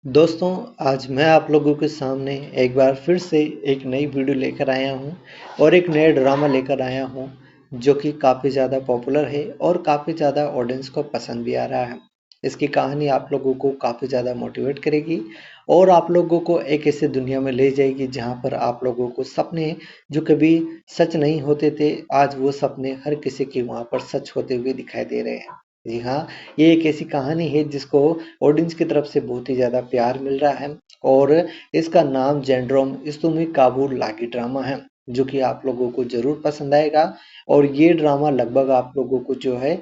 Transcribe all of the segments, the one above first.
दोस्तों, आज मैं आप लोगों के सामने एक बार फिर से एक नई वीडियो लेकर आया हूँ और एक नया ड्रामा लेकर आया हूँ जो कि काफ़ी ज़्यादा पॉपुलर है और काफ़ी ज़्यादा ऑडियंस को पसंद भी आ रहा है। इसकी कहानी आप लोगों को काफ़ी ज़्यादा मोटिवेट करेगी और आप लोगों को एक ऐसी दुनिया में ले जाएगी जहाँ पर आप लोगों को सपने जो कभी सच नहीं होते थे, आज वो सपने हर किसी के वहाँ पर सच होते हुए दिखाई दे रहे हैं। जी हाँ, ये एक ऐसी कहानी है जिसको ऑडियंस की तरफ से बहुत ही ज़्यादा प्यार मिल रहा है और इसका नाम जेंड्रोम इस्तुमी काबुल लागी ड्रामा है जो कि आप लोगों को ज़रूर पसंद आएगा। और ये ड्रामा लगभग आप लोगों को जो है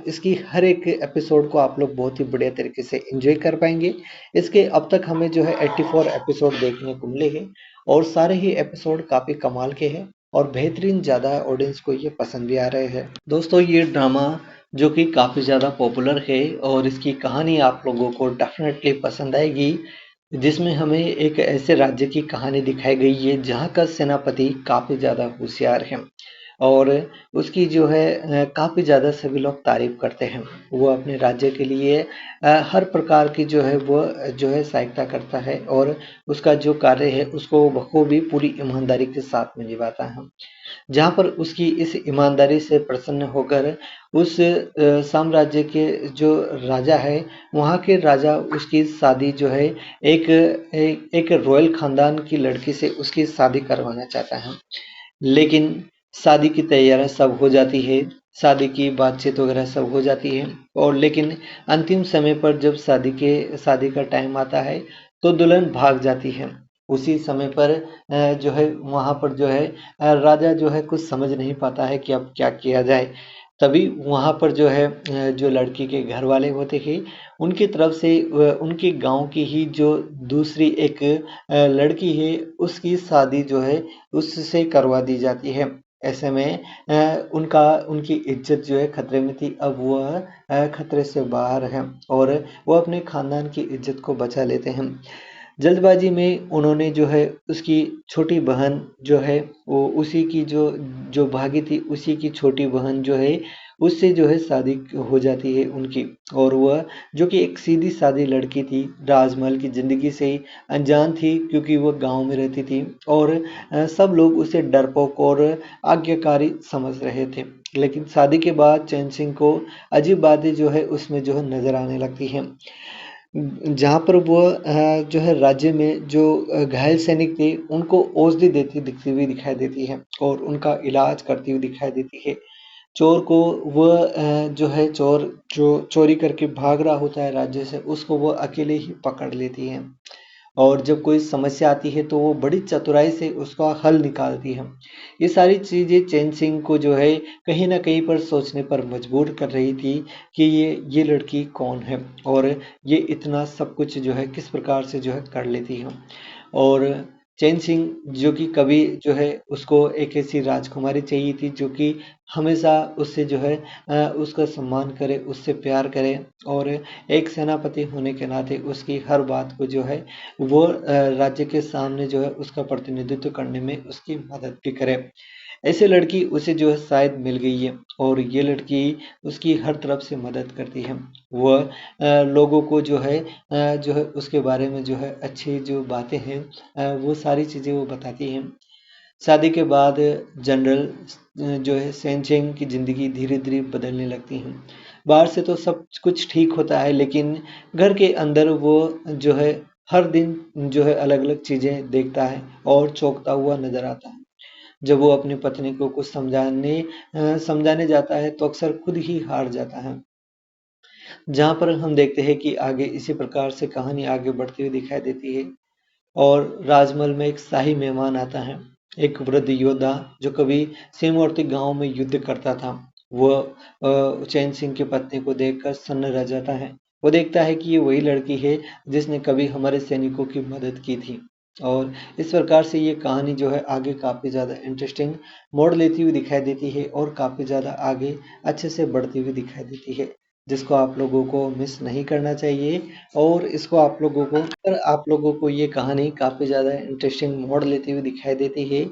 इसकी हर एक एपिसोड को आप लोग बहुत ही बढ़िया तरीके से एंजॉय कर पाएंगे। इसके अब तक हमें जो है 84 एपिसोड देखने को मिले हैं और सारे ही एपिसोड काफ़ी कमाल के हैं और बेहतरीन ज़्यादा ऑडियंस को ये पसंद भी आ रहे हैं। दोस्तों, ये ड्रामा जो कि काफ़ी ज़्यादा पॉपुलर है और इसकी कहानी आप लोगों को डेफ़िनेटली पसंद आएगी, जिसमें हमें एक ऐसे राज्य की कहानी दिखाई गई है जहाँ का सेनापति काफ़ी ज़्यादा होशियार है और उसकी जो है काफ़ी ज़्यादा सभी लोग तारीफ़ करते हैं। वो अपने राज्य के लिए हर प्रकार की जो है वो जो है सहायता करता है और उसका जो कार्य है उसको बखूबी पूरी ईमानदारी के साथ में निभाता है। जहाँ पर उसकी इस ईमानदारी से प्रसन्न होकर उस साम्राज्य के जो राजा है, वहाँ के राजा उसकी शादी जो है एक रॉयल खानदान की लड़की से उसकी शादी करवाना चाहता है। लेकिन शादी की तैयारियां सब हो जाती है, शादी की बातचीत वगैरह सब हो जाती है और लेकिन अंतिम समय पर जब शादी का टाइम आता है तो दुल्हन भाग जाती है। उसी समय पर जो है वहाँ पर जो है राजा जो है कुछ समझ नहीं पाता है कि अब क्या किया जाए। तभी वहाँ पर जो है जो लड़की के घर वाले होते हैं उनकी तरफ से उनके गांव की ही जो दूसरी एक लड़की है उसकी शादी जो है उससे करवा दी जाती है। ऐसे में उनकी इज्जत जो है खतरे में थी, अब वह खतरे से बाहर है और वो अपने खानदान की इज्जत को बचा लेते हैं। जल्दबाजी में उन्होंने जो है उसकी छोटी बहन जो है वो उसी की जो जो भागी थी उसी की छोटी बहन जो है उससे जो है शादी हो जाती है उनकी। और वह जो कि एक सीधी सादी लड़की थी, राजमहल की ज़िंदगी से ही अनजान थी क्योंकि वह गांव में रहती थी और सब लोग उसे डरपोक और आज्ञाकारी समझ रहे थे। लेकिन शादी के बाद चैन सिंह को अजीब बातें जो है उसमें जो है नजर आने लगती हैं। जहाँ पर वो जो है राज्य में जो घायल सैनिक थे उनको औषधि देती दिखती हुई दिखाई देती है और उनका इलाज करती हुई दिखाई देती है। चोर को वह जो है चोर जो चोरी करके भाग रहा होता है राज्य से उसको वो अकेले ही पकड़ लेती है और जब कोई समस्या आती है तो वो बड़ी चतुराई से उसका हल निकालती है। ये सारी चीज़ें चैन सिंह को जो है कहीं न कहीं पर सोचने पर मजबूर कर रही थी कि ये लड़की कौन है और ये इतना सब कुछ जो है किस प्रकार से जो है कर लेती है। और चैन सिंह जो कि कभी जो है उसको एक ऐसी राजकुमारी चाहिए थी जो कि हमेशा उससे जो है उसका सम्मान करे, उससे प्यार करे और एक सेनापति होने के नाते उसकी हर बात को जो है वो राज्य के सामने जो है उसका प्रतिनिधित्व करने में उसकी मदद भी करे। ऐसे लड़की उसे जो है शायद मिल गई है और ये लड़की उसकी हर तरफ से मदद करती है। वह लोगों को जो है उसके बारे में जो है अच्छी जो बातें हैं वो सारी चीज़ें वो बताती हैं। शादी के बाद जनरल जो है सेनचेंग की ज़िंदगी धीरे-धीरे बदलने लगती है। बाहर से तो सब कुछ ठीक होता है लेकिन घर के अंदर वो जो है हर दिन जो है अलग-अलग चीज़ें देखता है और चौंकता हुआ नज़र आता है। जब वो अपनी पत्नी को कुछ समझाने जाता है तो अक्सर खुद ही हार जाता है। जहाँ पर हम देखते हैं कि आगे इसी प्रकार से कहानी आगे बढ़ती हुई दिखाई देती है और राजमहल में एक शाही मेहमान आता है, एक वृद्ध योद्धा जो कभी सीमावर्ती गांव में युद्ध करता था। वह चैन सिंह की पत्नी को देखकर सन्न रह जाता है। वो देखता है कि ये वही लड़की है जिसने कभी हमारे सैनिकों की मदद की थी। और इस प्रकार से ये कहानी जो है आगे काफ़ी ज़्यादा इंटरेस्टिंग मोड़ लेती हुई दिखाई देती है और काफ़ी ज़्यादा आगे अच्छे से बढ़ती हुई दिखाई देती है, जिसको आप लोगों को मिस नहीं करना चाहिए। और इसको आप लोगों को ये कहानी काफ़ी ज़्यादा इंटरेस्टिंग मोड़ लेती हुई दिखाई देती है,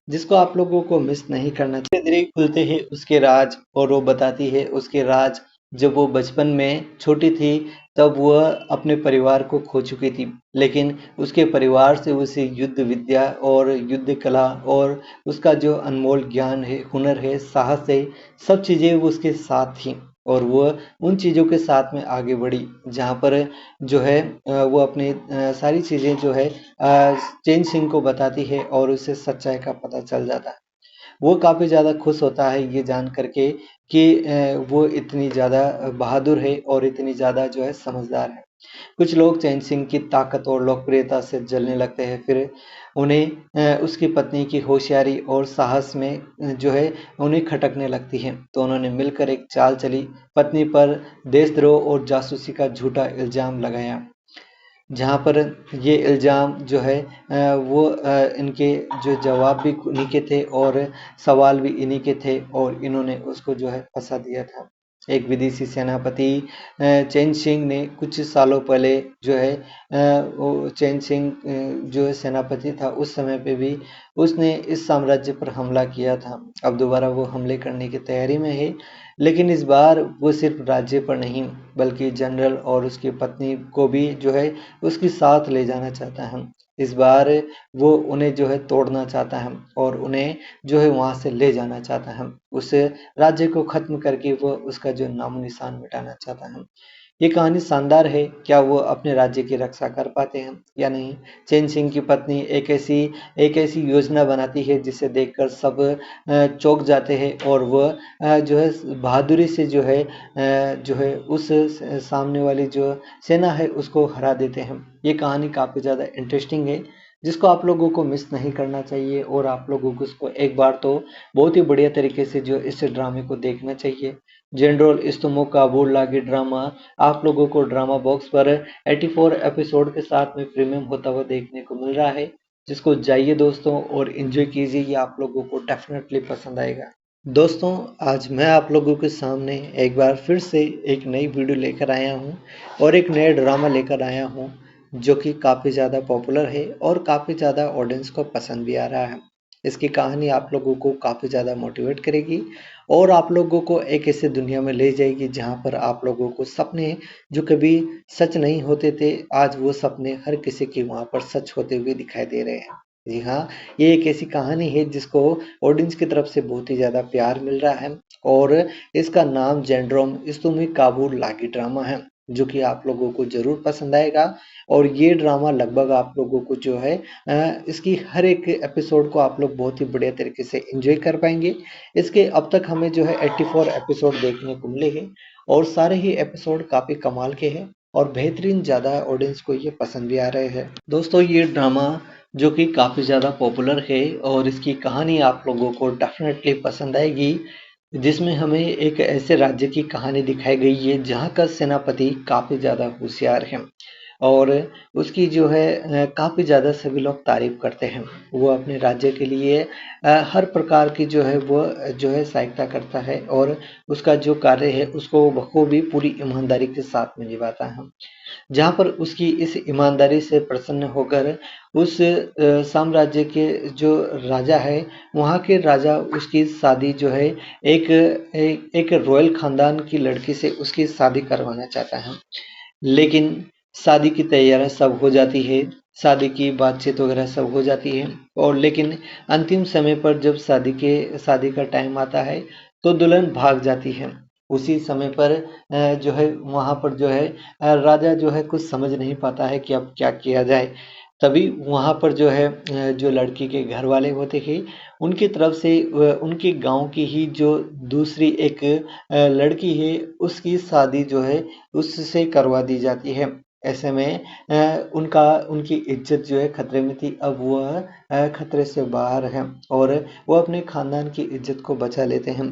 जिसको आप लोगों को मिस नहीं करना चाहिए। धीरे-धीरे खुलते हैं उसके राज और वो बताती है उसके राज जब वो बचपन में छोटी थी तब वह अपने परिवार को खो चुकी थी, लेकिन उसके परिवार से उसे युद्ध विद्या और युद्ध कला और उसका जो अनमोल ज्ञान है, हुनर है, साहस है, सब चीज़ें वो उसके साथ थी और वो उन चीज़ों के साथ में आगे बढ़ी जहाँ पर जो है वो अपनी सारी चीज़ें जो है चेन सिंह को बताती है और उसे सच्चाई का पता चल जाता है। वो काफ़ी ज़्यादा खुश होता है ये जान करके कि वो इतनी ज़्यादा बहादुर है और इतनी ज़्यादा जो है समझदार है। कुछ लोग चैन सिंह की ताकत और लोकप्रियता से जलने लगते हैं, फिर उन्हें उसकी पत्नी की होशियारी और साहस में जो है उन्हें खटकने लगती है। तो उन्होंने मिलकर एक चाल चली, पत्नी पर देशद्रोह और जासूसी का झूठा इल्ज़ाम लगाया। जहाँ पर ये इल्ज़ाम जो है इनके जो जवाब भी इन्हीं के थे और सवाल भी इन्हीं के थे और इन्होंने उसको जो है फंसा दिया था। एक विदेशी सेनापति चैन सिंह ने कुछ सालों पहले जो है वो चैन सिंह जो है सेनापति था उस समय पे भी उसने इस साम्राज्य पर हमला किया था। अब दोबारा वो हमले करने की तैयारी में है, लेकिन इस बार वो सिर्फ राज्य पर नहीं बल्कि जनरल और उसकी पत्नी को भी जो है उसके साथ ले जाना चाहता है। इस बार वो उन्हें जो है तोड़ना चाहता है और उन्हें जो है वहां से ले जाना चाहता है। उस राज्य को खत्म करके वो उसका जो नामो निशान मिटाना चाहता है। ये कहानी शानदार है। क्या वो अपने राज्य की रक्षा कर पाते हैं या नहीं? चैन सिंह की पत्नी एक ऐसी योजना बनाती है जिसे देखकर सब चौंक जाते हैं और वह जो है बहादुरी से जो है उस सामने वाली जो सेना है उसको हरा देते हैं। ये कहानी काफ़ी ज़्यादा इंटरेस्टिंग है जिसको आप लोगों को मिस नहीं करना चाहिए और आप लोगों को उसको एक बार तो बहुत ही बढ़िया तरीके से जो इस ड्रामे को देखना चाहिए। जनरल इस्तमो काबुल लागी ड्रामा आप लोगों को ड्रामा बॉक्स पर 84 एपिसोड के साथ में प्रीमियम होता हुआ देखने को मिल रहा है, जिसको जाइए दोस्तों और एंजॉय कीजिए। ये आप लोगों को डेफिनेटली पसंद आएगा। दोस्तों, आज मैं आप लोगों के सामने एक बार फिर से एक नई वीडियो लेकर आया हूँ और एक नया ड्रामा लेकर आया हूँ जो कि काफ़ी ज़्यादा पॉपुलर है और काफ़ी ज़्यादा ऑडियंस को पसंद भी आ रहा है। इसकी कहानी आप लोगों को काफ़ी ज़्यादा मोटिवेट करेगी और आप लोगों को एक ऐसी दुनिया में ले जाएगी जहाँ पर आप लोगों को सपने जो कभी सच नहीं होते थे, आज वो सपने हर किसी के वहाँ पर सच होते हुए दिखाई दे रहे हैं। जी हाँ, ये एक ऐसी कहानी है जिसको ऑडियंस की तरफ से बहुत ही ज़्यादा प्यार मिल रहा है और इसका नाम जेंड्रोम इस्तुमी काबुल लागी ड्रामा है, जो कि आप लोगों को ज़रूर पसंद आएगा। और ये ड्रामा लगभग आप लोगों को जो है इसकी हर एक एपिसोड को आप लोग बहुत ही बढ़िया तरीके से एंजॉय कर पाएंगे। इसके अब तक हमें जो है 84 एपिसोड देखने को मिले हैं और सारे ही एपिसोड काफ़ी कमाल के हैं और बेहतरीन ज़्यादा ऑडियंस को ये पसंद भी आ रहे हैं। दोस्तों, ये ड्रामा जो कि काफ़ी ज़्यादा पॉपुलर है और इसकी कहानी आप लोगों को डेफिनेटली पसंद आएगी, जिसमें हमें एक ऐसे राज्य की कहानी दिखाई गई है जहाँ का सेनापति काफ़ी ज़्यादा होशियार है और उसकी जो है काफ़ी ज़्यादा सभी लोग तारीफ करते हैं। वो अपने राज्य के लिए हर प्रकार की जो है वो जो है सहायता करता है और उसका जो कार्य है उसको बखूबी पूरी ईमानदारी के साथ में निभाता है। जहाँ पर उसकी इस ईमानदारी से प्रसन्न होकर उस साम्राज्य के जो राजा है, वहाँ के राजा उसकी शादी जो है एक रॉयल खानदान की लड़की से उसकी शादी करवाना चाहता है। लेकिन शादी की तैयारियां सब हो जाती है, शादी की बातचीत वगैरह सब हो जाती है और लेकिन अंतिम समय पर जब शादी का टाइम आता है तो दुल्हन भाग जाती है। उसी समय पर जो है वहाँ पर जो है राजा जो है कुछ समझ नहीं पाता है कि अब क्या किया जाए। तभी वहाँ पर जो है जो लड़की के घर वाले होते हैं उनकी तरफ से उनके गांव की ही जो दूसरी एक लड़की है उसकी शादी जो है उससे करवा दी जाती है। ऐसे में उनकी इज्जत जो है खतरे में थी, अब वह खतरे से बाहर है और वो अपने खानदान की इज्जत को बचा लेते हैं।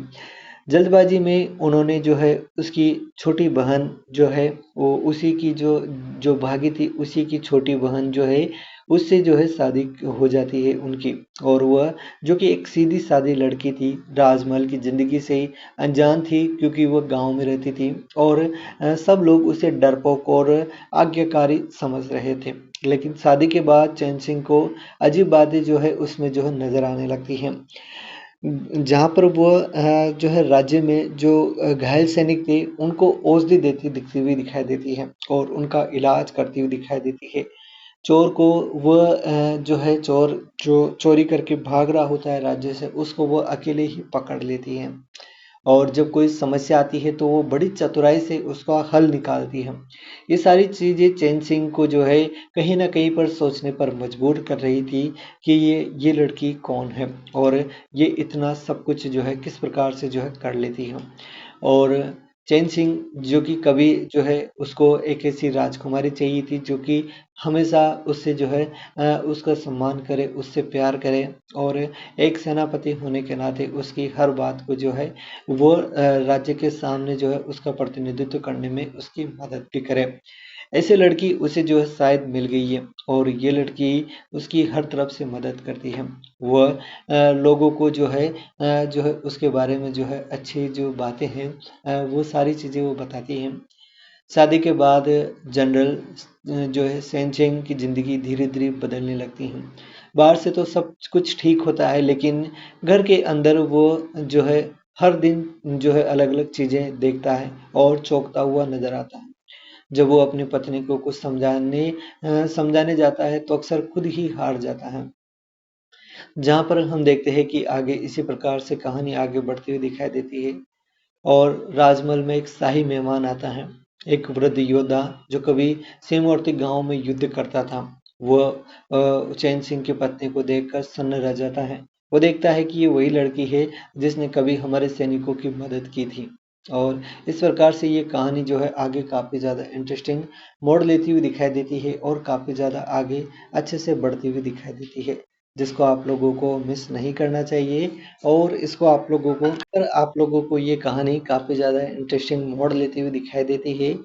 जल्दबाजी में उन्होंने जो है उसकी छोटी बहन जो है वो उसी की जो जो भागी थी उसी की छोटी बहन जो है उससे जो है शादी हो जाती है उनकी और वह जो कि एक सीधी सादी लड़की थी, राजमहल की ज़िंदगी से ही अनजान थी क्योंकि वह गांव में रहती थी और सब लोग उसे डरपोक और आज्ञाकारी समझ रहे थे। लेकिन शादी के बाद चैन सिंह को अजीब बातें जो है उसमें जो है नज़र आने लगती हैं। जहाँ पर वो जो है राज्य में जो घायल सैनिक थे उनको औषधि देती दिखती हुई दिखाई देती है और उनका इलाज करती हुई दिखाई देती है। चोर को वह जो है चोर जो चोरी करके भाग रहा होता है राज्य से उसको वो अकेले ही पकड़ लेती है और जब कोई समस्या आती है तो वो बड़ी चतुराई से उसका हल निकालती है। ये सारी चीज़ें चैन सिंह को जो है कहीं न कहीं पर सोचने पर मजबूर कर रही थी कि ये लड़की कौन है और ये इतना सब कुछ जो है किस प्रकार से जो है कर लेती है। और चैन सिंह जो कि कभी जो है उसको एक ऐसी राजकुमारी चाहिए थी जो कि हमेशा उससे जो है उसका सम्मान करे, उससे प्यार करे और एक सेनापति होने के नाते उसकी हर बात को जो है वो राज्य के सामने जो है उसका प्रतिनिधित्व करने में उसकी मदद भी करे। ऐसे लड़की उसे जो है शायद मिल गई है और ये लड़की उसकी हर तरफ से मदद करती है। वह लोगों को जो है उसके बारे में जो है अच्छी जो बातें हैं वो सारी चीज़ें वो बताती हैं। शादी के बाद जनरल जो है सेनचेंग की ज़िंदगी धीरे-धीरे बदलने लगती है। बाहर से तो सब कुछ ठीक होता है लेकिन घर के अंदर वो जो है हर दिन जो है अलग-अलग चीज़ें देखता है और चौंकता हुआ नज़र आता है। जब वो अपनी पत्नी को कुछ समझाने जाता है तो अक्सर खुद ही हार जाता है। जहाँ पर हम देखते हैं कि आगे इसी प्रकार से कहानी आगे बढ़ती हुई दिखाई देती है और राजमहल में एक शाही मेहमान आता है, एक वृद्ध योद्धा जो कभी सीमावर्ती गांव में युद्ध करता था। वह चैन सिंह की पत्नी को देखकर सन्न रह जाता है। वो देखता है कि ये वही लड़की है जिसने कभी हमारे सैनिकों की मदद की थी और इस प्रकार से ये कहानी जो है आगे काफ़ी ज़्यादा इंटरेस्टिंग मोड़ लेती हुई दिखाई देती है और काफ़ी ज़्यादा आगे अच्छे से बढ़ती हुई दिखाई देती है, जिसको आप लोगों को मिस नहीं करना चाहिए। और इसको आप लोगों को ये कहानी काफ़ी ज़्यादा इंटरेस्टिंग मोड़ लेती हुई दिखाई देती है,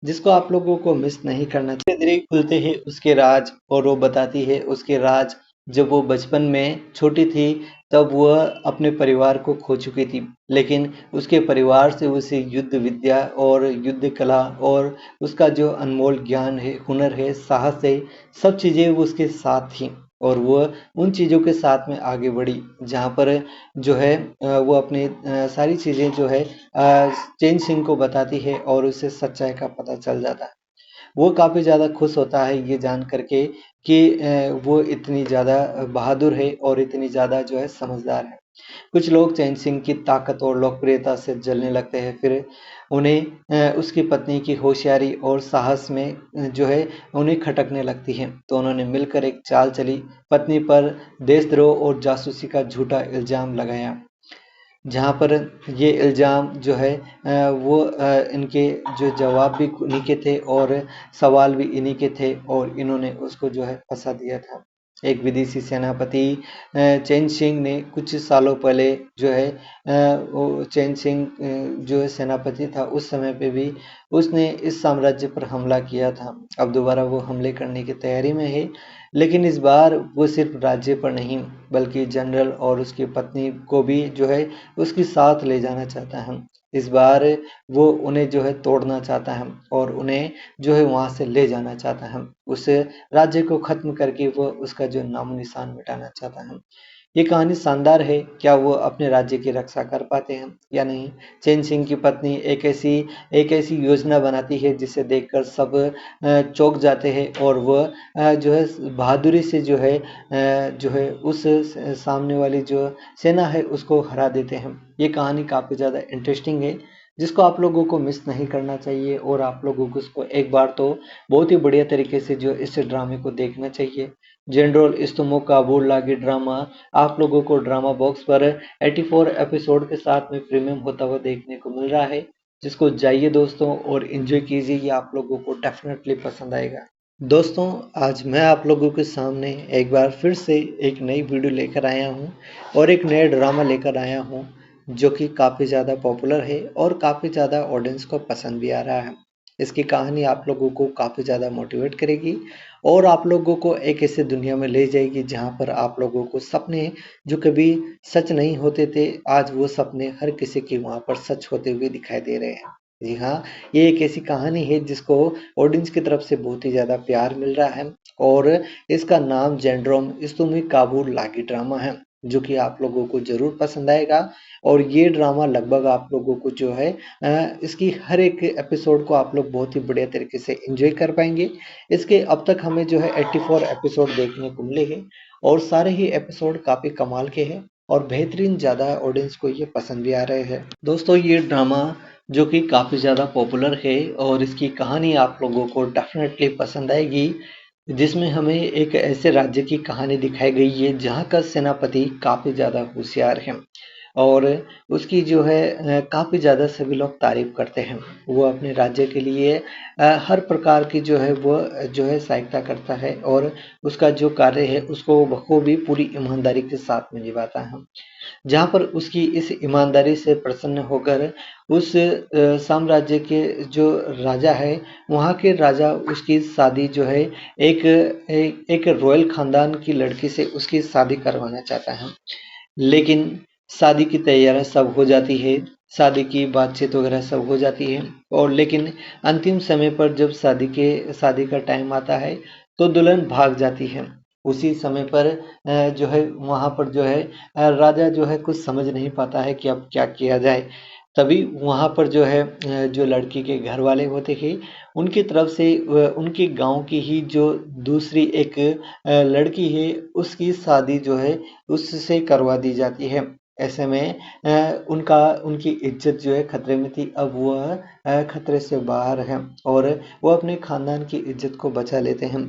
जिसको आप लोगों को मिस नहीं करना चाहिए। धीरे-धीरे खुलते हैं उसके राज और वो बताती है उसके राज जब वो बचपन में छोटी थी तब वह अपने परिवार को खो चुकी थी। लेकिन उसके परिवार से उसे युद्ध विद्या और युद्ध कला और उसका जो अनमोल ज्ञान है, हुनर है, साहस है, सब चीज़ें वो उसके साथ थी और वो उन चीज़ों के साथ में आगे बढ़ी जहाँ पर जो है वो अपनी सारी चीज़ें जो है चैन सिंह को बताती है और उसे सच्चाई का पता चल जाता है। वो काफ़ी ज़्यादा खुश होता है ये जान करके कि वो इतनी ज़्यादा बहादुर है और इतनी ज़्यादा जो है समझदार है। कुछ लोग चैन सिंह की ताकत और लोकप्रियता से जलने लगते हैं, फिर उन्हें उसकी पत्नी की होशियारी और साहस में जो है उन्हें खटकने लगती है। तो उन्होंने मिलकर एक चाल चली, पत्नी पर देशद्रोह और जासूसी का झूठा इल्ज़ाम लगाया। जहाँ पर ये इल्ज़ाम जो है इनके जो जवाब भी उन्हीं के थे और सवाल भी इन्हीं के थे और इन्होंने उसको जो है फंसा दिया था। एक विदेशी सेनापति चैन सिंह ने कुछ सालों पहले जो है वो चैन सिंह जो है सेनापति था उस समय पे भी उसने इस साम्राज्य पर हमला किया था। अब दोबारा वो हमले करने की तैयारी में है, लेकिन इस बार वो सिर्फ राज्य पर नहीं बल्कि जनरल और उसकी पत्नी को भी जो है उसके साथ ले जाना चाहता है। इस बार वो उन्हें जो है तोड़ना चाहता है और उन्हें जो है वहाँ से ले जाना चाहता है। उस राज्य को ख़त्म करके वो उसका जो नामो-निशान मिटाना चाहता है। ये कहानी शानदार है, क्या वो अपने राज्य की रक्षा कर पाते हैं या नहीं? चैन सिंह की पत्नी एक ऐसी योजना बनाती है जिसे देखकर सब चौंक जाते हैं और वह जो है बहादुरी से जो है उस सामने वाली जो सेना है उसको हरा देते हैं। ये कहानी काफ़ी ज़्यादा इंटरेस्टिंग है जिसको आप लोगों को मिस नहीं करना चाहिए और आप लोगों को इसको एक बार तो बहुत ही बढ़िया तरीके से जो इस ड्रामे को देखना चाहिए। जनरल इस्तमो काबुल लागी ड्रामा आप लोगों को ड्रामा बॉक्स पर 84 एपिसोड के साथ में प्रीमियम होता हुआ देखने को मिल रहा है, जिसको जाइए दोस्तों और एंजॉय कीजिए। ये आप लोगों को डेफिनेटली पसंद आएगा। दोस्तों, आज मैं आप लोगों के सामने एक बार फिर से एक नई वीडियो लेकर आया हूँ और एक नया ड्रामा लेकर आया हूँ जो कि काफ़ी ज़्यादा पॉपुलर है और काफ़ी ज़्यादा ऑडियंस को पसंद भी आ रहा है। इसकी कहानी आप लोगों को काफ़ी ज़्यादा मोटिवेट करेगी और आप लोगों को एक ऐसी दुनिया में ले जाएगी जहाँ पर आप लोगों को सपने जो कभी सच नहीं होते थे, आज वो सपने हर किसी के वहाँ पर सच होते हुए दिखाई दे रहे हैं। जी हाँ, ये एक ऐसी कहानी है जिसको ऑडियंस की तरफ से बहुत ही ज़्यादा प्यार मिल रहा है और इसका नाम जेंड्रोम इस्तुमी काबुल लागी ड्रामा है। जो कि आप लोगों को ज़रूर पसंद आएगा। और ये ड्रामा लगभग आप लोगों को जो है इसकी हर एक एपिसोड को आप लोग बहुत ही बढ़िया तरीके से एंजॉय कर पाएंगे। इसके अब तक हमें जो है 84 एपिसोड देखने को मिले हैं और सारे ही एपिसोड काफ़ी कमाल के हैं और बेहतरीन ज़्यादा ऑडियंस को ये पसंद भी आ रहे हैं। दोस्तों ये ड्रामा जो कि काफ़ी ज़्यादा पॉपुलर है और इसकी कहानी आप लोगों को डेफिनेटली पसंद आएगी, जिसमें हमें एक ऐसे राज्य की कहानी दिखाई गई है जहाँ का सेनापति काफ़ी ज़्यादा होशियार है और उसकी जो है काफ़ी ज़्यादा सभी लोग तारीफ करते हैं। वो अपने राज्य के लिए हर प्रकार की जो है वो जो है सहायता करता है और उसका जो कार्य है उसको बखूबी पूरी ईमानदारी के साथ में निभाता है। जहाँ पर उसकी इस ईमानदारी से प्रसन्न होकर उस साम्राज्य के जो राजा है, वहाँ के राजा उसकी शादी जो है एक रॉयल खानदान की लड़की से उसकी शादी करवाना चाहता है। लेकिन शादी की तैयारियां सब हो जाती है, शादी की बातचीत वगैरह सब हो जाती है और लेकिन अंतिम समय पर जब शादी का टाइम आता है तो दुल्हन भाग जाती है। उसी समय पर जो है वहाँ पर जो है राजा जो है कुछ समझ नहीं पाता है कि अब क्या किया जाए। तभी वहाँ पर जो है जो लड़की के घर वाले होते हैं उनकी तरफ से उनके गांव की ही जो दूसरी एक लड़की है उसकी शादी जो है उससे करवा दी जाती है। ऐसे में उनकी इज्जत जो है खतरे में थी, अब वह खतरे से बाहर है और वो अपने खानदान की इज्जत को बचा लेते हैं।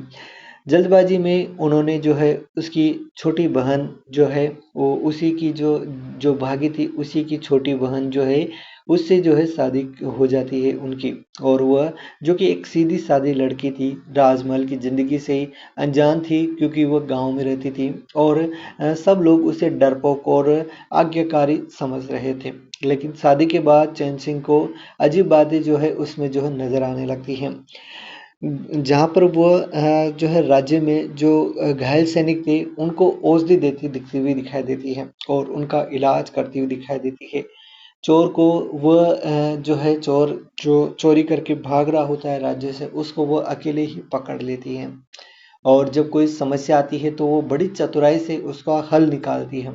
जल्दबाजी में उन्होंने जो है उसकी छोटी बहन जो है वो उसी की जो जो भागी थी उसी की छोटी बहन जो है उससे जो है शादी हो जाती है उनकी। और वह जो कि एक सीधी सादी लड़की थी, राजमहल की ज़िंदगी से ही अनजान थी क्योंकि वह गांव में रहती थी और सब लोग उसे डरपोक और आज्ञाकारी समझ रहे थे। लेकिन शादी के बाद चैन सिंह को अजीब बातें जो है उसमें जो है नज़र आने लगती हैं। जहाँ पर वो जो है राज्य में जो घायल सैनिक थे उनको औषधि देती दिखती हुई दिखाई देती है और उनका इलाज करती हुई दिखाई देती है। चोर को वह जो है चोर जो चोरी करके भाग रहा होता है राज्य से उसको वो अकेले ही पकड़ लेती है और जब कोई समस्या आती है तो वो बड़ी चतुराई से उसका हल निकालती है।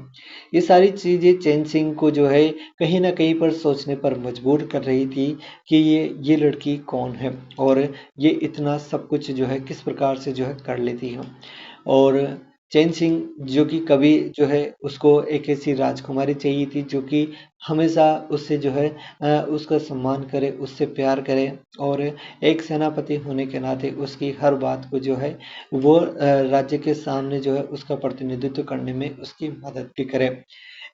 ये सारी चीज़ें चैन सिंह को जो है कहीं न कहीं पर सोचने पर मजबूर कर रही थी कि ये लड़की कौन है और ये इतना सब कुछ जो है किस प्रकार से जो है कर लेती है। और चैन सिंह जो कि कभी जो है उसको एक ऐसी राजकुमारी चाहिए थी जो कि हमेशा उससे जो है उसका सम्मान करे, उससे प्यार करे और एक सेनापति होने के नाते उसकी हर बात को जो है वो राज्य के सामने जो है उसका प्रतिनिधित्व करने में उसकी मदद भी करे।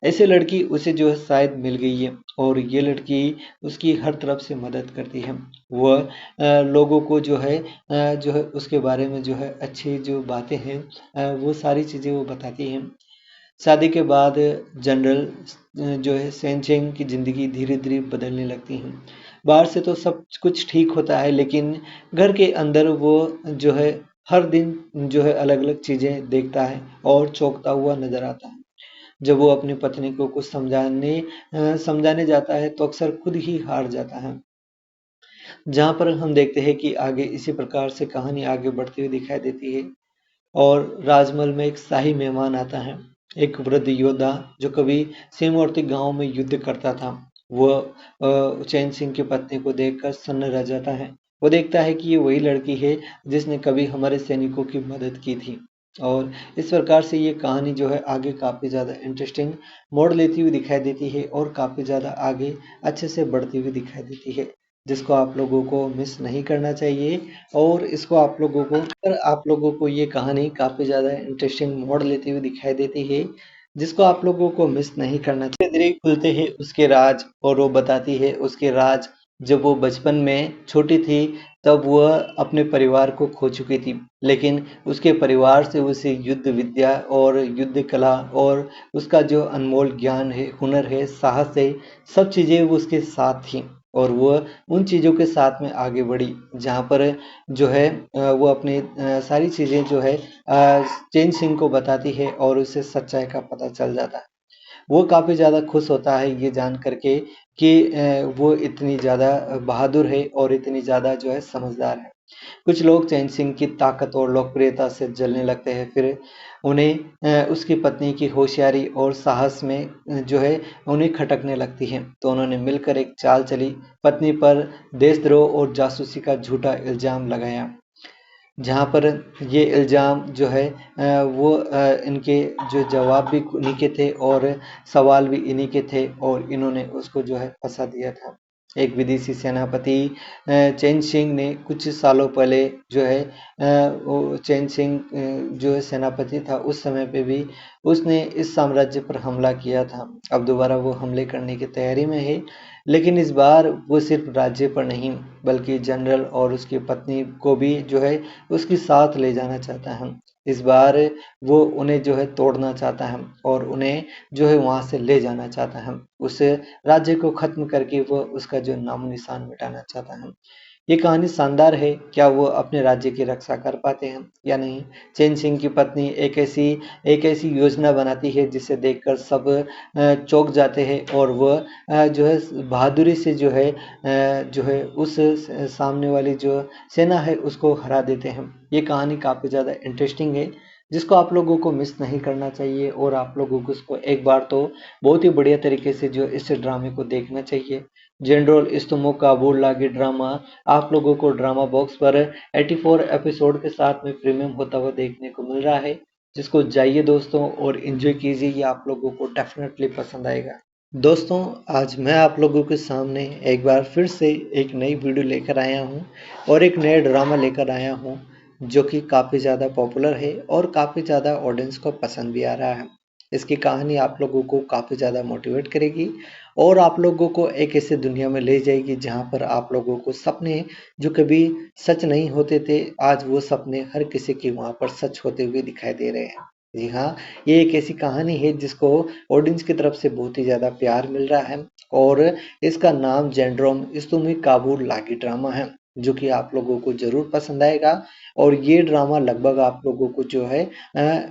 ऐसे लड़की उसे जो है शायद मिल गई है और ये लड़की उसकी हर तरफ से मदद करती है। वह लोगों को जो है उसके बारे में जो है अच्छी जो बातें हैं वो सारी चीज़ें वो बताती हैं। शादी के बाद जनरल जो है सेनचेंग की ज़िंदगी धीरे-धीरे बदलने लगती है। बाहर से तो सब कुछ ठीक होता है लेकिन घर के अंदर वो जो है हर दिन जो है अलग-अलग चीज़ें देखता है और चौंकता हुआ नज़र आता है। जब वो अपनी पत्नी को कुछ समझाने जाता है तो अक्सर खुद ही हार जाता है। जहाँ पर हम देखते हैं कि आगे इसी प्रकार से कहानी आगे बढ़ती हुई दिखाई देती है और राजमहल में एक शाही मेहमान आता है, एक वृद्ध योद्धा जो कभी सीमावर्ती गांव में युद्ध करता था। वह चैन सिंह की पत्नी को देखकर सन्न रह जाता है। वो देखता है कि ये वही लड़की है जिसने कभी हमारे सैनिकों की मदद की थी और इस प्रकार से ये कहानी जो है आगे काफ़ी ज़्यादा इंटरेस्टिंग मोड़ लेती हुई दिखाई देती है और काफ़ी ज़्यादा आगे अच्छे से बढ़ती हुई दिखाई देती है, जिसको आप लोगों को मिस नहीं करना चाहिए। और इसको आप लोगों को ये कहानी काफ़ी ज़्यादा इंटरेस्टिंग मोड़ लेती हुई दिखाई देती है, जिसको आप लोगों को मिस नहीं करना चाहिए। धीरे-धीरे खुलते हैं उसके राज और वो बताती है उसके राज। जब वो बचपन में छोटी थी तब वह अपने परिवार को खो चुकी थी, लेकिन उसके परिवार से उसे युद्ध विद्या और युद्ध कला और उसका जो अनमोल ज्ञान है, हुनर है, साहस है, सब चीज़ें वो उसके साथ थी और वो उन चीज़ों के साथ में आगे बढ़ी जहाँ पर जो है वो अपनी सारी चीज़ें जो है चैन सिंह को बताती है और उसे सच्चाई का पता चल जाता है। वो काफ़ी ज़्यादा खुश होता है ये जान करके कि वो इतनी ज़्यादा बहादुर है और इतनी ज़्यादा जो है समझदार है। कुछ लोग चैन सिंह की ताकत और लोकप्रियता से जलने लगते हैं, फिर उन्हें उसकी पत्नी की होशियारी और साहस में जो है उन्हें खटकने लगती है। तो उन्होंने मिलकर एक चाल चली, पत्नी पर देशद्रोह और जासूसी का झूठा इल्जाम लगाया। जहाँ पर ये इल्ज़ाम जो है इनके जो जवाब भी इन्हीं के थे और सवाल भी इन्हीं के थे, और इन्होंने उसको जो है फंसा दिया था। एक विदेशी सेनापति चैन सिंह ने कुछ सालों पहले जो है वो चैन सिंह जो है सेनापति था, उस समय पे भी उसने इस साम्राज्य पर हमला किया था। अब दोबारा वो हमले करने की तैयारी में है, लेकिन इस बार वो सिर्फ राज्य पर नहीं बल्कि जनरल और उसकी पत्नी को भी जो है उसके साथ ले जाना चाहता है। इस बार वो उन्हें जो है तोड़ना चाहता है और उन्हें जो है वहां से ले जाना चाहता है। उस राज्य को खत्म करके वो उसका जो नामो निशान मिटाना चाहता है। ये कहानी शानदार है। क्या वो अपने राज्य की रक्षा कर पाते हैं या नहीं? चैन सिंह की पत्नी एक ऐसी योजना बनाती है जिसे देखकर सब चौंक जाते हैं, और वह जो है बहादुरी से जो है उस सामने वाली जो सेना है उसको हरा देते हैं। ये कहानी काफ़ी ज़्यादा इंटरेस्टिंग है, जिसको आप लोगों को मिस नहीं करना चाहिए, और आप लोगों को उसको एक बार तो बहुत ही बढ़िया तरीके से जो इस ड्रामे को देखना चाहिए। जनरल इस्तमो काबुल लागी ड्रामा आप लोगों को ड्रामा बॉक्स पर 84 एपिसोड के साथ में प्रीमियम होता हुआ देखने को मिल रहा है, जिसको जाइए दोस्तों और एंजॉय कीजिए। ये आप लोगों को डेफिनेटली पसंद आएगा। दोस्तों, आज मैं आप लोगों के सामने एक बार फिर से एक नई वीडियो लेकर आया हूँ और एक नया ड्रामा लेकर आया हूँ, जो कि काफ़ी ज़्यादा पॉपुलर है और काफ़ी ज़्यादा ऑडियंस को पसंद भी आ रहा है। इसकी कहानी आप लोगों को काफ़ी ज़्यादा मोटिवेट करेगी और आप लोगों को एक ऐसी दुनिया में ले जाएगी जहाँ पर आप लोगों को सपने जो कभी सच नहीं होते थे, आज वो सपने हर किसी के वहाँ पर सच होते हुए दिखाई दे रहे हैं। जी हाँ, ये एक ऐसी कहानी है जिसको ऑडियंस की तरफ से बहुत ही ज़्यादा प्यार मिल रहा है, और इसका नाम जेंड्रोम इस्तुमी काबुल लागी ड्रामा है, जो कि आप लोगों को ज़रूर पसंद आएगा। और ये ड्रामा लगभग आप लोगों को जो है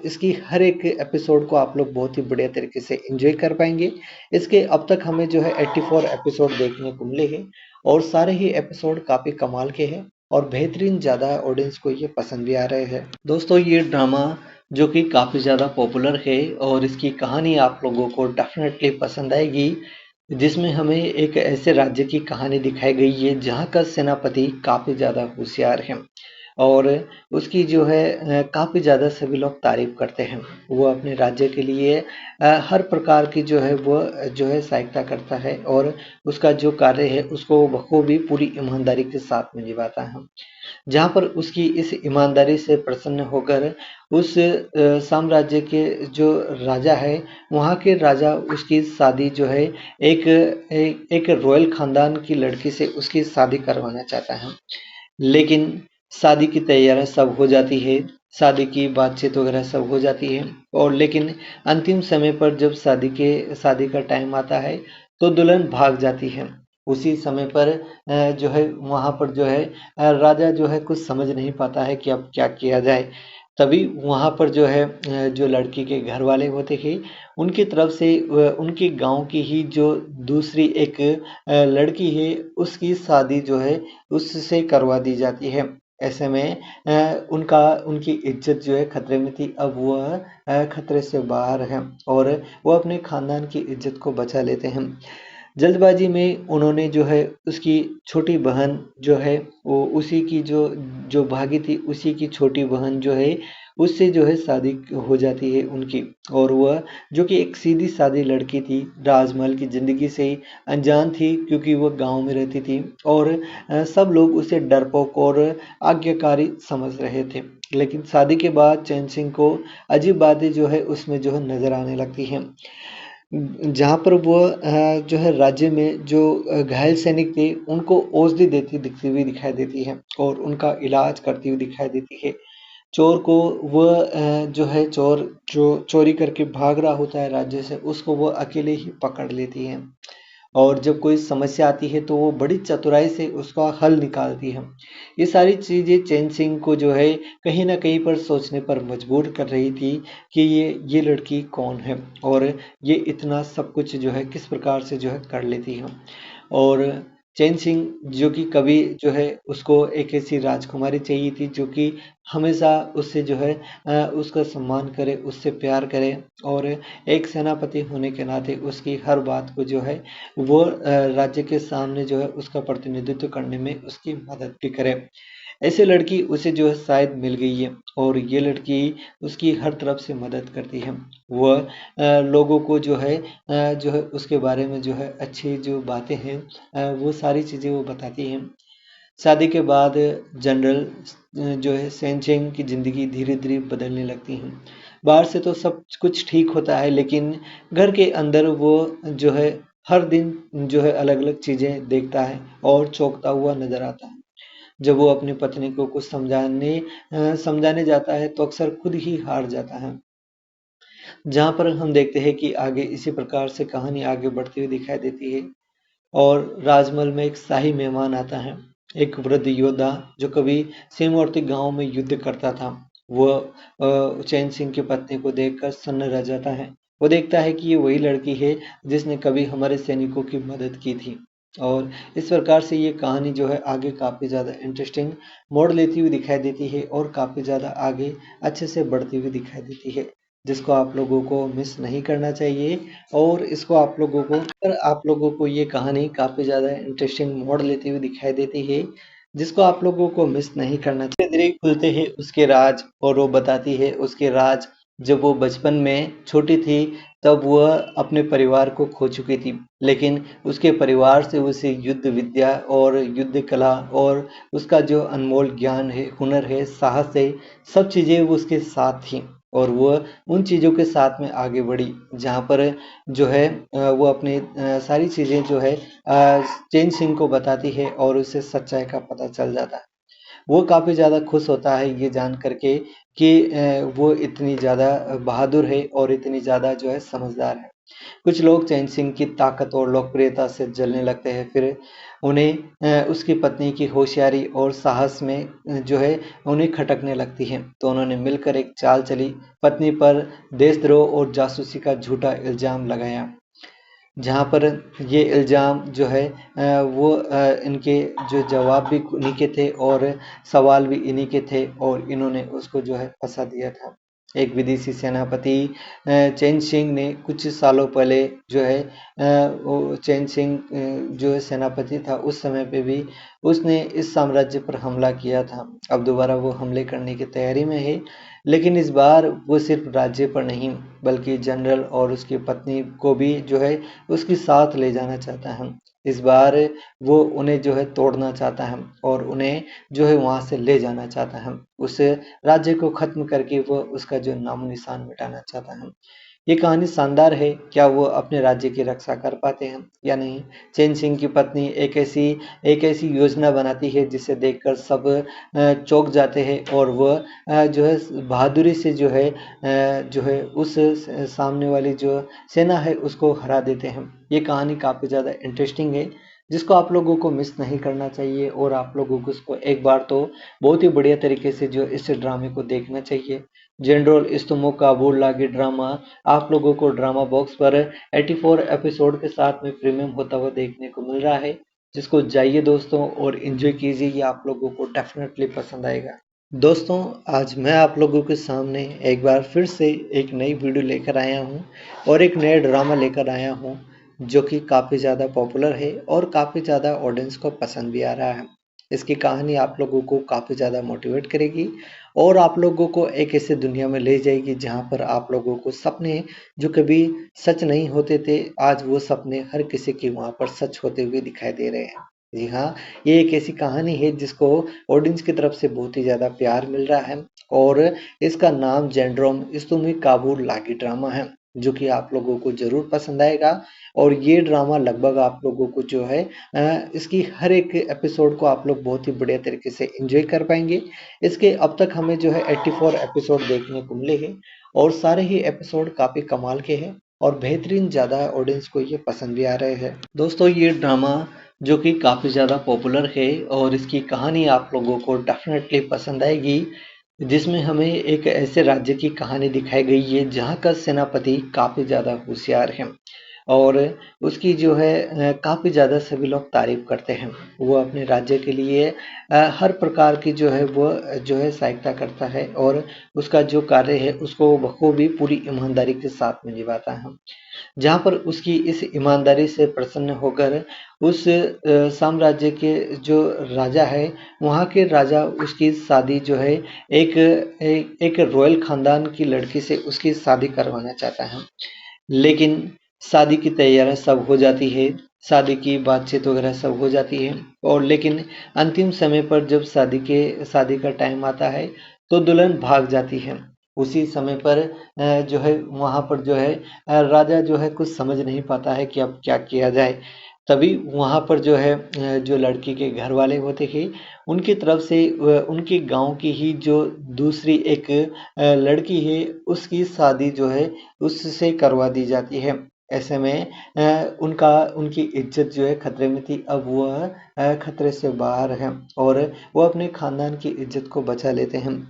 इसकी हर एक एपिसोड को आप लोग बहुत ही बढ़िया तरीके से एंजॉय कर पाएंगे। इसके अब तक हमें जो है 84 एपिसोड देखने को मिले हैं, और सारे ही एपिसोड काफ़ी कमाल के हैं और बेहतरीन, ज़्यादा ऑडियंस को ये पसंद भी आ रहे हैं। दोस्तों, ये ड्रामा जो कि काफ़ी ज़्यादा पॉपुलर है और इसकी कहानी आप लोगों को डेफिनेटली पसंद आएगी, जिसमें हमें एक ऐसे राज्य की कहानी दिखाई गई है जहाँ का सेनापति काफ़ी ज़्यादा होशियार है, और उसकी जो है काफ़ी ज़्यादा सभी लोग तारीफ करते हैं। वो अपने राज्य के लिए हर प्रकार की जो है वो जो है सहायता करता है, और उसका जो कार्य है उसको बखूबी पूरी ईमानदारी के साथ में निभाता है। जहाँ पर उसकी इस ईमानदारी से प्रसन्न होकर उस साम्राज्य के जो राजा है, वहाँ के राजा उसकी शादी जो है एक रॉयल खानदान की लड़की से उसकी शादी करवाना चाहता है। लेकिन शादी की तैयारियां सब हो जाती है, शादी की बातचीत वगैरह सब हो जाती है, और लेकिन अंतिम समय पर जब शादी का टाइम आता है तो दुल्हन भाग जाती है। उसी समय पर जो है वहाँ पर जो है राजा जो है कुछ समझ नहीं पाता है कि अब क्या किया जाए। तभी वहाँ पर जो है जो लड़की के घर वाले होते हैं उनकी तरफ से उनके गांव की ही जो दूसरी एक लड़की है उसकी शादी जो है उससे करवा दी जाती है। ऐसे में उनकी इज्जत जो है खतरे में थी, अब वह खतरे से बाहर है और वो अपने खानदान की इज्जत को बचा लेते हैं। जल्दबाजी में उन्होंने जो है उसकी छोटी बहन जो है वो उसी की जो जो भागी थी उसी की छोटी बहन जो है उससे जो है शादी हो जाती है उनकी, और वह जो कि एक सीधी सादी लड़की थी, राजमहल की ज़िंदगी से ही अनजान थी क्योंकि वह गांव में रहती थी, और सब लोग उसे डरपोक और आज्ञाकारी समझ रहे थे। लेकिन शादी के बाद चैन सिंह को अजीब बातें जो है उसमें जो है नज़र आने लगती हैं, जहाँ पर वो जो है राज्य में जो घायल सैनिक थे उनको औषधि देती दिखती हुई दिखाई देती है और उनका इलाज करती हुई दिखाई देती है। चोर को वह जो है चोर जो चोरी करके भाग रहा होता है राज्य से, उसको वो अकेले ही पकड़ लेती है, और जब कोई समस्या आती है तो वो बड़ी चतुराई से उसका हल निकालती है। ये सारी चीज़ें चैन सिंह को जो है कहीं न कहीं पर सोचने पर मजबूर कर रही थी कि ये लड़की कौन है और ये इतना सब कुछ जो है किस प्रकार से जो है कर लेती है। और चैन सिंह जो कि कभी जो है उसको एक ऐसी राजकुमारी चाहिए थी जो कि हमेशा उससे जो है उसका सम्मान करे, उससे प्यार करे और एक सेनापति होने के नाते उसकी हर बात को जो है वो राज्य के सामने जो है उसका प्रतिनिधित्व करने में उसकी मदद भी करे। ऐसे लड़की उसे जो है शायद मिल गई है और ये लड़की उसकी हर तरफ से मदद करती है। वह लोगों को जो है उसके बारे में जो है अच्छी जो बातें हैं वो सारी चीज़ें वो बताती हैं। शादी के बाद जनरल जो है सेंचेंग की ज़िंदगी धीरे-धीरे बदलने लगती है। बाहर से तो सब कुछ ठीक होता है लेकिन घर के अंदर वो जो है हर दिन जो है अलग-अलग चीज़ें देखता है और चौंकता हुआ नज़र आता है। जब वो अपनी पत्नी को कुछ समझाने जाता है तो अक्सर खुद ही हार जाता है। जहाँ पर हम देखते हैं कि आगे इसी प्रकार से कहानी आगे बढ़ती हुई दिखाई देती है और राजमहल में एक शाही मेहमान आता है, एक वृद्ध योद्धा जो कभी सीमावर्ती गांव में युद्ध करता था। वह चैन सिंह की पत्नी को देखकर सन्न रह जाता है। वो देखता है कि ये वही लड़की है जिसने कभी हमारे सैनिकों की मदद की थी और इस प्रकार से ये कहानी जो है आगे काफ़ी ज़्यादा इंटरेस्टिंग मोड़ लेती हुई दिखाई देती है और काफ़ी ज़्यादा आगे अच्छे से बढ़ती हुई दिखाई देती है, जिसको आप लोगों को मिस नहीं करना चाहिए। और इसको आप लोगों को ये कहानी काफ़ी ज़्यादा इंटरेस्टिंग मोड़ लेती हुई दिखाई देती है, जिसको आप लोगों को मिस नहीं करना चाहिए। धीरे-धीरे खुलते हैं उसके राज और वो बताती है उसके राज। जब वो बचपन में छोटी थी तब वह अपने परिवार को खो चुकी थी, लेकिन उसके परिवार से उसे युद्ध विद्या और युद्ध कला और उसका जो अनमोल ज्ञान है, हुनर है, साहस है, सब चीज़ें वो उसके साथ थी और वो उन चीज़ों के साथ में आगे बढ़ी जहाँ पर जो है वो अपनी सारी चीज़ें जो है चैन सिंह को बताती है और उसे सच्चाई का पता चल जाता है। वो काफ़ी ज़्यादा खुश होता है ये जान करके कि वो इतनी ज़्यादा बहादुर है और इतनी ज़्यादा जो है समझदार है। कुछ लोग चैन सिंह की ताकत और लोकप्रियता से जलने लगते हैं, फिर उन्हें उसकी पत्नी की होशियारी और साहस में जो है उन्हें खटकने लगती है। तो उन्होंने मिलकर एक चाल चली, पत्नी पर देशद्रोह और जासूसी का झूठा इल्ज़ाम लगाया। जहाँ पर ये इल्ज़ाम जो है इनके जो जवाब भी उन्हीं के थे और सवाल भी इन्हीं के थे और इन्होंने उसको जो है फंसा दिया था। एक विदेशी सेनापति चैन सिंह ने कुछ सालों पहले जो है वो चैन सिंह जो है सेनापति था उस समय पे भी उसने इस साम्राज्य पर हमला किया था। अब दोबारा वो हमले करने की तैयारी में है, लेकिन इस बार वो सिर्फ राज्य पर नहीं बल्कि जनरल और उसकी पत्नी को भी जो है उसके साथ ले जाना चाहता है। इस बार वो उन्हें जो है तोड़ना चाहता है और उन्हें जो है वहाँ से ले जाना चाहता है। उस राज्य को ख़त्म करके वो उसका जो नामो-निशान मिटाना चाहता है। ये कहानी शानदार है, क्या वो अपने राज्य की रक्षा कर पाते हैं या नहीं? चैन सिंह की पत्नी एक ऐसी योजना बनाती है जिसे देखकर सब चौंक जाते हैं और वह जो है बहादुरी से जो है उस सामने वाली जो सेना है उसको हरा देते हैं। ये कहानी काफ़ी ज़्यादा इंटरेस्टिंग है, जिसको आप लोगों को मिस नहीं करना चाहिए और आप लोगों को इसको एक बार तो बहुत ही बढ़िया तरीके से जो इस ड्रामे को देखना चाहिए। जनरल इस्तमो काबुल लागी ड्रामा आप लोगों को ड्रामा बॉक्स पर 84 एपिसोड के साथ में प्रीमियम होता हुआ देखने को मिल रहा है, जिसको जाइए दोस्तों और एंजॉय कीजिए। ये आप लोगों को डेफिनेटली पसंद आएगा। दोस्तों, आज मैं आप लोगों के सामने एक बार फिर से एक नई वीडियो लेकर आया हूँ और एक नया ड्रामा लेकर आया हूँ जो कि काफ़ी ज़्यादा पॉपुलर है और काफ़ी ज़्यादा ऑडियंस को पसंद भी आ रहा है। इसकी कहानी आप लोगों को काफ़ी ज़्यादा मोटिवेट करेगी और आप लोगों को एक ऐसी दुनिया में ले जाएगी जहाँ पर आप लोगों को सपने जो कभी सच नहीं होते थे, आज वो सपने हर किसी के वहाँ पर सच होते हुए दिखाई दे रहे हैं। जी हाँ, ये एक ऐसी कहानी है जिसको ऑडियंस की तरफ से बहुत ही ज़्यादा प्यार मिल रहा है और इसका नाम जेंड्रोम इस्तुमी काबुल लागी ड्रामा है, जो कि आप लोगों को ज़रूर पसंद आएगा। और ये ड्रामा लगभग आप लोगों को जो है इसकी हर एक एपिसोड को आप लोग बहुत ही बढ़िया तरीके से एंजॉय कर पाएंगे। इसके अब तक हमें जो है 84 एपिसोड देखने को मिले हैं और सारे ही एपिसोड काफ़ी कमाल के हैं और बेहतरीन ज़्यादा ऑडियंस को ये पसंद भी आ रहे हैं। दोस्तों, ये ड्रामा जो कि काफ़ी ज़्यादा पॉपुलर है और इसकी कहानी आप लोगों को डेफिनेटली पसंद आएगी, जिसमें हमें एक ऐसे राज्य की कहानी दिखाई गई है जहाँ का सेनापति काफ़ी ज़्यादा होशियार है और उसकी जो है काफ़ी ज़्यादा सभी लोग तारीफ करते हैं। वो अपने राज्य के लिए हर प्रकार की जो है वो जो है सहायता करता है और उसका जो कार्य है उसको बखूबी पूरी ईमानदारी के साथ में निभाता है। जहाँ पर उसकी इस ईमानदारी से प्रसन्न होकर उस साम्राज्य के जो राजा है, वहाँ के राजा उसकी शादी जो है एक रॉयल खानदान की लड़की से उसकी शादी करवाना चाहता है। लेकिन शादी की तैयारियां सब हो जाती है, शादी की बातचीत वगैरह सब हो जाती है और लेकिन अंतिम समय पर जब शादी का टाइम आता है तो दुल्हन भाग जाती है। उसी समय पर जो है वहाँ पर जो है राजा जो है कुछ समझ नहीं पाता है कि अब क्या किया जाए। तभी वहाँ पर जो है जो लड़की के घर वाले होते हैं उनकी तरफ से उनके गांव की ही जो दूसरी एक लड़की है उसकी शादी जो है उससे करवा दी जाती है। ऐसे में उनकी इज्जत जो है खतरे में थी, अब वह खतरे से बाहर है और वो अपने खानदान की इज्जत को बचा लेते हैं।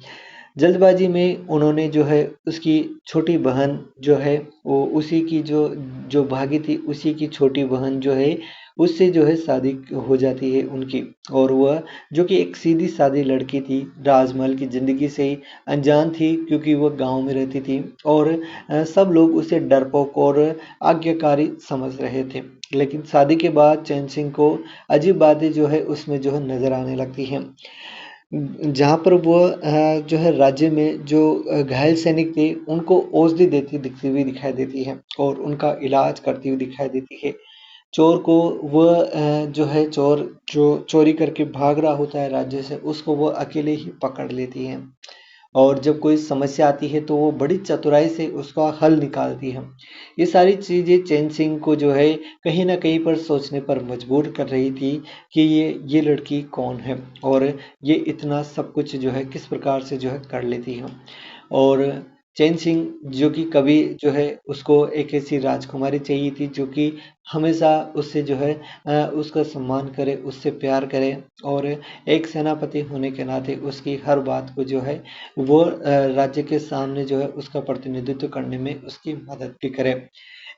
जल्दबाजी में उन्होंने जो है उसकी छोटी बहन जो है वो उसी की जो जो भागी थी उसी की छोटी बहन जो है उससे जो है शादी हो जाती है उनकी। और वह जो कि एक सीधी सादी लड़की थी, राजमहल की ज़िंदगी से अनजान थी क्योंकि वह गांव में रहती थी और सब लोग उसे डरपोक और आज्ञाकारी समझ रहे थे। लेकिन शादी के बाद चैन सिंह को अजीब बातें जो है उसमें जो है नजर आने लगती हैं। जहाँ पर वो जो है राज्य में जो घायल सैनिक थे उनको औषधि देती दिखती हुई दिखाई देती है और उनका इलाज करती हुई दिखाई देती है। चोर को वह जो है चोर जो चोरी करके भाग रहा होता है राज्य से उसको वो अकेले ही पकड़ लेती है और जब कोई समस्या आती है तो वो बड़ी चतुराई से उसका हल निकालती है। ये सारी चीज़ें चैन सिंह को जो है कहीं ना कहीं पर सोचने पर मजबूर कर रही थी कि ये लड़की कौन है और ये इतना सब कुछ जो है किस प्रकार से जो है कर लेती है। और चैन सिंह जो कि कभी जो है उसको एक ऐसी राजकुमारी चाहिए थी जो कि हमेशा उससे जो है उसका सम्मान करे, उससे प्यार करे और एक सेनापति होने के नाते उसकी हर बात को जो है वो राज्य के सामने जो है उसका प्रतिनिधित्व करने में उसकी मदद भी करे।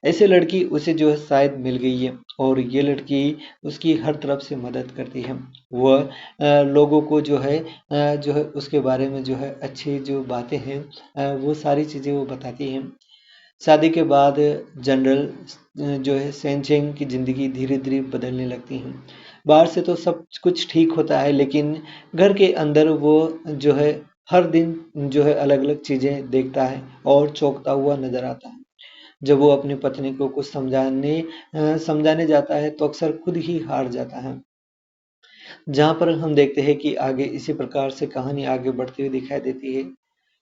ऐसे लड़की उसे जो है शायद मिल गई है और ये लड़की उसकी हर तरफ से मदद करती है। वह लोगों को जो है उसके बारे में जो है अच्छी जो बातें हैं वो सारी चीज़ें वो बताती हैं। शादी के बाद जनरल जो है सेंचेंग की ज़िंदगी धीरे धीरे बदलने लगती है। बाहर से तो सब कुछ ठीक होता है लेकिन घर के अंदर वो जो है हर दिन जो है अलग अलग चीज़ें देखता है और चौंकता हुआ नजर आता है। जब वो अपनी पत्नी को कुछ समझाने जाता है तो अक्सर खुद ही हार जाता है। जहाँ पर हम देखते हैं कि आगे इसी प्रकार से कहानी आगे बढ़ती हुई दिखाई देती है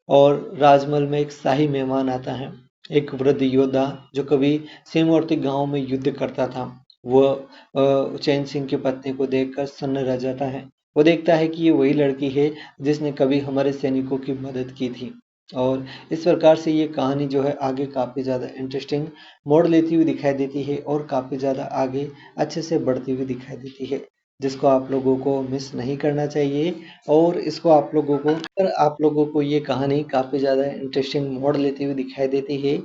और राजमहल में एक शाही मेहमान आता है, एक वृद्ध योद्धा जो कभी सीमावर्ती गांव में युद्ध करता था। वह चैन सिंह की पत्नी को देखकर सन्न रह जाता है। वो देखता है कि ये वही लड़की है जिसने कभी हमारे सैनिकों की मदद की थी। और इस प्रकार से ये कहानी जो है आगे काफ़ी ज़्यादा इंटरेस्टिंग मोड़ लेती हुई दिखाई देती है और काफ़ी ज़्यादा आगे अच्छे से बढ़ती हुई दिखाई देती है, जिसको आप लोगों को मिस नहीं करना चाहिए। और इसको आप लोगों को ये कहानी काफ़ी ज़्यादा इंटरेस्टिंग मोड़ लेती हुई दिखाई देती है,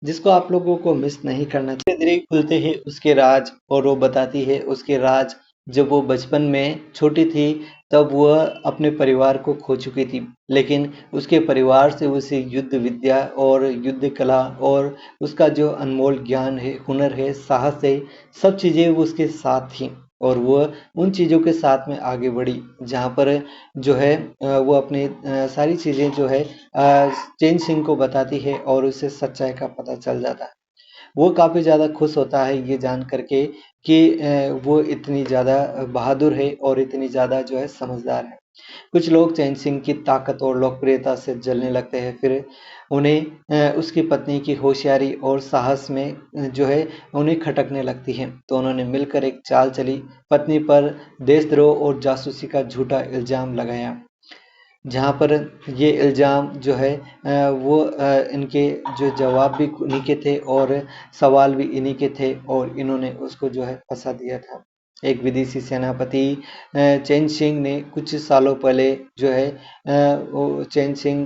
जिसको आप लोगों को मिस नहीं करना चाहिए। धीरे धीरे खुलते हैं उसके राज और वो बताती है उसके राज। जब वो बचपन में छोटी थी तब वह अपने परिवार को खो चुकी थी, लेकिन उसके परिवार से उसे युद्ध विद्या और युद्ध कला और उसका जो अनमोल ज्ञान है, हुनर है, साहस है, सब चीज़ें वो उसके साथ थी और वो उन चीज़ों के साथ में आगे बढ़ी। जहाँ पर जो है वो अपनी सारी चीज़ें जो है चैन सिंह को बताती है और उसे सच्चाई का पता चल जाता है। वो काफ़ी ज़्यादा खुश होता है ये जान करके कि वो इतनी ज़्यादा बहादुर है और इतनी ज़्यादा जो है समझदार है। कुछ लोग चैन सिंह की ताकत और लोकप्रियता से जलने लगते हैं, फिर उन्हें उसकी पत्नी की होशियारी और साहस में जो है उन्हें खटकने लगती है। तो उन्होंने मिलकर एक चाल चली, पत्नी पर देशद्रोह और जासूसी का झूठा इल्ज़ाम लगाया। जहाँ पर ये इल्ज़ाम जो है वो इनके जो जवाब भी उन्हीं के थे और सवाल भी इन्हीं के थे और इन्होंने उसको जो है फंसा दिया था। एक विदेशी सेनापति चैन शिंग ने कुछ सालों पहले जो है वो चैन शिंग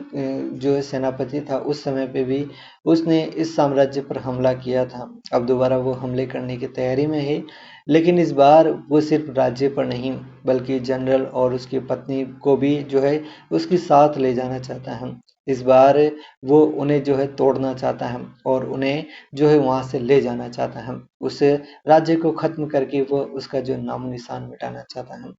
जो है सेनापति था, उस समय पे भी उसने इस साम्राज्य पर हमला किया था। अब दोबारा वो हमले करने की तैयारी में है, लेकिन इस बार वो सिर्फ राज्य पर नहीं बल्कि जनरल और उसकी पत्नी को भी जो है उसके साथ ले जाना चाहता है। इस बार वो उन्हें जो है तोड़ना चाहता है और उन्हें जो है वहां से ले जाना चाहता है। उस राज्य को खत्म करके वो उसका जो नामो निशान मिटाना चाहता है।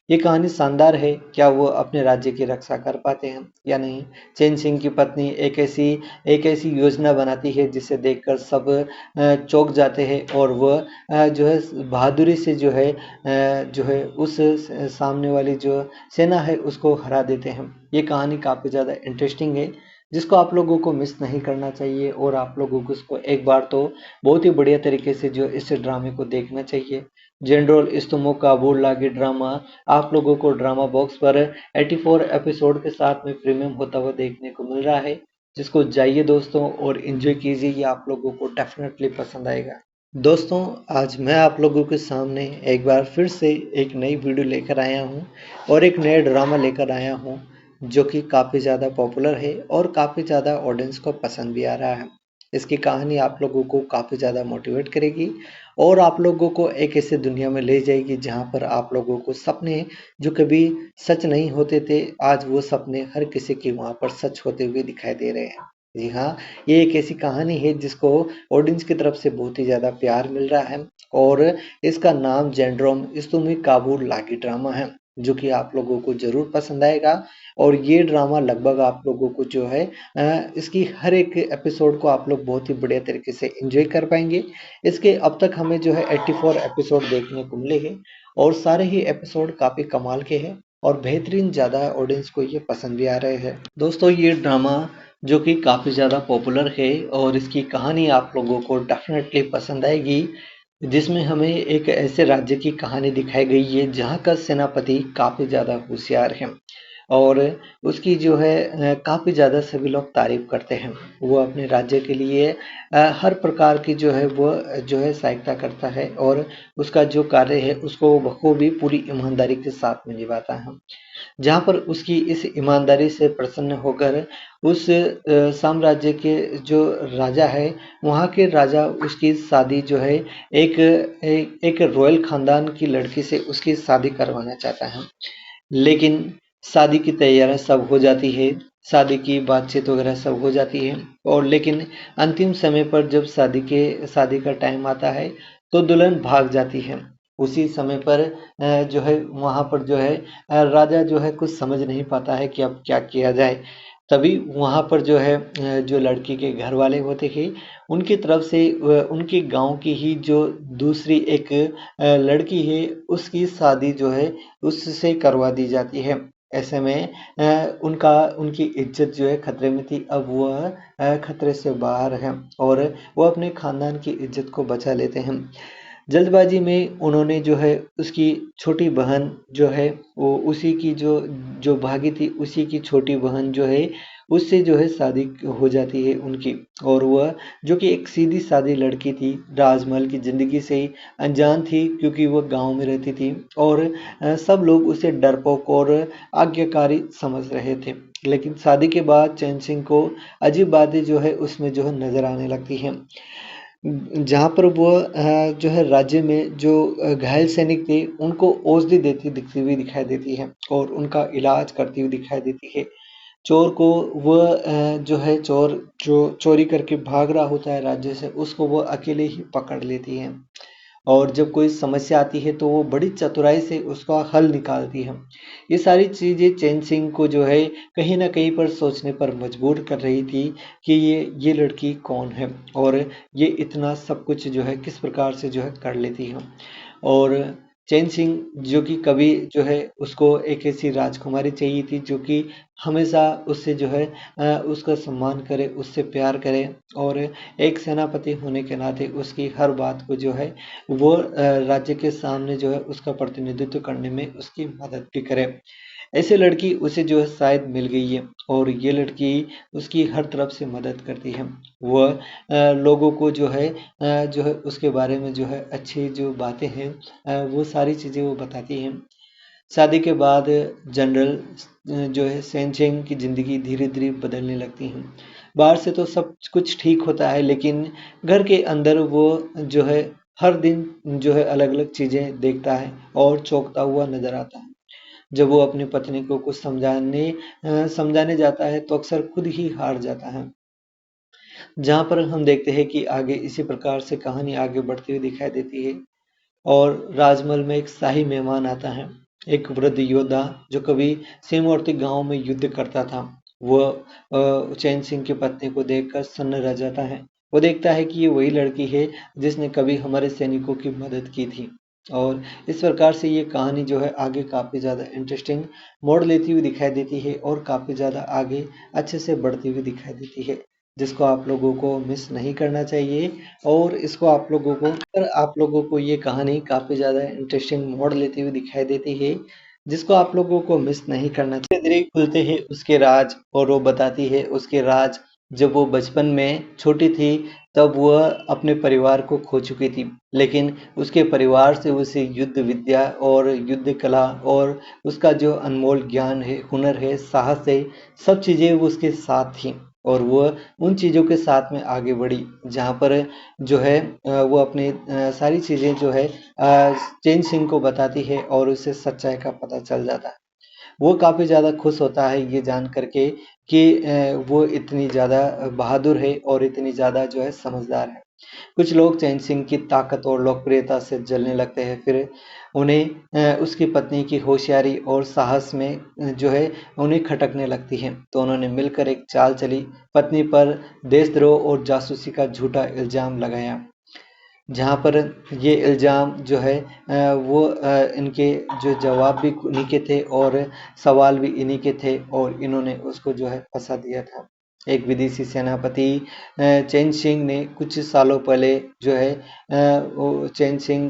ये कहानी शानदार है। क्या वो अपने राज्य की रक्षा कर पाते हैं या नहीं? चैन सिंह की पत्नी एक ऐसी योजना बनाती है जिसे देखकर सब चौंक जाते हैं और वह जो है बहादुरी से जो है उस सामने वाली जो सेना है उसको हरा देते हैं। ये कहानी काफ़ी ज़्यादा इंटरेस्टिंग है, जिसको आप लोगों को मिस नहीं करना चाहिए और आप लोगों को इसको एक बार तो बहुत ही बढ़िया तरीके से जो इस ड्रामे को देखना चाहिए। जनरल इस्तमो काबुल लागी ड्रामा आप लोगों को ड्रामा बॉक्स पर 84 एपिसोड के साथ में प्रीमियम होता हुआ देखने को मिल रहा है, जिसको जाइए दोस्तों और एंजॉय कीजिए। ये आप लोगों को डेफिनेटली पसंद आएगा। दोस्तों, आज मैं आप लोगों के सामने एक बार फिर से एक नई वीडियो लेकर आया हूँ और एक नया ड्रामा लेकर आया हूँ जो कि काफ़ी ज़्यादा पॉपुलर है और काफ़ी ज़्यादा ऑडियंस को पसंद भी आ रहा है। इसकी कहानी आप लोगों को काफ़ी ज़्यादा मोटिवेट करेगी और आप लोगों को एक ऐसी दुनिया में ले जाएगी जहाँ पर आप लोगों को सपने जो कभी सच नहीं होते थे, आज वो सपने हर किसी के वहाँ पर सच होते हुए दिखाई दे रहे हैं। जी हाँ, ये एक ऐसी कहानी है जिसको ऑडियंस की तरफ से बहुत ही ज़्यादा प्यार मिल रहा है और इसका नाम जेंड्रोम इस्तुमी काबुल लागी ड्रामा है, जो कि आप लोगों को ज़रूर पसंद आएगा। और ये ड्रामा लगभग आप लोगों को जो है इसकी हर एक एपिसोड को आप लोग बहुत ही बढ़िया तरीके से एंजॉय कर पाएंगे। इसके अब तक हमें जो है 84 एपिसोड देखने को मिले हैं और सारे ही एपिसोड काफ़ी कमाल के हैं और बेहतरीन ज़्यादा ऑडियंस को ये पसंद भी आ रहे हैं। दोस्तों, ये ड्रामा जो कि काफ़ी ज़्यादा पॉपुलर है और इसकी कहानी आप लोगों को डेफिनेटली पसंद आएगी, जिसमें हमें एक ऐसे राज्य की कहानी दिखाई गई है जहाँ का सेनापति काफ़ी ज़्यादा होशियार है और उसकी जो है काफ़ी ज़्यादा सभी लोग तारीफ करते हैं। वो अपने राज्य के लिए हर प्रकार की जो है वो जो है सहायता करता है और उसका जो कार्य है उसको बखूबी पूरी ईमानदारी के साथ में निभाता है। जहाँ पर उसकी इस ईमानदारी से प्रसन्न होकर उस साम्राज्य के जो राजा है, वहाँ के राजा उसकी शादी जो है एक रॉयल खानदान की लड़की से उसकी शादी करवाना चाहता है। लेकिन शादी की तैयारियां सब हो जाती है, शादी की बातचीत वगैरह सब हो जाती है और लेकिन अंतिम समय पर जब शादी का टाइम आता है तो दुल्हन भाग जाती है। उसी समय पर जो है वहाँ पर जो है राजा जो है कुछ समझ नहीं पाता है कि अब क्या किया जाए। तभी वहाँ पर जो है जो लड़की के घर वाले होते हैं उनकी तरफ से उनके गांव की ही जो दूसरी एक लड़की है उसकी शादी जो है उससे करवा दी जाती है। ऐसे में उनकी इज्जत जो है खतरे में थी, अब वह खतरे से बाहर है और वो अपने खानदान की इज्जत को बचा लेते हैं। जल्दबाजी में उन्होंने जो है उसकी छोटी बहन जो है वो उसी की जो जो भागी थी उसी की छोटी बहन जो है उससे जो है शादी हो जाती है उनकी। और वह जो कि एक सीधी सादी लड़की थी, राजमहल की ज़िंदगी से ही अनजान थी क्योंकि वह गांव में रहती थी और सब लोग उसे डरपोक और आज्ञाकारी समझ रहे थे। लेकिन शादी के बाद चैन सिंह को अजीब बातें जो है उसमें जो है नज़र आने लगती हैं। जहाँ पर वो जो है राज्य में जो घायल सैनिक थे उनको औषधि देती दिखती हुई दिखाई देती है और उनका इलाज करती हुई दिखाई देती है। चोर को वह जो है चोर जो चोरी करके भाग रहा होता है राज्य से उसको वो अकेले ही पकड़ लेती है और जब कोई समस्या आती है तो वो बड़ी चतुराई से उसका हल निकालती है। ये सारी चीज़ें चैन सिंह को जो है कहीं न कहीं पर सोचने पर मजबूर कर रही थी कि ये लड़की कौन है और ये इतना सब कुछ जो है किस प्रकार से जो है कर लेती है। और चैन सिंह जो कि कभी जो है उसको एक ऐसी राजकुमारी चाहिए थी जो कि हमेशा उससे जो है उसका सम्मान करे, उससे प्यार करे और एक सेनापति होने के नाते उसकी हर बात को जो है वो राज्य के सामने जो है उसका प्रतिनिधित्व करने में उसकी मदद भी करे। ऐसे लड़की उसे जो है शायद मिल गई है और ये लड़की उसकी हर तरफ से मदद करती है। वह लोगों को जो है उसके बारे में जो है अच्छी जो बातें हैं वो सारी चीज़ें वो बताती हैं। शादी के बाद जनरल जो है सेनचेंग की ज़िंदगी धीरे-धीरे बदलने लगती है। बाहर से तो सब कुछ ठीक होता है लेकिन घर के अंदर वो जो है हर दिन जो है अलग-अलग चीज़ें देखता है और चौंकता हुआ नज़र आता है। जब वो अपनी पत्नी को कुछ समझाने जाता है तो अक्सर खुद ही हार जाता है। जहाँ पर हम देखते हैं कि आगे इसी प्रकार से कहानी आगे बढ़ती हुई दिखाई देती है। और राजमहल में एक शाही मेहमान आता है, एक वृद्ध योद्धा जो कभी सीमावर्ती गांव में युद्ध करता था। वह चैन सिंह की पत्नी को देखकर सन्न रह जाता है। वो देखता है कि ये वही लड़की है जिसने कभी हमारे सैनिकों की मदद की थी। और इस प्रकार से ये कहानी जो है आगे काफ़ी ज़्यादा इंटरेस्टिंग मोड़ लेती हुई दिखाई देती है और काफ़ी ज़्यादा आगे अच्छे से बढ़ती हुई दिखाई देती है, जिसको आप लोगों को मिस नहीं करना चाहिए। और इसको आप लोगों को ये कहानी काफ़ी ज़्यादा इंटरेस्टिंग मोड़ लेती हुई दिखाई देती है, जिसको आप लोगों को मिस नहीं करना चाहिए। धीरे खुलते हैं उसके राज और वो बताती है उसके राज। जब वो बचपन में छोटी थी तब वह अपने परिवार को खो चुकी थी, लेकिन उसके परिवार से उसे युद्ध विद्या और युद्ध कला और उसका जो अनमोल ज्ञान है, हुनर है, साहस है, सब चीज़ें वो उसके साथ थी। और वो उन चीज़ों के साथ में आगे बढ़ी जहाँ पर जो है वो अपनी सारी चीज़ें जो है चेन सिंह को बताती है और उसे सच्चाई का पता चल जाता है। वो काफ़ी ज़्यादा खुश होता है ये जान करके कि वो इतनी ज़्यादा बहादुर है और इतनी ज़्यादा जो है समझदार है। कुछ लोग चैन सिंह की ताकत और लोकप्रियता से जलने लगते हैं, फिर उन्हें उसकी पत्नी की होशियारी और साहस में जो है उन्हें खटकने लगती है। तो उन्होंने मिलकर एक चाल चली, पत्नी पर देशद्रोह और जासूसी का झूठा इल्ज़ाम लगाया। जहाँ पर ये इल्ज़ाम जो है इनके जो जवाब भी उन्हीं के थे और सवाल भी इन्हीं के थे और इन्होंने उसको जो है फंसा दिया था। एक विदेशी सेनापति चैन सिंह ने कुछ सालों पहले जो है वो चैन सिंह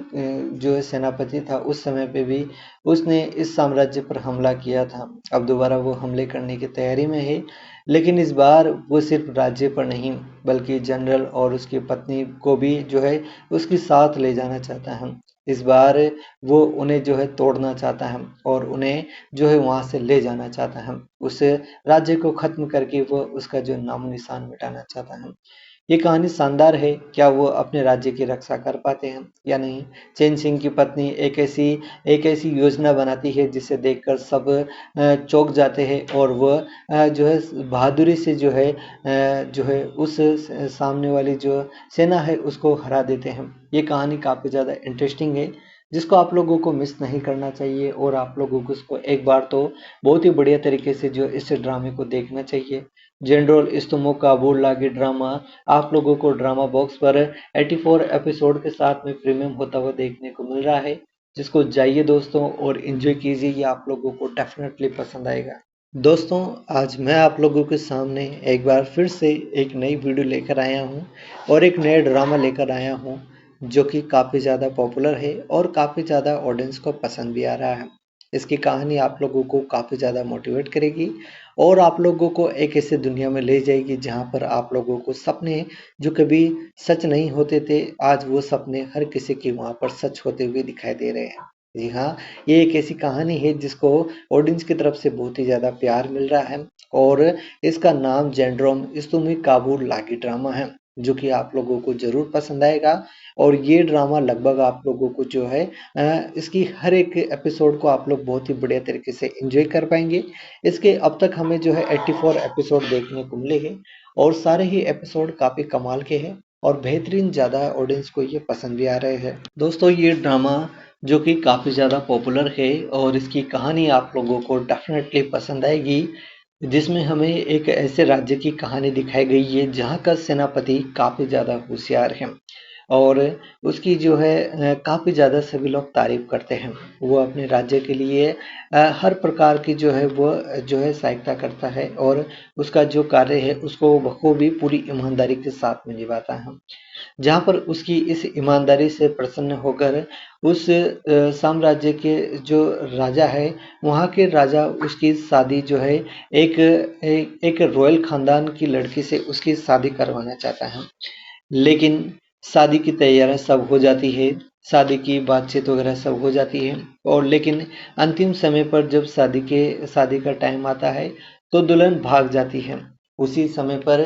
जो है सेनापति था उस समय पे भी उसने इस साम्राज्य पर हमला किया था। अब दोबारा वो हमले करने की तैयारी में है, लेकिन इस बार वो सिर्फ राज्य पर नहीं बल्कि जनरल और उसकी पत्नी को भी जो है उसके साथ ले जाना चाहता है। इस बार वो उन्हें जो है तोड़ना चाहता है और उन्हें जो है वहाँ से ले जाना चाहता है। उस राज्य को ख़त्म करके वो उसका जो नामो-निशान मिटाना चाहता है। ये कहानी शानदार है, क्या वो अपने राज्य की रक्षा कर पाते हैं या नहीं? चैन सिंह की पत्नी एक ऐसी योजना बनाती है जिसे देखकर सब चौंक जाते हैं और वह जो है बहादुरी से जो है उस सामने वाली जो सेना है उसको हरा देते हैं। ये कहानी काफ़ी ज़्यादा इंटरेस्टिंग है, जिसको आप लोगों को मिस नहीं करना चाहिए और आप लोगों को इसको एक बार तो बहुत ही बढ़िया तरीके से जो इस ड्रामे को देखना चाहिए। जनरल इस्तमो काबुल लागी ड्रामा आप लोगों को ड्रामा बॉक्स पर 84 एपिसोड के साथ में प्रीमियम होता हुआ देखने को मिल रहा है, जिसको जाइए दोस्तों और एंजॉय कीजिए। ये आप लोगों को डेफिनेटली पसंद आएगा। दोस्तों, आज मैं आप लोगों के सामने एक बार फिर से एक नई वीडियो लेकर आया हूँ और एक नया ड्रामा लेकर आया हूँ जो कि काफ़ी ज़्यादा पॉपुलर है और काफ़ी ज़्यादा ऑडियंस को पसंद भी आ रहा है। इसकी कहानी आप लोगों को काफ़ी ज़्यादा मोटिवेट करेगी और आप लोगों को एक ऐसी दुनिया में ले जाएगी जहाँ पर आप लोगों को सपने जो कभी सच नहीं होते थे, आज वो सपने हर किसी के वहाँ पर सच होते हुए दिखाई दे रहे हैं। जी हाँ, ये एक ऐसी कहानी है जिसको ऑडियंस की तरफ से बहुत ही ज़्यादा प्यार मिल रहा है और इसका नाम जेंड्रोम इस्तुमी काबुल लागी ड्रामा है, जो कि आप लोगों को ज़रूर पसंद आएगा। और ये ड्रामा लगभग आप लोगों को जो है इसकी हर एक एपिसोड को आप लोग बहुत ही बढ़िया तरीके से एंजॉय कर पाएंगे। इसके अब तक हमें जो है 84 एपिसोड देखने को मिले हैं और सारे ही एपिसोड काफ़ी कमाल के हैं और बेहतरीन ज़्यादा ऑडियंस को ये पसंद भी आ रहे हैं। दोस्तों, ये ड्रामा जो कि काफ़ी ज़्यादा पॉपुलर है और इसकी कहानी आप लोगों को डेफिनेटली पसंद आएगी, जिसमें हमें एक ऐसे राज्य की कहानी दिखाई गई है जहाँ का सेनापति काफ़ी ज़्यादा होशियार है और उसकी जो है काफ़ी ज़्यादा सभी लोग तारीफ करते हैं। वो अपने राज्य के लिए हर प्रकार की जो है वो जो है सहायता करता है और उसका जो कार्य है उसको बखूबी पूरी ईमानदारी के साथ में निभाता है। जहाँ पर उसकी इस ईमानदारी से प्रसन्न होकर उस साम्राज्य के जो राजा है, वहाँ के राजा उसकी शादी जो है एक रॉयल खानदान की लड़की से उसकी शादी करवाना चाहता है। लेकिन शादी की तैयारियां सब हो जाती है, शादी की बातचीत वगैरह सब हो जाती है और लेकिन अंतिम समय पर जब शादी का टाइम आता है तो दुल्हन भाग जाती है। उसी समय पर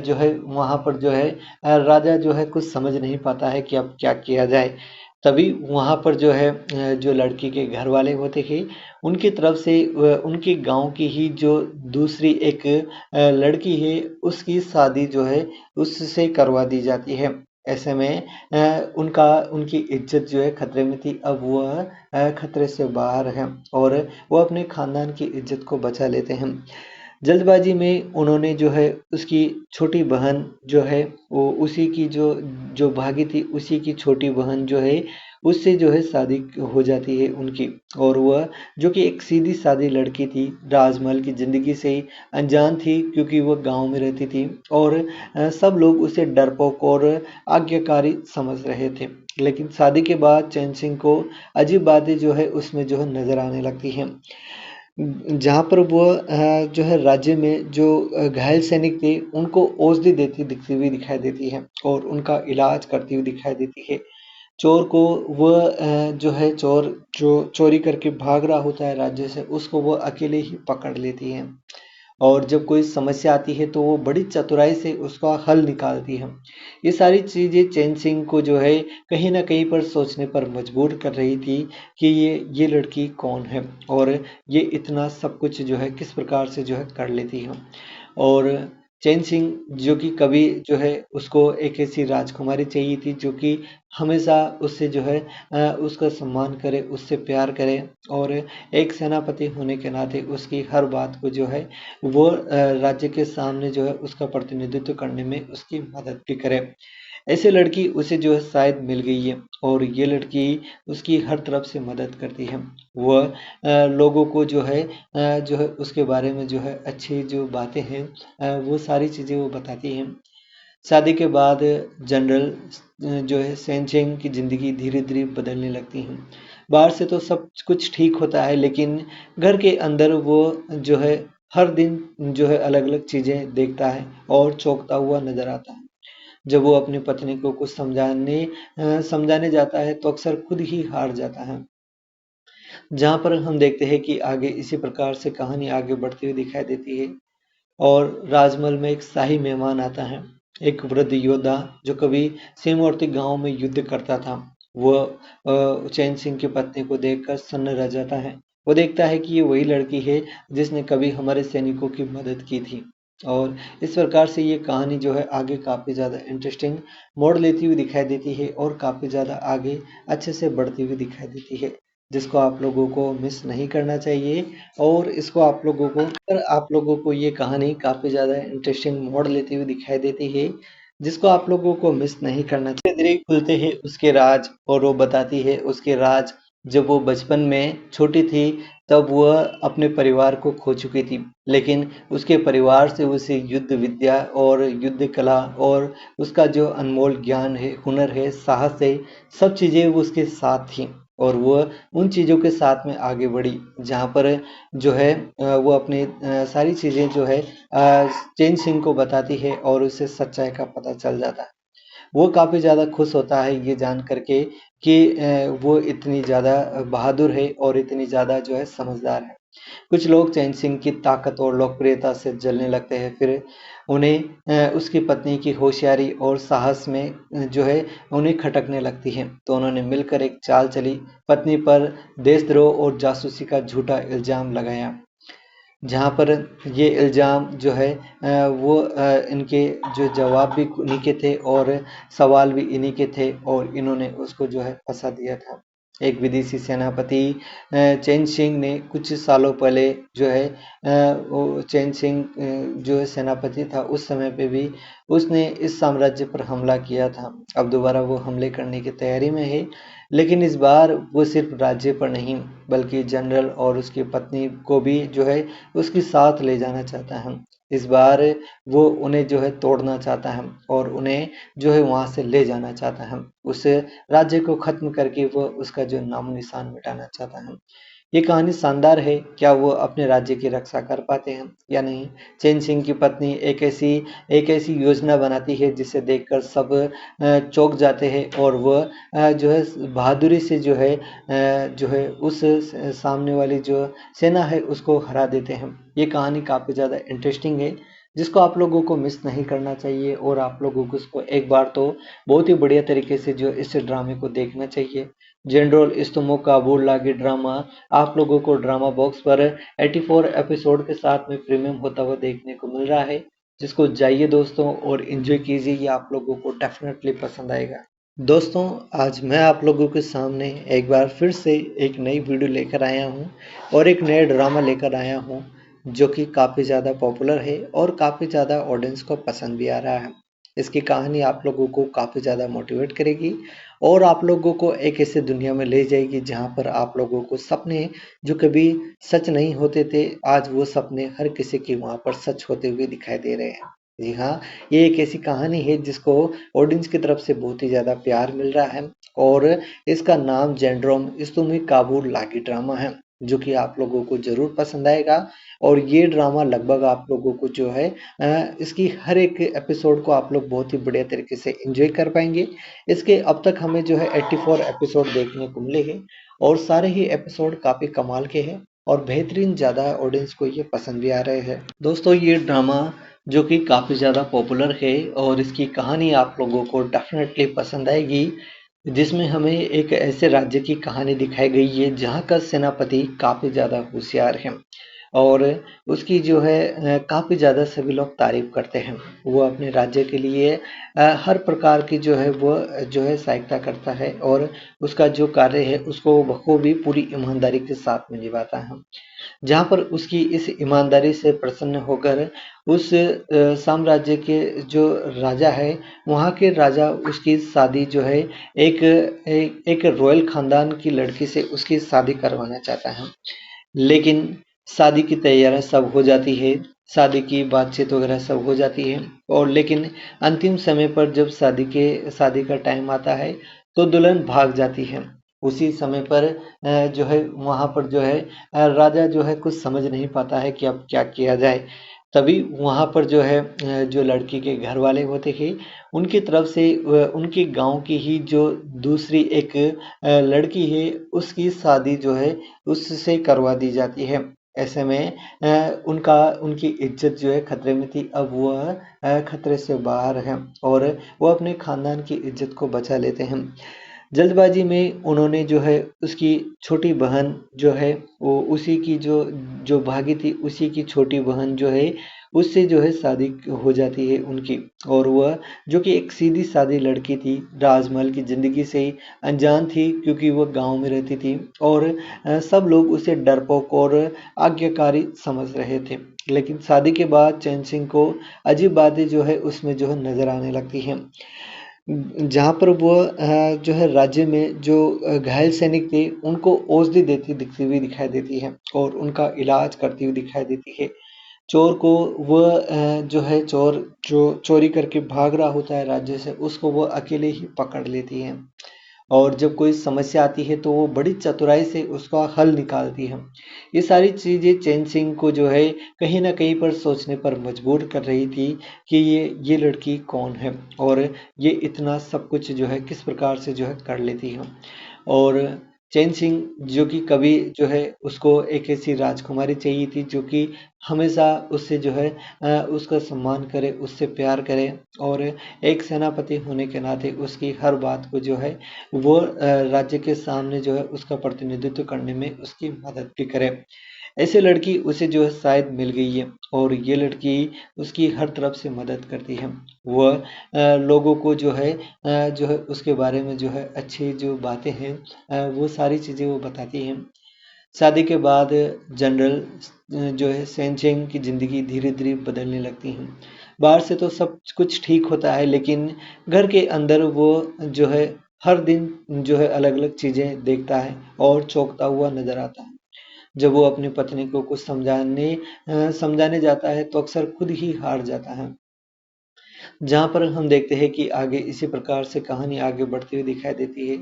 जो है वहाँ पर जो है राजा जो है कुछ समझ नहीं पाता है कि अब क्या किया जाए। तभी वहाँ पर जो है जो लड़की के घर वाले होते हैं उनकी तरफ से उनके गांव की ही जो दूसरी एक लड़की है उसकी शादी जो है उससे करवा दी जाती है। ऐसे में उनकी इज्जत जो है खतरे में थी, अब वह खतरे से बाहर है और वो अपने खानदान की इज्जत को बचा लेते हैं। जल्दबाजी में उन्होंने जो है उसकी छोटी बहन जो है वो उसी की जो जो भागी थी उसी की छोटी बहन जो है उससे जो है शादी हो जाती है उनकी। और वह जो कि एक सीधी सादी लड़की थी, राजमहल की ज़िंदगी से अनजान थी क्योंकि वह गांव में रहती थी और सब लोग उसे डरपोक और आज्ञाकारी समझ रहे थे। लेकिन शादी के बाद चैन सिंह को अजीब बातें जो है उसमें जो है नजर आने लगती हैं। जहाँ पर वो जो है राज्य में जो घायल सैनिक थे उनको औषधि देती दिखती हुई दिखाई देती है और उनका इलाज करती हुई दिखाई देती है। चोर को वह जो है चोर जो चोरी करके भाग रहा होता है राज्य से उसको वो अकेले ही पकड़ लेती है और जब कोई समस्या आती है तो वो बड़ी चतुराई से उसका हल निकालती है। ये सारी चीज़ें चैन सिंह को जो है कहीं ना कहीं पर सोचने पर मजबूर कर रही थी कि ये लड़की कौन है और ये इतना सब कुछ जो है किस प्रकार से जो है कर लेती है। और चैन सिंह जो कि कभी जो है उसको एक ऐसी राजकुमारी चाहिए थी जो कि हमेशा उससे जो है उसका सम्मान करे, उससे प्यार करे और एक सेनापति होने के नाते उसकी हर बात को जो है वो राज्य के सामने जो है उसका प्रतिनिधित्व करने में उसकी मदद भी करे। ऐसे लड़की उसे जो है शायद मिल गई है और ये लड़की उसकी हर तरफ से मदद करती है। वह लोगों को जो है उसके बारे में जो है अच्छी जो बातें हैं वो सारी चीज़ें वो बताती हैं। शादी के बाद जनरल जो है सेनचेंग की ज़िंदगी धीरे धीरे बदलने लगती है। बाहर से तो सब कुछ ठीक होता है लेकिन घर के अंदर वो जो है हर दिन जो है अलग अलग चीज़ें देखता है और चौंकता हुआ नजर आता है। जब वो अपनी पत्नी को कुछ समझाने जाता है तो अक्सर खुद ही हार जाता है। जहाँ पर हम देखते हैं कि आगे इसी प्रकार से कहानी आगे बढ़ती हुई दिखाई देती है और राजमहल में एक शाही मेहमान आता है, एक वृद्ध योद्धा जो कभी सीमावर्ती गांव में युद्ध करता था। वह चैन सिंह की पत्नी को देखकर सन्न रह जाता है। वो देखता है कि ये वही लड़की है जिसने कभी हमारे सैनिकों की मदद की थी। और इस प्रकार से ये कहानी जो है आगे काफ़ी ज़्यादा इंटरेस्टिंग मोड़ लेती हुई दिखाई देती है और काफ़ी ज़्यादा आगे अच्छे से बढ़ती हुई दिखाई देती है, जिसको आप लोगों को मिस नहीं करना चाहिए। और इसको आप लोगों को ये कहानी काफ़ी ज़्यादा इंटरेस्टिंग मोड़ लेती हुई दिखाई देती है, जिसको आप लोगों को मिस नहीं करना चाहिए। धीरे धीरे खुलते हैं उसके राज और वो बताती है उसके राज। जब वो बचपन में छोटी थी तब वह अपने परिवार को खो चुकी थी, लेकिन उसके परिवार से उसे युद्ध विद्या और युद्ध कला और उसका जो अनमोल ज्ञान है, हुनर है, साहस है, सब चीज़ें वो उसके साथ थी और वो उन चीज़ों के साथ में आगे बढ़ी। जहाँ पर जो है वो अपनी सारी चीज़ें जो है चैन सिंह को बताती है और उसे सच्चाई का पता चल जाता है। वो काफ़ी ज़्यादा खुश होता है ये जान करके कि वो इतनी ज़्यादा बहादुर है और इतनी ज़्यादा जो है समझदार है। कुछ लोग चैन सिंह की ताकत और लोकप्रियता से जलने लगते हैं, फिर उन्हें उसकी पत्नी की होशियारी और साहस में जो है उन्हें खटकने लगती है। तो उन्होंने मिलकर एक चाल चली, पत्नी पर देशद्रोह और जासूसी का झूठा इल्ज़ाम लगाया। जहाँ पर ये इल्ज़ाम जो है इनके जो जवाब भी इन्हीं के थे और सवाल भी इन्हीं के थे और इन्होंने उसको जो है फंसा दिया था। एक विदेशी सेनापति चैन शिंग ने कुछ सालों पहले जो है वो चैन शिंग जो है सेनापति था उस समय पे भी उसने इस साम्राज्य पर हमला किया था। अब दोबारा वो हमले करने की तैयारी में है, लेकिन इस बार वो सिर्फ राज्य पर नहीं बल्कि जनरल और उसकी पत्नी को भी जो है उसके साथ ले जाना चाहता है। इस बार वो उन्हें जो है तोड़ना चाहता है और उन्हें जो है वहां से ले जाना चाहता है। उस राज्य को खत्म करके वो उसका जो नामो निशान मिटाना चाहता है। ये कहानी शानदार है। क्या वो अपने राज्य की रक्षा कर पाते हैं या नहीं? चैन सिंह की पत्नी एक ऐसी योजना बनाती है जिसे देखकर सब चौंक जाते हैं और वह जो है बहादुरी से जो है उस सामने वाली जो सेना है उसको हरा देते हैं। ये कहानी काफ़ी ज़्यादा इंटरेस्टिंग है जिसको आप लोगों को मिस नहीं करना चाहिए और आप लोगों को इसको एक बार तो बहुत ही बढ़िया तरीके से जो इस ड्रामे को देखना चाहिए। जनरल इस्तमो काबुल लागी ड्रामा आप लोगों को ड्रामा बॉक्स पर 84 एपिसोड के साथ में प्रीमियम होता हुआ देखने को मिल रहा है, जिसको जाइए दोस्तों और एंजॉय कीजिए। ये आप लोगों को डेफिनेटली पसंद आएगा। दोस्तों, आज मैं आप लोगों के सामने एक बार फिर से एक नई वीडियो लेकर आया हूँ और एक नया ड्रामा लेकर आया हूँ जो कि काफ़ी ज़्यादा पॉपुलर है और काफ़ी ज़्यादा ऑडियंस को पसंद भी आ रहा है। इसकी कहानी आप लोगों को काफ़ी ज़्यादा मोटिवेट करेगी और आप लोगों को एक ऐसी दुनिया में ले जाएगी जहाँ पर आप लोगों को सपने जो कभी सच नहीं होते थे, आज वो सपने हर किसी के वहाँ पर सच होते हुए दिखाई दे रहे हैं। जी हाँ, ये एक ऐसी कहानी है जिसको ऑडियंस की तरफ से बहुत ही ज़्यादा प्यार मिल रहा है और इसका नाम जेंड्रोम इस्तुमी काबुल लागी ड्रामा है, जो कि आप लोगों को ज़रूर पसंद आएगा। और ये ड्रामा लगभग आप लोगों को जो है इसकी हर एक एपिसोड को आप लोग बहुत ही बढ़िया तरीके से एंजॉय कर पाएंगे। इसके अब तक हमें जो है 84 एपिसोड देखने को मिले हैं और सारे ही एपिसोड काफ़ी कमाल के हैं और बेहतरीन ज़्यादा ऑडियंस को ये पसंद भी आ रहे हैं। दोस्तों, ये ड्रामा जो कि काफ़ी ज़्यादा पॉपुलर है और इसकी कहानी आप लोगों को डेफिनेटली पसंद आएगी, जिसमें हमें एक ऐसे राज्य की कहानी दिखाई गई है जहाँ का सेनापति काफ़ी ज़्यादा होशियार है और उसकी जो है काफ़ी ज़्यादा सभी लोग तारीफ करते हैं। वो अपने राज्य के लिए हर प्रकार की जो है वो जो है सहायता करता है और उसका जो कार्य है उसको बखूबी पूरी ईमानदारी के साथ में निभाता है। जहाँ पर उसकी इस ईमानदारी से प्रसन्न होकर उस साम्राज्य के जो राजा है, वहाँ के राजा उसकी शादी जो है एक रॉयल खानदान की लड़की से उसकी शादी करवाना चाहता है। लेकिन शादी की तैयारियां सब हो जाती है, शादी की बातचीत वगैरह सब हो जाती है और लेकिन अंतिम समय पर जब शादी का टाइम आता है तो दुल्हन भाग जाती है। उसी समय पर जो है वहाँ पर जो है राजा जो है कुछ समझ नहीं पाता है कि अब क्या किया जाए। तभी वहाँ पर जो है जो लड़की के घर वाले होते हैं उनकी तरफ से उनके गांव की ही जो दूसरी एक लड़की है उसकी शादी जो है उससे करवा दी जाती है। ऐसे में उनकी इज्जत जो है खतरे में थी, अब वह खतरे से बाहर है और वो अपने खानदान की इज्जत को बचा लेते हैं। जल्दबाजी में उन्होंने जो है उसकी छोटी बहन जो है वो उसी की जो जो भागी थी उसी की छोटी बहन जो है उससे जो है शादी हो जाती है उनकी। और वह जो कि एक सीधी सादी लड़की थी, राजमहल की ज़िंदगी से ही अनजान थी क्योंकि वह गांव में रहती थी और सब लोग उसे डरपोक और आज्ञाकारी समझ रहे थे। लेकिन शादी के बाद चैन सिंह को अजीब बातें जो है उसमें जो है नज़र आने लगती हैं। जहाँ पर वो जो है राज्य में जो घायल सैनिक थे उनको औषधि देती दिखती हुई दिखाई देती है और उनका इलाज करती हुई दिखाई देती है। चोर को वह जो है चोर जो चोरी करके भाग रहा होता है राज्य से उसको वो अकेले ही पकड़ लेती है और जब कोई समस्या आती है तो वो बड़ी चतुराई से उसका हल निकालती है। ये सारी चीज़ें चैन सिंह को जो है कहीं ना कहीं पर सोचने पर मजबूर कर रही थी कि ये लड़की कौन है और ये इतना सब कुछ जो है किस प्रकार से जो है कर लेती है। और चैन सिंह जो कि कभी जो है उसको एक ऐसी राजकुमारी चाहिए थी जो कि हमेशा उससे जो है उसका सम्मान करे, उससे प्यार करे और एक सेनापति होने के नाते उसकी हर बात को जो है वो राज्य के सामने जो है उसका प्रतिनिधित्व करने में उसकी मदद भी करे। ऐसे लड़की उसे जो है शायद मिल गई है और ये लड़की उसकी हर तरफ से मदद करती है। वह लोगों को जो है उसके बारे में जो है अच्छी जो बातें हैं वो सारी चीज़ें वो बताती हैं। शादी के बाद जनरल जो है सेनचेंग की ज़िंदगी धीरे-धीरे बदलने लगती है। बाहर से तो सब कुछ ठीक होता है लेकिन घर के अंदर वो जो है हर दिन जो है अलग-अलग चीज़ें देखता है और चौंकता हुआ नज़र आता है। जब वो अपनी पत्नी को कुछ समझाने जाता है तो अक्सर खुद ही हार जाता है। जहाँ पर हम देखते हैं कि आगे इसी प्रकार से कहानी आगे बढ़ती हुई दिखाई देती है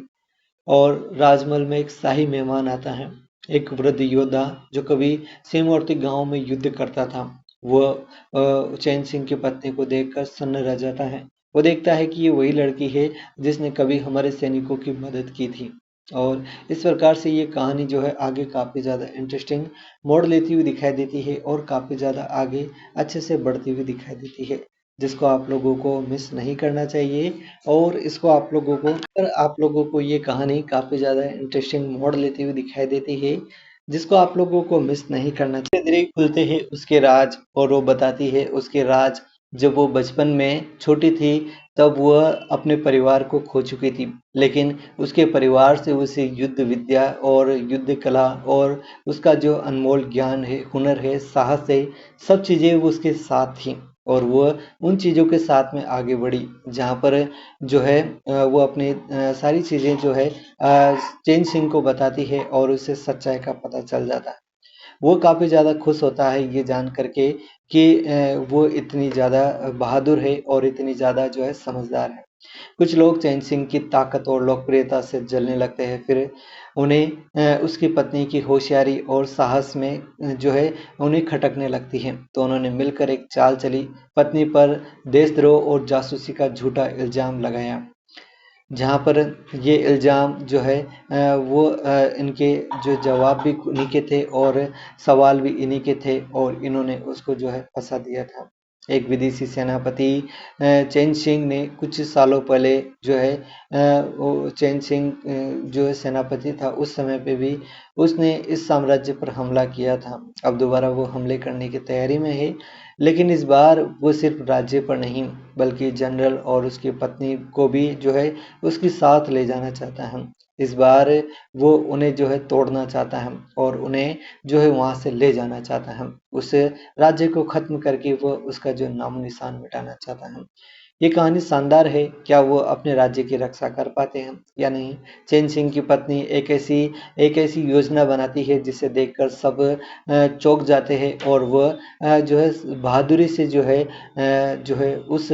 और राजमहल में एक शाही मेहमान आता है, एक वृद्ध योद्धा जो कभी सीमावर्ती गांव में युद्ध करता था। वह चैन सिंह की पत्नी को देखकर सन्न रह जाता है। वो देखता है कि ये वही लड़की है जिसने कभी हमारे सैनिकों की मदद की थी और इस प्रकार से ये कहानी जो है आगे काफ़ी ज़्यादा इंटरेस्टिंग मोड़ लेती हुई दिखाई देती है और काफ़ी ज़्यादा आगे अच्छे से बढ़ती हुई दिखाई देती है, जिसको आप लोगों को मिस नहीं करना चाहिए। और इसको आप लोगों को ये कहानी काफ़ी ज़्यादा इंटरेस्टिंग मोड़ लेती हुई दिखाई देती है, जिसको आप लोगों को मिस नहीं करना चाहिए। धीरे-धीरे खुलते हैं उसके राज और वो बताती है उसके राज। जब वो बचपन में छोटी थी तब वह अपने परिवार को खो चुकी थी, लेकिन उसके परिवार से उसे युद्ध विद्या और युद्ध कला और उसका जो अनमोल ज्ञान है, हुनर है, साहस है, सब चीज़ें वो उसके साथ थी और वो उन चीज़ों के साथ में आगे बढ़ी जहाँ पर जो है वो अपनी सारी चीज़ें जो है चेन सिंह को बताती है और उसे सच्चाई का पता चल जाता है। वो काफ़ी ज़्यादा खुश होता है ये जान करके कि वो इतनी ज़्यादा बहादुर है और इतनी ज़्यादा जो है समझदार है। कुछ लोग चैन सिंह की ताकत और लोकप्रियता से जलने लगते हैं, फिर उन्हें उसकी पत्नी की होशियारी और साहस में जो है उन्हें खटकने लगती है। तो उन्होंने मिलकर एक चाल चली, पत्नी पर देशद्रोह और जासूसी का झूठा इल्ज़ाम लगाया। जहाँ पर ये इल्ज़ाम जो है इनके जो जवाब भी उन्हीं के थे और सवाल भी इन्हीं के थे और इन्होंने उसको जो है फंसा दिया था। एक विदेशी सेनापति चैन सिंह ने कुछ सालों पहले जो है वो चैन सिंह जो है सेनापति था उस समय पे भी उसने इस साम्राज्य पर हमला किया था। अब दोबारा वो हमले करने की तैयारी में है, लेकिन इस बार वो सिर्फ राज्य पर नहीं बल्कि जनरल और उसकी पत्नी को भी जो है उसके साथ ले जाना चाहता है। इस बार वो उन्हें जो है तोड़ना चाहता है और उन्हें जो है वहाँ से ले जाना चाहता है। उस राज्य को ख़त्म करके वो उसका जो नामो निशान मिटाना चाहता है। ये कहानी शानदार है, क्या वो अपने राज्य की रक्षा कर पाते हैं या नहीं? चैन सिंह की पत्नी एक ऐसी योजना बनाती है जिसे देखकर सब चौंक जाते हैं और वह जो है बहादुरी से जो है उस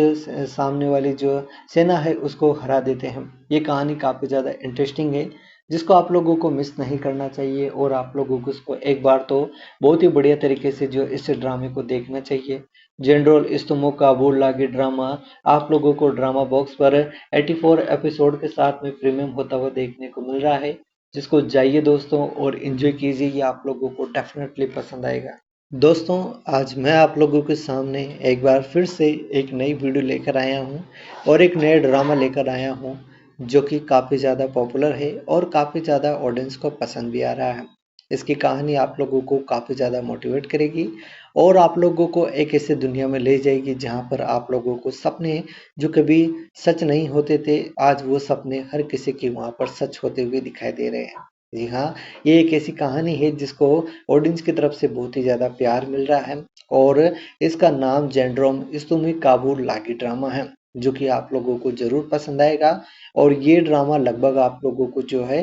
सामने वाली जो सेना है उसको हरा देते हैं। ये कहानी काफ़ी ज़्यादा इंटरेस्टिंग है, जिसको आप लोगों को मिस नहीं करना चाहिए और आप लोगों को इसको एक बार तो बहुत ही बढ़िया तरीके से जो इस ड्रामे को देखना चाहिए। जनरल इस्तमो काबुल लागी ड्रामा आप लोगों को ड्रामा बॉक्स पर 84 एपिसोड के साथ में प्रीमियम होता हुआ देखने को मिल रहा है, जिसको जाइए दोस्तों और एंजॉय कीजिए। ये आप लोगों को डेफिनेटली पसंद आएगा। दोस्तों, आज मैं आप लोगों के सामने एक बार फिर से एक नई वीडियो लेकर आया हूँ और एक नया ड्रामा लेकर आया हूँ जो कि काफ़ी ज़्यादा पॉपुलर है और काफ़ी ज़्यादा ऑडियंस को पसंद भी आ रहा है। इसकी कहानी आप लोगों को काफ़ी ज़्यादा मोटिवेट करेगी और आप लोगों को एक ऐसी दुनिया में ले जाएगी जहाँ पर आप लोगों को सपने जो कभी सच नहीं होते थे, आज वो सपने हर किसी के वहाँ पर सच होते हुए दिखाई दे रहे हैं। जी हाँ, ये एक ऐसी कहानी है जिसको ऑडियंस की तरफ से बहुत ही ज़्यादा प्यार मिल रहा है और इसका नाम जेंड्रोम इस्तुमी काबुल लागी ड्रामा है, जो कि आप लोगों को ज़रूर पसंद आएगा और ये ड्रामा लगभग आप लोगों को जो है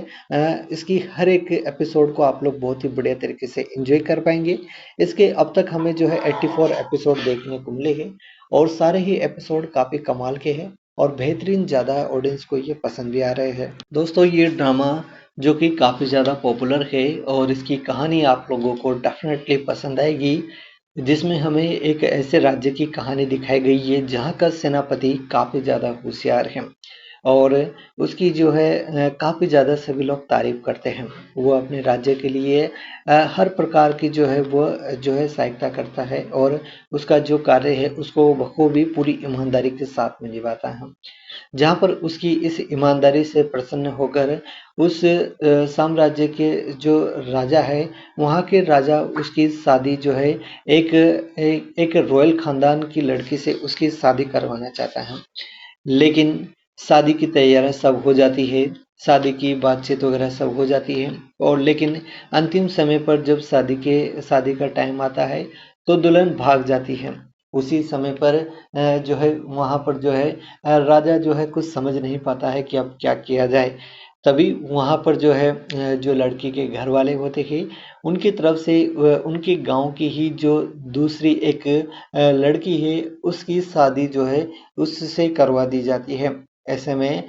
इसकी हर एक एपिसोड को आप लोग बहुत ही बढ़िया तरीके से एंजॉय कर पाएंगे। इसके अब तक हमें जो है 84 एपिसोड देखने को मिले हैं और सारे ही एपिसोड काफ़ी कमाल के हैं और बेहतरीन ज़्यादा ऑडियंस को ये पसंद भी आ रहे हैं। दोस्तों, ये ड्रामा जो कि काफ़ी ज़्यादा पॉपुलर है और इसकी कहानी आप लोगों को डेफिनेटली पसंद आएगी, जिसमें हमें एक ऐसे राज्य की कहानी दिखाई गई है जहाँ का सेनापति काफ़ी ज़्यादा होशियार है और उसकी जो है काफ़ी ज़्यादा सभी लोग तारीफ करते हैं। वो अपने राज्य के लिए हर प्रकार की जो है वो जो है सहायता करता है और उसका जो कार्य है उसको बखूबी पूरी ईमानदारी के साथ में निभाता है। जहाँ पर उसकी इस ईमानदारी से प्रसन्न होकर उस साम्राज्य के जो राजा है, वहाँ के राजा उसकी शादी जो है एक रॉयल खानदान की लड़की से उसकी शादी करवाना चाहता है। लेकिन शादी की तैयारियां सब हो जाती है, शादी की बातचीत वगैरह सब हो जाती है और लेकिन अंतिम समय पर जब शादी का टाइम आता है तो दुल्हन भाग जाती है। उसी समय पर जो है वहाँ पर जो है राजा जो है कुछ समझ नहीं पाता है कि अब क्या किया जाए। तभी वहाँ पर जो है जो लड़की के घर वाले होते हैं उनकी तरफ से उनके गांव की ही जो दूसरी एक लड़की है उसकी शादी जो है उससे करवा दी जाती है। ऐसे में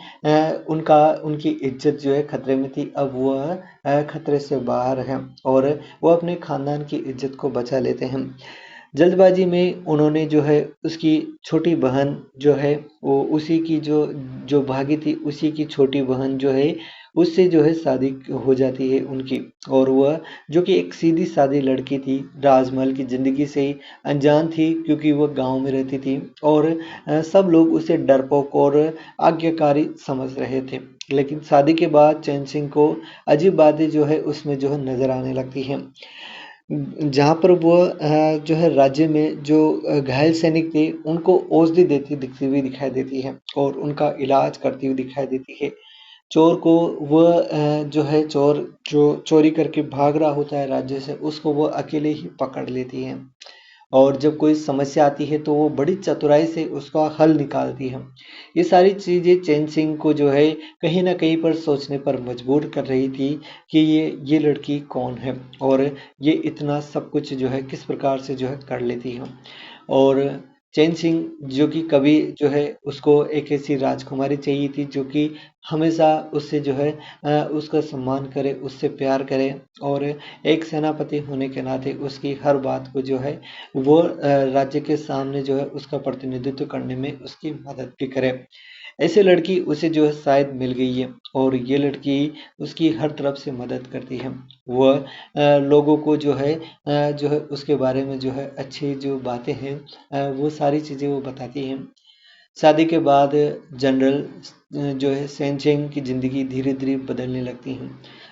उनकी इज्जत जो है खतरे में थी, अब वह खतरे से बाहर है और वो अपने खानदान की इज्जत को बचा लेते हैं। जल्दबाजी में उन्होंने जो है उसकी छोटी बहन जो है वो उसी की जो जो भागी थी उसी की छोटी बहन जो है उससे जो है शादी हो जाती है उनकी। और वह जो कि एक सीधी सादी लड़की थी, राजमहल की ज़िंदगी से अनजान थी क्योंकि वह गांव में रहती थी और सब लोग उसे डरपोक और आज्ञाकारी समझ रहे थे। लेकिन शादी के बाद चैन सिंह को अजीब बातें जो है उसमें जो है नजर आने लगती हैं। जहाँ पर वो जो है राज्य में जो घायल सैनिक थे उनको औषधि देती दिखती हुई दिखाई देती है और उनका इलाज करती हुई दिखाई देती है। चोर को वह जो है चोर जो चोरी करके भाग रहा होता है राज्य से उसको वो अकेले ही पकड़ लेती है और जब कोई समस्या आती है तो वो बड़ी चतुराई से उसका हल निकालती है। ये सारी चीज़ें चैन सिंह को जो है कहीं ना कहीं पर सोचने पर मजबूर कर रही थी कि ये लड़की कौन है और ये इतना सब कुछ जो है किस प्रकार से जो है कर लेती है। और चैन सिंह जो कि कभी जो है उसको एक ऐसी राजकुमारी चाहिए थी जो कि हमेशा उससे जो है उसका सम्मान करे, उससे प्यार करे और एक सेनापति होने के नाते उसकी हर बात को जो है वो राज्य के सामने जो है उसका प्रतिनिधित्व करने में उसकी मदद भी करे। ऐसे लड़की उसे जो है शायद मिल गई है और ये लड़की उसकी हर तरफ से मदद करती है। वह लोगों को जो है उसके बारे में जो है अच्छी जो बातें हैं वो सारी चीज़ें वो बताती हैं। शादी के बाद जनरल जो है सेनचेंग की ज़िंदगी धीरे धीरे बदलने लगती है।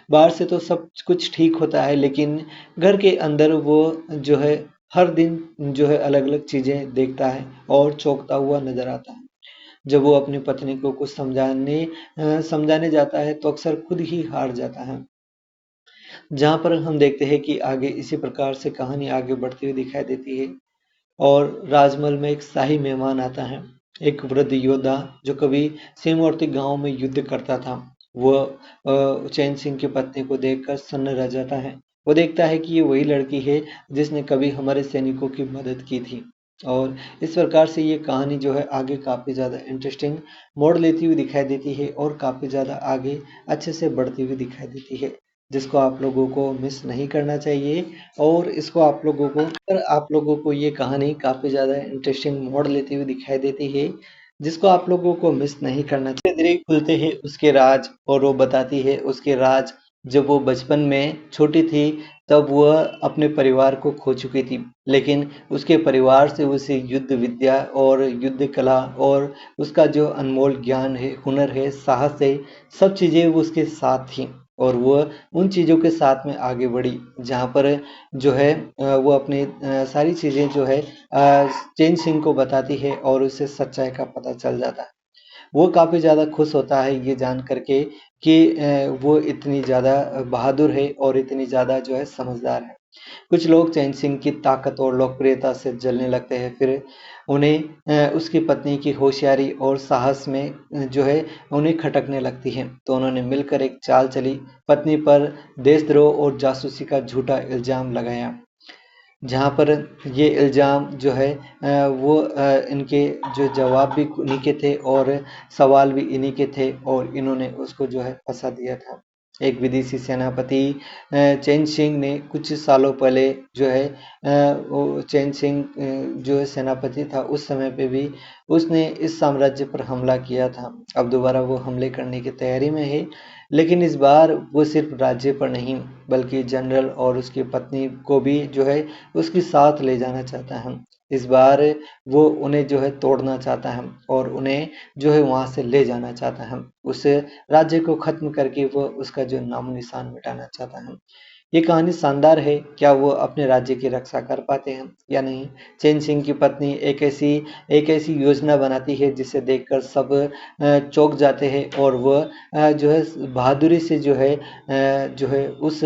बाहर से तो सब कुछ ठीक होता है लेकिन घर के अंदर वो जो है हर दिन जो है अलग अलग चीज़ें देखता है और चौंकता हुआ नजर आता है। जब वो अपनी पत्नी को कुछ समझाने जाता है तो अक्सर खुद ही हार जाता है। जहाँ पर हम देखते हैं कि आगे इसी प्रकार से कहानी आगे बढ़ती हुई दिखाई देती है और राजमहल में एक शाही मेहमान आता है, एक वृद्ध योद्धा जो कभी सीमावर्ती गांव में युद्ध करता था। वह चैन सिंह की पत्नी को देखकर सन्न रह जाता है। वो देखता है कि ये वही लड़की है जिसने कभी हमारे सैनिकों की मदद की थी। और इस प्रकार से ये कहानी जो है आगे काफ़ी ज़्यादा इंटरेस्टिंग मोड़ लेती हुई दिखाई देती है और काफ़ी ज़्यादा आगे अच्छे से बढ़ती हुई दिखाई देती है, जिसको आप लोगों को मिस नहीं करना चाहिए। और इसको आप लोगों को ये कहानी काफ़ी ज़्यादा इंटरेस्टिंग मोड़ लेती हुई दिखाई देती है, जिसको आप लोगों को मिस नहीं करना चाहिए। धीरे धीरे खुलते हैं उसके राज और वो बताती है उसके राज। जब वो बचपन में छोटी थी तब वह अपने परिवार को खो चुकी थी, लेकिन उसके परिवार से उसे युद्ध विद्या और युद्ध कला और उसका जो अनमोल ज्ञान है, हुनर है, साहस है, सब चीज़ें वो उसके साथ थी और वो उन चीज़ों के साथ में आगे बढ़ी। जहाँ पर जो है वो अपनी सारी चीज़ें जो है चैन सिंह को बताती है और उसे सच्चाई का पता चल जाता है। वो काफ़ी ज़्यादा खुश होता है ये जान करके कि वो इतनी ज़्यादा बहादुर है और इतनी ज़्यादा जो है समझदार है। कुछ लोग चैन सिंह की ताकत और लोकप्रियता से जलने लगते हैं, फिर उन्हें उसकी पत्नी की होशियारी और साहस में जो है उन्हें खटकने लगती है। तो उन्होंने मिलकर एक चाल चली, पत्नी पर देशद्रोह और जासूसी का झूठा इल्ज़ाम लगाया। जहाँ पर ये इल्ज़ाम जो है वो इनके जो जवाब भी इन्हीं के थे और सवाल भी इन्हीं के थे और इन्होंने उसको जो है फंसा दिया था। एक विदेशी सेनापति चैन सिंह ने कुछ सालों पहले जो है वो चैन सिंह जो है सेनापति था उस समय पे भी उसने इस साम्राज्य पर हमला किया था। अब दोबारा वो हमले करने की तैयारी में है, लेकिन इस बार वो सिर्फ राज्य पर नहीं बल्कि जनरल और उसकी पत्नी को भी जो है उसके साथ ले जाना चाहता है। इस बार वो उन्हें जो है तोड़ना चाहता है और उन्हें जो है वहां से ले जाना चाहता है। उस राज्य को खत्म करके वो उसका जो नामो निशान मिटाना चाहता है। ये कहानी शानदार है। क्या वो अपने राज्य की रक्षा कर पाते हैं या नहीं? चैन सिंह की पत्नी एक ऐसी योजना बनाती है जिसे देखकर सब चौंक जाते हैं और वह जो है बहादुरी से जो है उस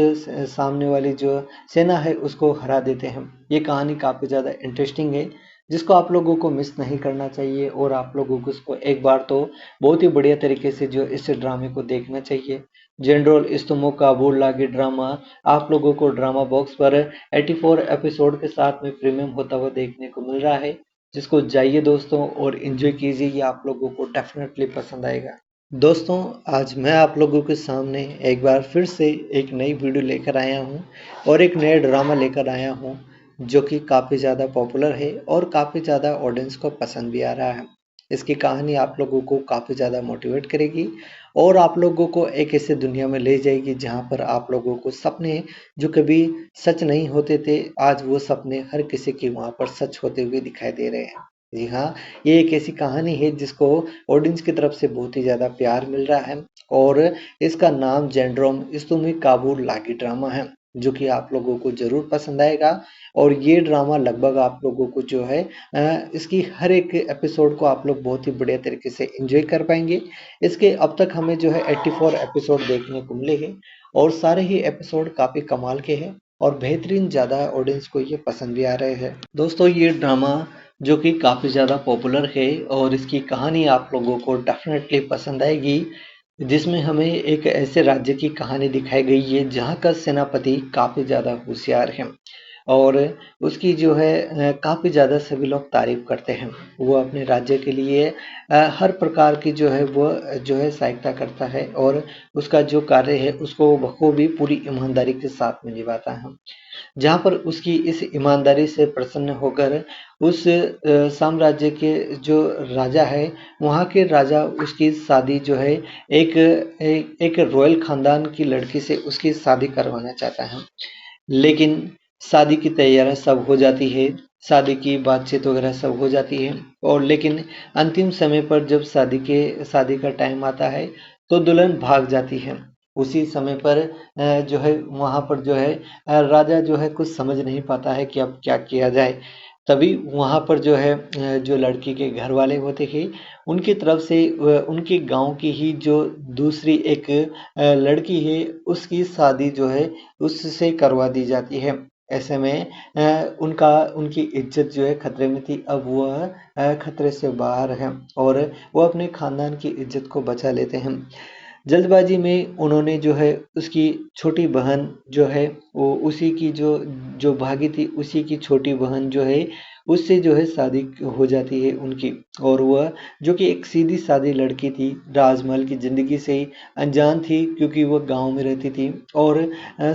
सामने वाली जो सेना है उसको हरा देते हैं। ये कहानी काफ़ी ज़्यादा इंटरेस्टिंग है जिसको आप लोगों को मिस नहीं करना चाहिए और आप लोगों को इसको एक बार तो बहुत ही बढ़िया तरीके से जो इस ड्रामे को देखना चाहिए। जनरल इस्तमो काबुल लागी ड्रामा आप लोगों को ड्रामा बॉक्स पर 84 एपिसोड के साथ में प्रीमियम होता हुआ देखने को मिल रहा है, जिसको जाइए दोस्तों और एंजॉय कीजिए। ये आप लोगों को डेफिनेटली पसंद आएगा। दोस्तों, आज मैं आप लोगों के सामने एक बार फिर से एक नई वीडियो लेकर आया हूँ और एक नया ड्रामा लेकर आया हूँ जो कि काफ़ी ज़्यादा पॉपुलर है और काफ़ी ज़्यादा ऑडियंस को पसंद भी आ रहा है। इसकी कहानी आप लोगों को काफ़ी ज़्यादा मोटिवेट करेगी और आप लोगों को एक ऐसी दुनिया में ले जाएगी जहाँ पर आप लोगों को सपने जो कभी सच नहीं होते थे, आज वो सपने हर किसी के वहाँ पर सच होते हुए दिखाई दे रहे हैं। जी हाँ, ये एक ऐसी कहानी है जिसको ऑडियंस की तरफ से बहुत ही ज़्यादा प्यार मिल रहा है और इसका नाम जेंड्रोम इस्तुमी काबुल लागी ड्रामा है, जो कि आप लोगों को ज़रूर पसंद आएगा। और ये ड्रामा लगभग आप लोगों को जो है इसकी हर एक एपिसोड को आप लोग बहुत ही बढ़िया तरीके से एंजॉय कर पाएंगे। इसके अब तक हमें जो है 84 एपिसोड देखने को मिले हैं और सारे ही एपिसोड काफ़ी कमाल के हैं और बेहतरीन ज़्यादा ऑडियंस को ये पसंद भी आ रहे हैं। दोस्तों, ये ड्रामा जो कि काफ़ी ज़्यादा पॉपुलर है और इसकी कहानी आप लोगों को डेफिनेटली पसंद आएगी, जिसमें हमें एक ऐसे राज्य की कहानी दिखाई गई है जहाँ का सेनापति काफ़ी ज़्यादा होशियार है और उसकी जो है काफ़ी ज़्यादा सभी लोग तारीफ करते हैं। वो अपने राज्य के लिए हर प्रकार की जो है वो जो है सहायता करता है और उसका जो कार्य है उसको बखूबी पूरी ईमानदारी के साथ में निभाता है। जहाँ पर उसकी इस ईमानदारी से प्रसन्न होकर उस साम्राज्य के जो राजा है, वहाँ के राजा उसकी शादी जो है एक रॉयल खानदान की लड़की से उसकी शादी करवाना चाहता है। लेकिन शादी की तैयारियां सब हो जाती है, शादी की बातचीत वगैरह सब हो जाती है और लेकिन अंतिम समय पर जब शादी का टाइम आता है तो दुल्हन भाग जाती है। उसी समय पर जो है वहाँ पर जो है राजा जो है कुछ समझ नहीं पाता है कि अब क्या किया जाए। तभी वहाँ पर जो है जो लड़की के घर वाले होते हैं उनकी तरफ से उनके गांव की ही जो दूसरी एक लड़की है उसकी शादी जो है उससे करवा दी जाती है। ऐसे में उनकी इज्जत जो है खतरे में थी, अब वह खतरे से बाहर है और वो अपने खानदान की इज्जत को बचा लेते हैं। जल्दबाजी में उन्होंने जो है उसकी छोटी बहन जो है वो उसी की जो जो भागी थी उसी की छोटी बहन जो है उससे जो है शादी हो जाती है उनकी। और वह जो कि एक सीधी सादी लड़की थी, राजमहल की ज़िंदगी से ही अनजान थी क्योंकि वह गांव में रहती थी और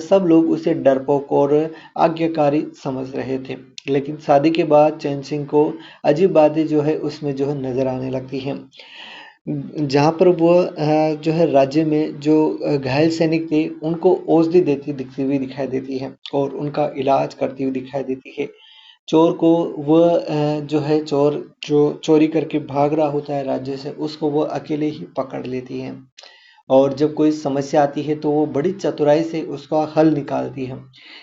सब लोग उसे डरपोक और आज्ञाकारी समझ रहे थे। लेकिन शादी के बाद चैन सिंह को अजीब बातें जो है उसमें जो है नज़र आने लगती हैं, जहाँ पर वो जो है राज्य में जो घायल सैनिक थे उनको औषधि देती दिखती हुई दिखाई देती है और उनका इलाज करती हुई दिखाई देती है। चोर को वह जो है चोर जो चोरी करके भाग रहा होता है राज्य से उसको वो अकेले ही पकड़ लेती है और जब कोई समस्या आती है तो वो बड़ी चतुराई से उसका हल निकालती है।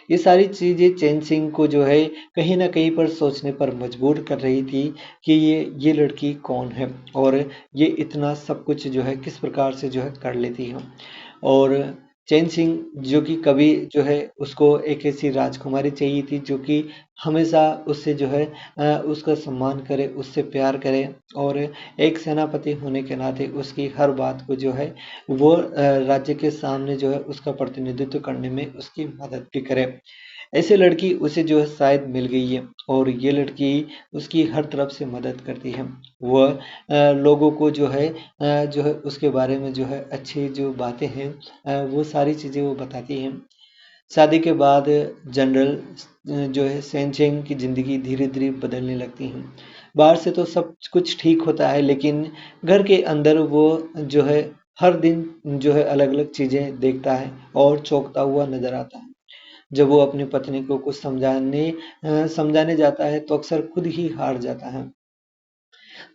ये सारी चीज़ें चैन सिंह को जो है कहीं ना कहीं पर सोचने पर मजबूर कर रही थी कि ये लड़की कौन है और ये इतना सब कुछ जो है किस प्रकार से जो है कर लेती है। और चैन सिंह जो कि कभी जो है उसको एक ऐसी राजकुमारी चाहिए थी जो कि हमेशा उससे जो है उसका सम्मान करे, उससे प्यार करे और एक सेनापति होने के नाते उसकी हर बात को जो है वो राज्य के सामने जो है उसका प्रतिनिधित्व करने में उसकी मदद भी करे। ऐसे लड़की उसे जो है शायद मिल गई है और ये लड़की उसकी हर तरफ से मदद करती है। वह लोगों को जो है उसके बारे में जो है अच्छी जो बातें हैं वो सारी चीज़ें वो बताती हैं। शादी के बाद जनरल जो है सेनचेंग की ज़िंदगी धीरे धीरे बदलने लगती है। बाहर से तो सब कुछ ठीक होता है लेकिन घर के अंदर वो जो है हर दिन जो है अलग अलग चीज़ें देखता है और चौंकता हुआ नजर आता है। जब वो अपनी पत्नी को कुछ समझाने जाता है तो अक्सर खुद ही हार जाता है।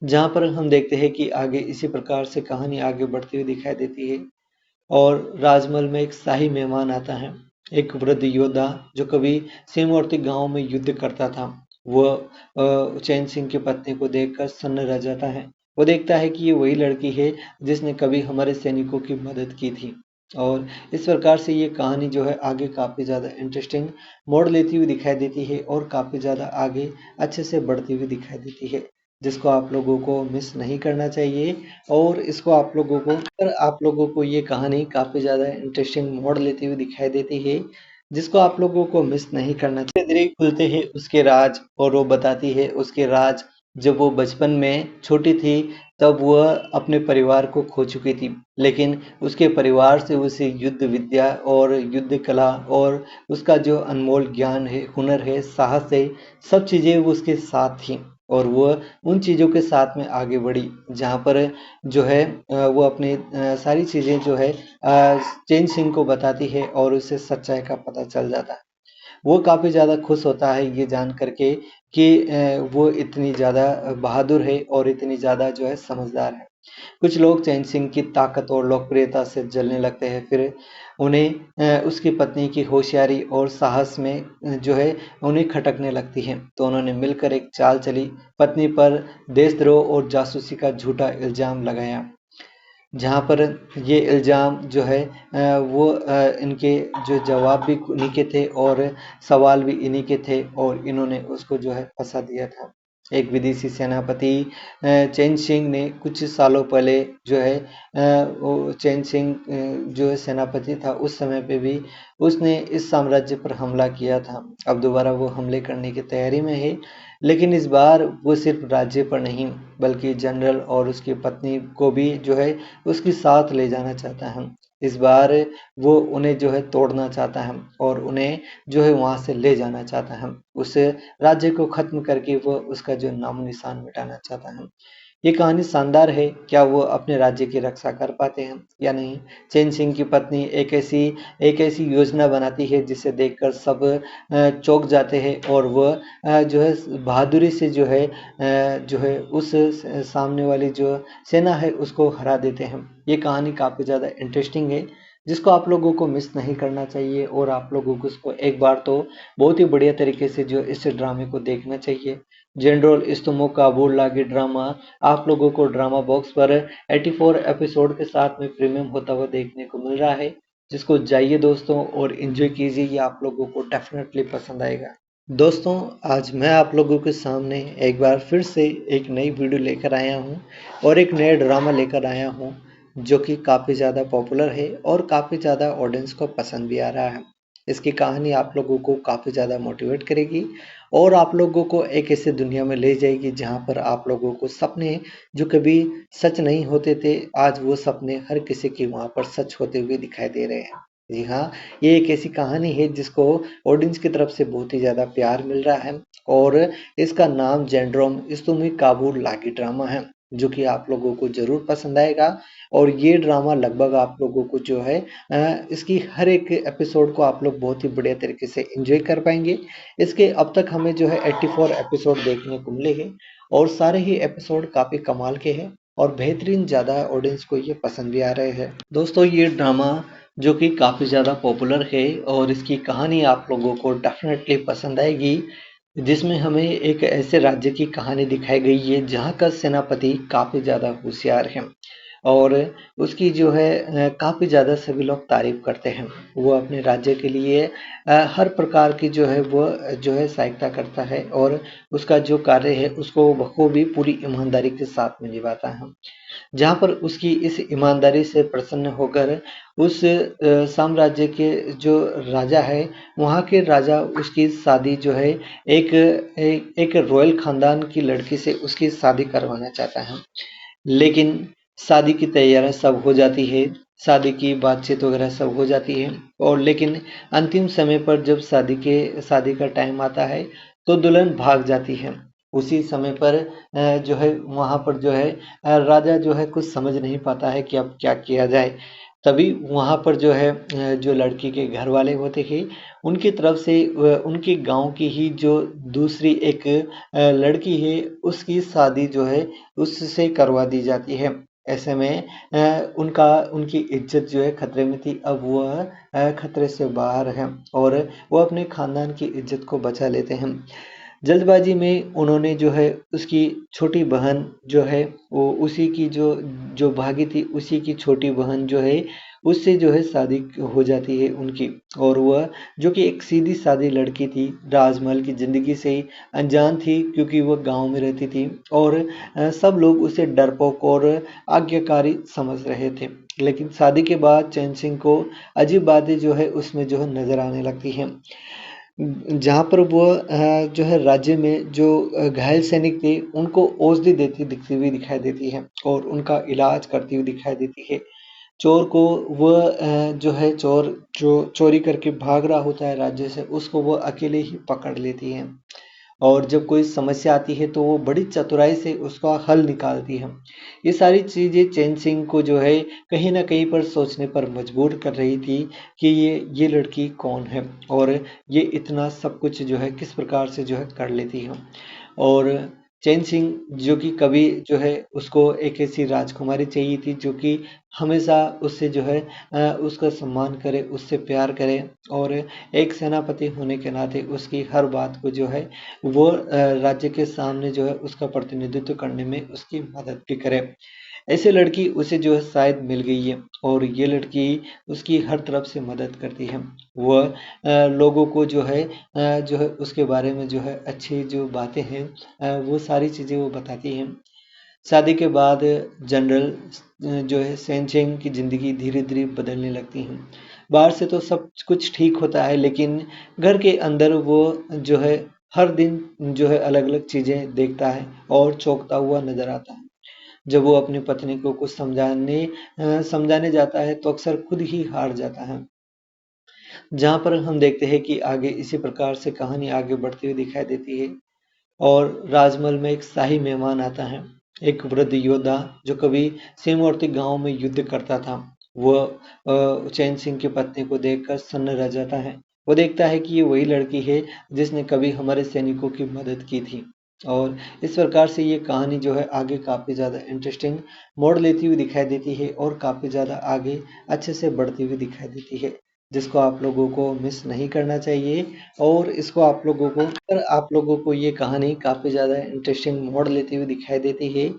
जहाँ पर हम देखते हैं कि आगे इसी प्रकार से कहानी आगे बढ़ती हुई दिखाई देती है और राजमहल में एक शाही मेहमान आता है। एक वृद्ध योद्धा जो कभी सीमावर्ती गांव में युद्ध करता था। वह चैन सिंह की पत्नी को देखकर सन्न रह जाता है। वो देखता है कि ये वही लड़की है जिसने कभी हमारे सैनिकों की मदद की थी। और इस प्रकार से ये कहानी जो है आगे काफ़ी ज़्यादा इंटरेस्टिंग मोड़ लेती हुई दिखाई देती है और काफ़ी ज़्यादा आगे अच्छे से बढ़ती हुई दिखाई देती है, जिसको आप लोगों को मिस नहीं करना चाहिए। और इसको आप लोगों को ये कहानी काफ़ी ज़्यादा इंटरेस्टिंग मोड़ लेती हुई दिखाई देती है, जिसको आप लोगों को मिस नहीं करना चाहिए। धीरे धीरे खुलते हैं उसके राज और वो बताती है उसके राज। जब वो बचपन में छोटी थी तब वह अपने परिवार को खो चुकी थी, लेकिन उसके परिवार से उसे युद्ध विद्या और युद्ध कला और उसका जो अनमोल ज्ञान है, हुनर है, साहस है, सब चीज़ें वो उसके साथ थी। और वो उन चीज़ों के साथ में आगे बढ़ी जहाँ पर जो है वो अपनी सारी चीज़ें जो है चेन सिंह को बताती है और उसे सच्चाई का पता चल जाता है। वो काफ़ी ज़्यादा खुश होता है ये जान करके कि वो इतनी ज़्यादा बहादुर है और इतनी ज़्यादा जो है समझदार है। कुछ लोग चैन सिंह की ताकत और लोकप्रियता से जलने लगते हैं। फिर उन्हें उसकी पत्नी की होशियारी और साहस में जो है उन्हें खटकने लगती है। तो उन्होंने मिलकर एक चाल चली, पत्नी पर देशद्रोह और जासूसी का झूठा इल्जाम लगाया। जहाँ पर ये इल्ज़ाम जो है इनके जो जवाब भी इन्हीं के थे और सवाल भी इन्हीं के थे और इन्होंने उसको जो है फंसा दिया था। एक विदेशी सेनापति चैन सिंह ने कुछ सालों पहले जो है वो चैन सिंह जो है सेनापति था उस समय पे भी उसने इस साम्राज्य पर हमला किया था। अब दोबारा वो हमले करने की तैयारी में है, लेकिन इस बार वो सिर्फ राज्य पर नहीं बल्कि जनरल और उसकी पत्नी को भी जो है उसके साथ ले जाना चाहता है। इस बार वो उन्हें जो है तोड़ना चाहता है और उन्हें जो है वहां से ले जाना चाहता है। उस राज्य को खत्म करके वो उसका जो नामो निशान मिटाना चाहता है। ये कहानी शानदार है। क्या वो अपने राज्य की रक्षा कर पाते हैं या नहीं? चैन सिंह की पत्नी एक ऐसी योजना बनाती है जिसे देखकर सब चौंक जाते हैं और वह जो है बहादुरी से जो है उस सामने वाली जो सेना है उसको हरा देते हैं। ये कहानी काफ़ी ज़्यादा इंटरेस्टिंग है, जिसको आप लोगों को मिस नहीं करना चाहिए और आप लोगों को इसको एक बार तो बहुत ही बढ़िया तरीके से जो इस ड्रामे को देखना चाहिए। जनरल इस्तमो काबुल लागी ड्रामा आप लोगों को ड्रामा बॉक्स पर 84 एपिसोड के साथ में प्रीमियम होता हुआ देखने को मिल रहा है, जिसको जाइए दोस्तों और एंजॉय कीजिए। ये आप लोगों को डेफिनेटली पसंद आएगा। दोस्तों, आज मैं आप लोगों के सामने एक बार फिर से एक नई वीडियो लेकर आया हूँ और एक नया ड्रामा लेकर आया हूँ जो कि काफ़ी ज़्यादा पॉपुलर है और काफ़ी ज़्यादा ऑडियंस को पसंद भी आ रहा है। इसकी कहानी आप लोगों को काफ़ी ज़्यादा मोटिवेट करेगी और आप लोगों को एक ऐसी दुनिया में ले जाएगी जहाँ पर आप लोगों को सपने जो कभी सच नहीं होते थे, आज वो सपने हर किसी के वहाँ पर सच होते हुए दिखाई दे रहे हैं। जी हाँ, ये एक ऐसी कहानी है जिसको ऑडियंस की तरफ से बहुत ही ज़्यादा प्यार मिल रहा है और इसका नाम जेंड्रोम इस्तुमी काबुल लागी ड्रामा है, जो कि आप लोगों को ज़रूर पसंद आएगा। और ये ड्रामा लगभग आप लोगों को जो है इसकी हर एक एपिसोड को आप लोग बहुत ही बढ़िया तरीके से एंजॉय कर पाएंगे। इसके अब तक हमें जो है 84 एपिसोड देखने को मिले हैं और सारे ही एपिसोड काफ़ी कमाल के हैं और बेहतरीन ज़्यादा ऑडियंस को ये पसंद भी आ रहे हैं। दोस्तों, ये ड्रामा जो कि काफ़ी ज़्यादा पॉपुलर है और इसकी कहानी आप लोगों को डेफिनेटली पसंद आएगी, जिसमें हमें एक ऐसे राज्य की कहानी दिखाई गई है जहाँ का सेनापति काफ़ी ज़्यादा होशियार है और उसकी जो है काफ़ी ज़्यादा सभी लोग तारीफ करते हैं। वो अपने राज्य के लिए हर प्रकार की जो है वो जो है सहायता करता है और उसका जो कार्य है उसको बखूबी पूरी ईमानदारी के साथ में निभाता है। जहाँ पर उसकी इस ईमानदारी से प्रसन्न होकर उस साम्राज्य के जो राजा है, वहाँ के राजा उसकी शादी जो है एक रॉयल खानदान की लड़की से उसकी शादी करवाना चाहता है। लेकिन शादी की तैयारियां सब हो जाती है, शादी की बातचीत वगैरह सब हो जाती है और लेकिन अंतिम समय पर जब शादी का टाइम आता है तो दुल्हन भाग जाती है। उसी समय पर जो है वहाँ पर जो है राजा जो है कुछ समझ नहीं पाता है कि अब क्या किया जाए। तभी वहाँ पर जो है जो लड़की के घर वाले होते हैं उनकी तरफ से उनके गांव की ही जो दूसरी एक लड़की है उसकी शादी जो है उससे करवा दी जाती है। ऐसे में उनकी इज्जत जो है खतरे में थी, अब वह खतरे से बाहर है और वो अपने खानदान की इज्जत को बचा लेते हैं। जल्दबाजी में उन्होंने जो है उसकी छोटी बहन जो है वो उसी की जो जो भागी थी उसी की छोटी बहन जो है उससे जो है शादी हो जाती है उनकी। और वह जो कि एक सीधी सादी लड़की थी, राजमहल की ज़िंदगी से अनजान थी क्योंकि वह गांव में रहती थी और सब लोग उसे डरपोक और आज्ञाकारी समझ रहे थे। लेकिन शादी के बाद चैन सिंह को अजीब बातें जो है उसमें जो है नजर आने लगती हैं। जहाँ पर वो जो है राज्य में जो घायल सैनिक थे उनको औषधि देती दिखती हुई दिखाई देती है और उनका इलाज करती हुई दिखाई देती है। चोर को वह जो है चोर जो चोरी करके भाग रहा होता है राज्य से उसको वो अकेले ही पकड़ लेती है और जब कोई समस्या आती है तो वो बड़ी चतुराई से उसका हल निकालती है। ये सारी चीज़ें चैन सिंह को जो है कहीं ना कहीं पर सोचने पर मजबूर कर रही थी कि ये लड़की कौन है और ये इतना सब कुछ जो है किस प्रकार से जो है कर लेती है। और चैन सिंह जो कि कभी जो है उसको एक ऐसी राजकुमारी चाहिए थी जो कि हमेशा उससे जो है उसका सम्मान करे, उससे प्यार करे और एक सेनापति होने के नाते उसकी हर बात को जो है वो राज्य के सामने जो है उसका प्रतिनिधित्व करने में उसकी मदद भी करे। ऐसे लड़की उसे जो है शायद मिल गई है और ये लड़की उसकी हर तरफ से मदद करती है। वह लोगों को जो है उसके बारे में जो है अच्छी जो बातें हैं वो सारी चीज़ें वो बताती हैं। शादी के बाद जनरल जो है सेनचेंग की ज़िंदगी धीरे धीरे बदलने लगती है। बाहर से तो सब कुछ ठीक होता है लेकिन घर के अंदर वो जो है हर दिन जो है अलग अलग चीज़ें देखता है और चौंकता हुआ नजर आता है। जब वो अपनी पत्नी को कुछ समझाने जाता है तो अक्सर खुद ही हार जाता है। जहाँ पर हम देखते हैं कि आगे इसी प्रकार से कहानी आगे बढ़ती हुई दिखाई देती है और राजमहल में एक शाही मेहमान आता है, एक वृद्ध योद्धा जो कभी सीमावर्ती गांव में युद्ध करता था। वह चैन सिंह की पत्नी को देखकर सन्न रह जाता है। वो देखता है कि ये वही लड़की है जिसने कभी हमारे सैनिकों की मदद की थी। और इस प्रकार से ये कहानी जो है आगे काफ़ी ज़्यादा इंटरेस्टिंग मोड़ लेती हुई दिखाई देती है और काफ़ी ज़्यादा आगे अच्छे से बढ़ती हुई दिखाई देती है, जिसको आप लोगों को मिस नहीं करना चाहिए। और इसको आप लोगों को ये कहानी काफ़ी ज़्यादा इंटरेस्टिंग मोड़ लेती हुई दिखाई देती है,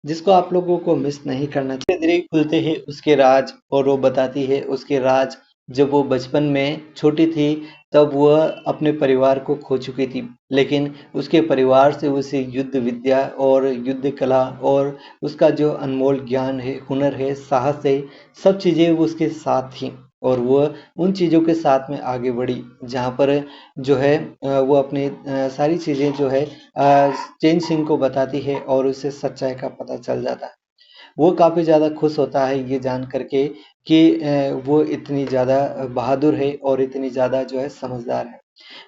जिसको आप लोगों को मिस नहीं करना चाहिए। धीरे धीरे खुलते हैं उसके राज और वो बताती है उसके राज। जब वो बचपन में छोटी थी तब वह अपने परिवार को खो चुकी थी, लेकिन उसके परिवार से उसे युद्ध विद्या और युद्ध कला और उसका जो अनमोल ज्ञान है, हुनर है, साहस है, सब चीज़ें वो उसके साथ थी और वो उन चीज़ों के साथ में आगे बढ़ी। जहाँ पर जो है वो अपनी सारी चीज़ें जो है चैन सिंह को बताती है और उसे सच्चाई का पता चल जाता है। वो काफ़ी ज़्यादा खुश होता है ये जान करके कि वो इतनी ज़्यादा बहादुर है और इतनी ज़्यादा जो है समझदार है।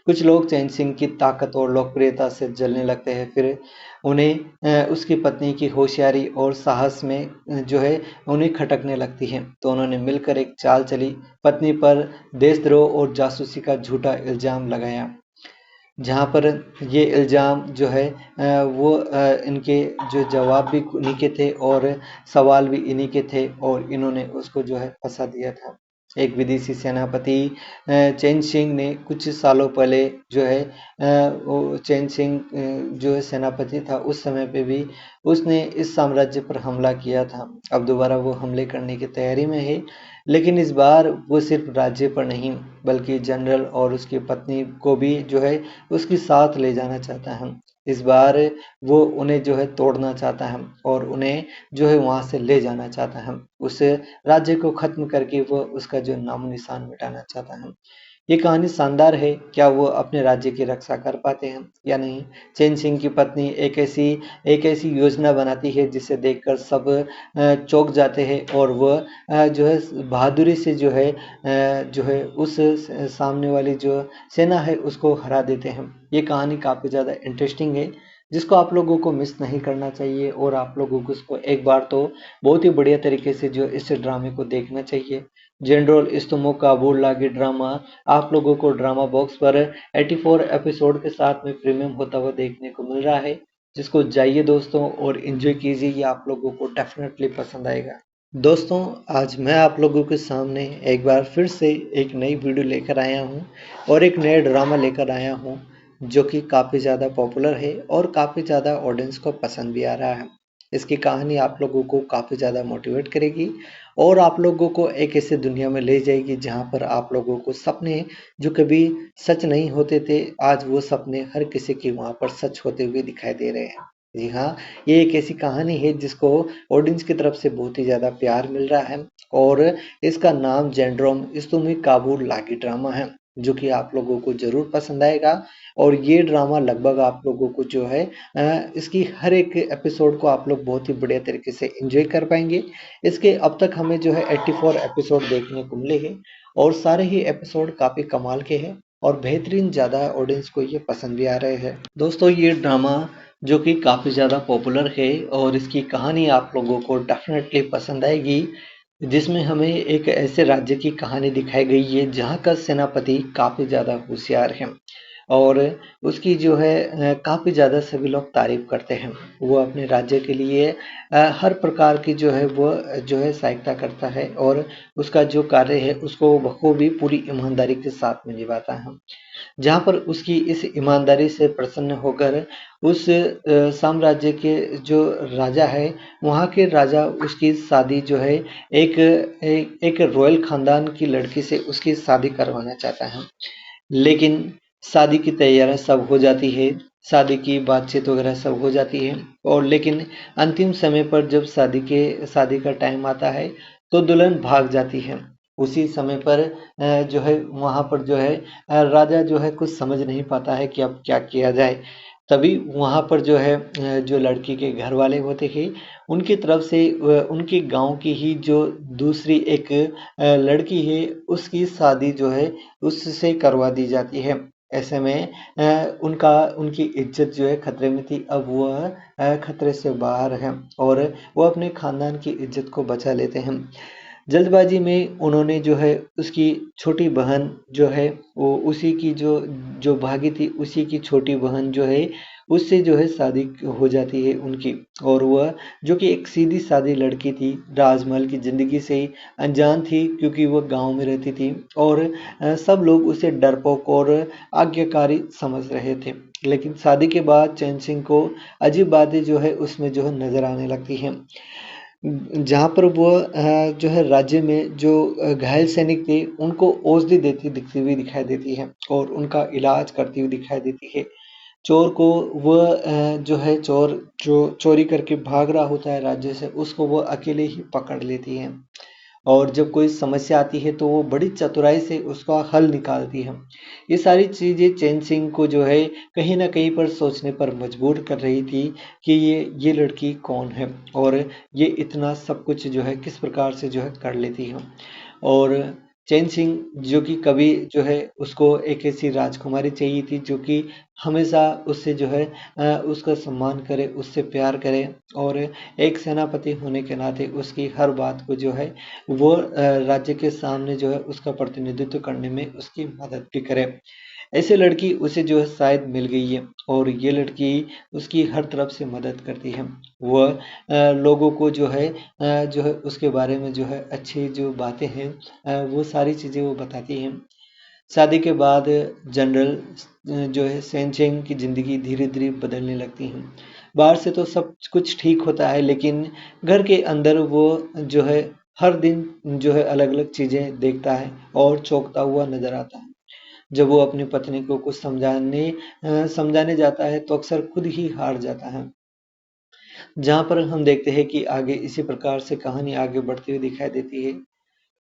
कुछ लोग चैन सिंह की ताकत और लोकप्रियता से जलने लगते हैं, फिर उन्हें उसकी पत्नी की होशियारी और साहस में जो है उन्हें खटकने लगती है। तो उन्होंने मिलकर एक चाल चली, पत्नी पर देशद्रोह और जासूसी का झूठा इल्ज़ाम लगाया। जहाँ पर ये इल्ज़ाम जो है वो इनके जो जवाब भी इन्हीं के थे और सवाल भी इन्हीं के थे और इन्होंने उसको जो है फंसा दिया था। एक विदेशी सेनापति चैन शिंग ने कुछ सालों पहले जो है वो चैन शिंग जो है सेनापति था उस समय पे भी उसने इस साम्राज्य पर हमला किया था। अब दोबारा वो हमले करने की तैयारी में है, लेकिन इस बार वो सिर्फ राज्य पर नहीं बल्कि जनरल और उसकी पत्नी को भी जो है उसके साथ ले जाना चाहता है। इस बार वो उन्हें जो है तोड़ना चाहता है और उन्हें जो है वहां से ले जाना चाहता है। उस राज्य को खत्म करके वो उसका जो नामो निशान मिटाना चाहता है। ये कहानी शानदार है। क्या वो अपने राज्य की रक्षा कर पाते हैं या नहीं? चैन सिंह की पत्नी एक ऐसी योजना बनाती है जिसे देखकर सब चौंक जाते हैं और वह जो है बहादुरी से जो है उस सामने वाली जो सेना है उसको हरा देते हैं। ये कहानी काफ़ी ज़्यादा इंटरेस्टिंग है जिसको आप लोगों को मिस नहीं करना चाहिए और आप लोगों को इसको एक बार तो बहुत ही बढ़िया तरीके से जो इस ड्रामे को देखना चाहिए। जनरल इस्तमो काबुल लागी ड्रामा आप लोगों को ड्रामा बॉक्स पर 84 एपिसोड के साथ में प्रीमियम होता हुआ देखने को मिल रहा है, जिसको जाइए दोस्तों और एंजॉय कीजिए। ये आप लोगों को डेफिनेटली पसंद आएगा। दोस्तों, आज मैं आप लोगों के सामने एक बार फिर से एक नई वीडियो लेकर आया हूँ और एक नया ड्रामा लेकर आया हूँ जो कि काफ़ी ज़्यादा पॉपुलर है और काफ़ी ज़्यादा ऑडियंस को पसंद भी आ रहा है। इसकी कहानी आप लोगों को काफ़ी ज़्यादा मोटिवेट करेगी और आप लोगों को एक ऐसी दुनिया में ले जाएगी जहाँ पर आप लोगों को सपने जो कभी सच नहीं होते थे, आज वो सपने हर किसी के वहाँ पर सच होते हुए दिखाई दे रहे हैं। जी हाँ, ये एक ऐसी कहानी है जिसको ऑडियंस की तरफ से बहुत ही ज़्यादा प्यार मिल रहा है और इसका नाम जेंड्रोम इस्तुमी काबुल लागी ड्रामा है, जो कि आप लोगों को ज़रूर पसंद आएगा। और ये ड्रामा लगभग आप लोगों को जो है इसकी हर एक एपिसोड को आप लोग बहुत ही बढ़िया तरीके से एंजॉय कर पाएंगे। इसके अब तक हमें जो है 84 एपिसोड देखने को मिले हैं और सारे ही एपिसोड काफ़ी कमाल के हैं और बेहतरीन ज़्यादा ऑडियंस को ये पसंद भी आ रहे हैं। दोस्तों, ये ड्रामा जो कि काफ़ी ज़्यादा पॉपुलर है और इसकी कहानी आप लोगों को डेफिनेटली पसंद आएगी, जिसमें हमें एक ऐसे राज्य की कहानी दिखाई गई है जहाँ का सेनापति काफ़ी ज़्यादा होशियार है और उसकी जो है काफ़ी ज़्यादा सभी लोग तारीफ करते हैं। वो अपने राज्य के लिए हर प्रकार की जो है वो जो है सहायता करता है और उसका जो कार्य है उसको बखूबी पूरी ईमानदारी के साथ में निभाता है। जहाँ पर उसकी इस ईमानदारी से प्रसन्न होकर उस साम्राज्य के जो राजा है, वहाँ के राजा उसकी शादी जो है एक रॉयल खानदान की लड़की से उसकी शादी करवाना चाहता है। लेकिन शादी की तैयारियां सब हो जाती है, शादी की बातचीत वगैरह सब हो जाती है और लेकिन अंतिम समय पर जब शादी का टाइम आता है तो दुल्हन भाग जाती है। उसी समय पर जो है वहाँ पर जो है राजा जो है कुछ समझ नहीं पाता है कि अब क्या किया जाए। तभी वहाँ पर जो है जो लड़की के घर वाले होते हैं उनकी तरफ से उनके गांव की ही जो दूसरी एक लड़की है उसकी शादी जो है उससे करवा दी जाती है। ऐसे में उनकी इज्जत जो है खतरे में थी, अब वह खतरे से बाहर है और वो अपने खानदान की इज्जत को बचा लेते हैं। जल्दबाजी में उन्होंने जो है उसकी छोटी बहन जो है वो उसी की जो जो भागी थी उसी की छोटी बहन जो है उससे जो है शादी हो जाती है उनकी। और वह जो कि एक सीधी सादी लड़की थी, राजमहल की ज़िंदगी से अनजान थी क्योंकि वह गांव में रहती थी और सब लोग उसे डरपोक और आज्ञाकारी समझ रहे थे। लेकिन शादी के बाद चैन सिंह को अजीब बातें जो है उसमें जो है नज़र आने लगती हैं, जहाँ पर वो जो है राज्य में जो घायल सैनिक थे उनको औषधि देती दिखती हुई दिखाई देती है और उनका इलाज करती हुई दिखाई देती है। चोर को वह जो है चोर जो चोरी करके भाग रहा होता है राज्य से उसको वो अकेले ही पकड़ लेती है और जब कोई समस्या आती है तो वो बड़ी चतुराई से उसका हल निकालती है। ये सारी चीज़ें चैन सिंह को जो है कहीं ना कहीं पर सोचने पर मजबूर कर रही थी कि ये लड़की कौन है और ये इतना सब कुछ जो है किस प्रकार से जो है कर लेती है। और चैन सिंह जो कि कभी जो है उसको एक ऐसी राजकुमारी चाहिए थी जो कि हमेशा उससे जो है उसका सम्मान करे, उससे प्यार करे और एक सेनापति होने के नाते उसकी हर बात को जो है वो राज्य के सामने जो है उसका प्रतिनिधित्व करने में उसकी मदद भी करे। ऐसे लड़की उसे जो है शायद मिल गई है और ये लड़की उसकी हर तरफ से मदद करती है। वह लोगों को जो है उसके बारे में जो है अच्छी जो बातें हैं वो सारी चीज़ें वो बताती हैं। शादी के बाद जनरल जो है सेनचेंग की ज़िंदगी धीरे-धीरे बदलने लगती है। बाहर से तो सब कुछ ठीक होता है लेकिन घर के अंदर वो जो है हर दिन जो है अलग-अलग चीज़ें देखता है और चौंकता हुआ नज़र आता है। जब वो अपनी पत्नी को कुछ समझाने जाता है तो अक्सर खुद ही हार जाता है। जहाँ पर हम देखते हैं कि आगे इसी प्रकार से कहानी आगे बढ़ती हुई दिखाई देती है।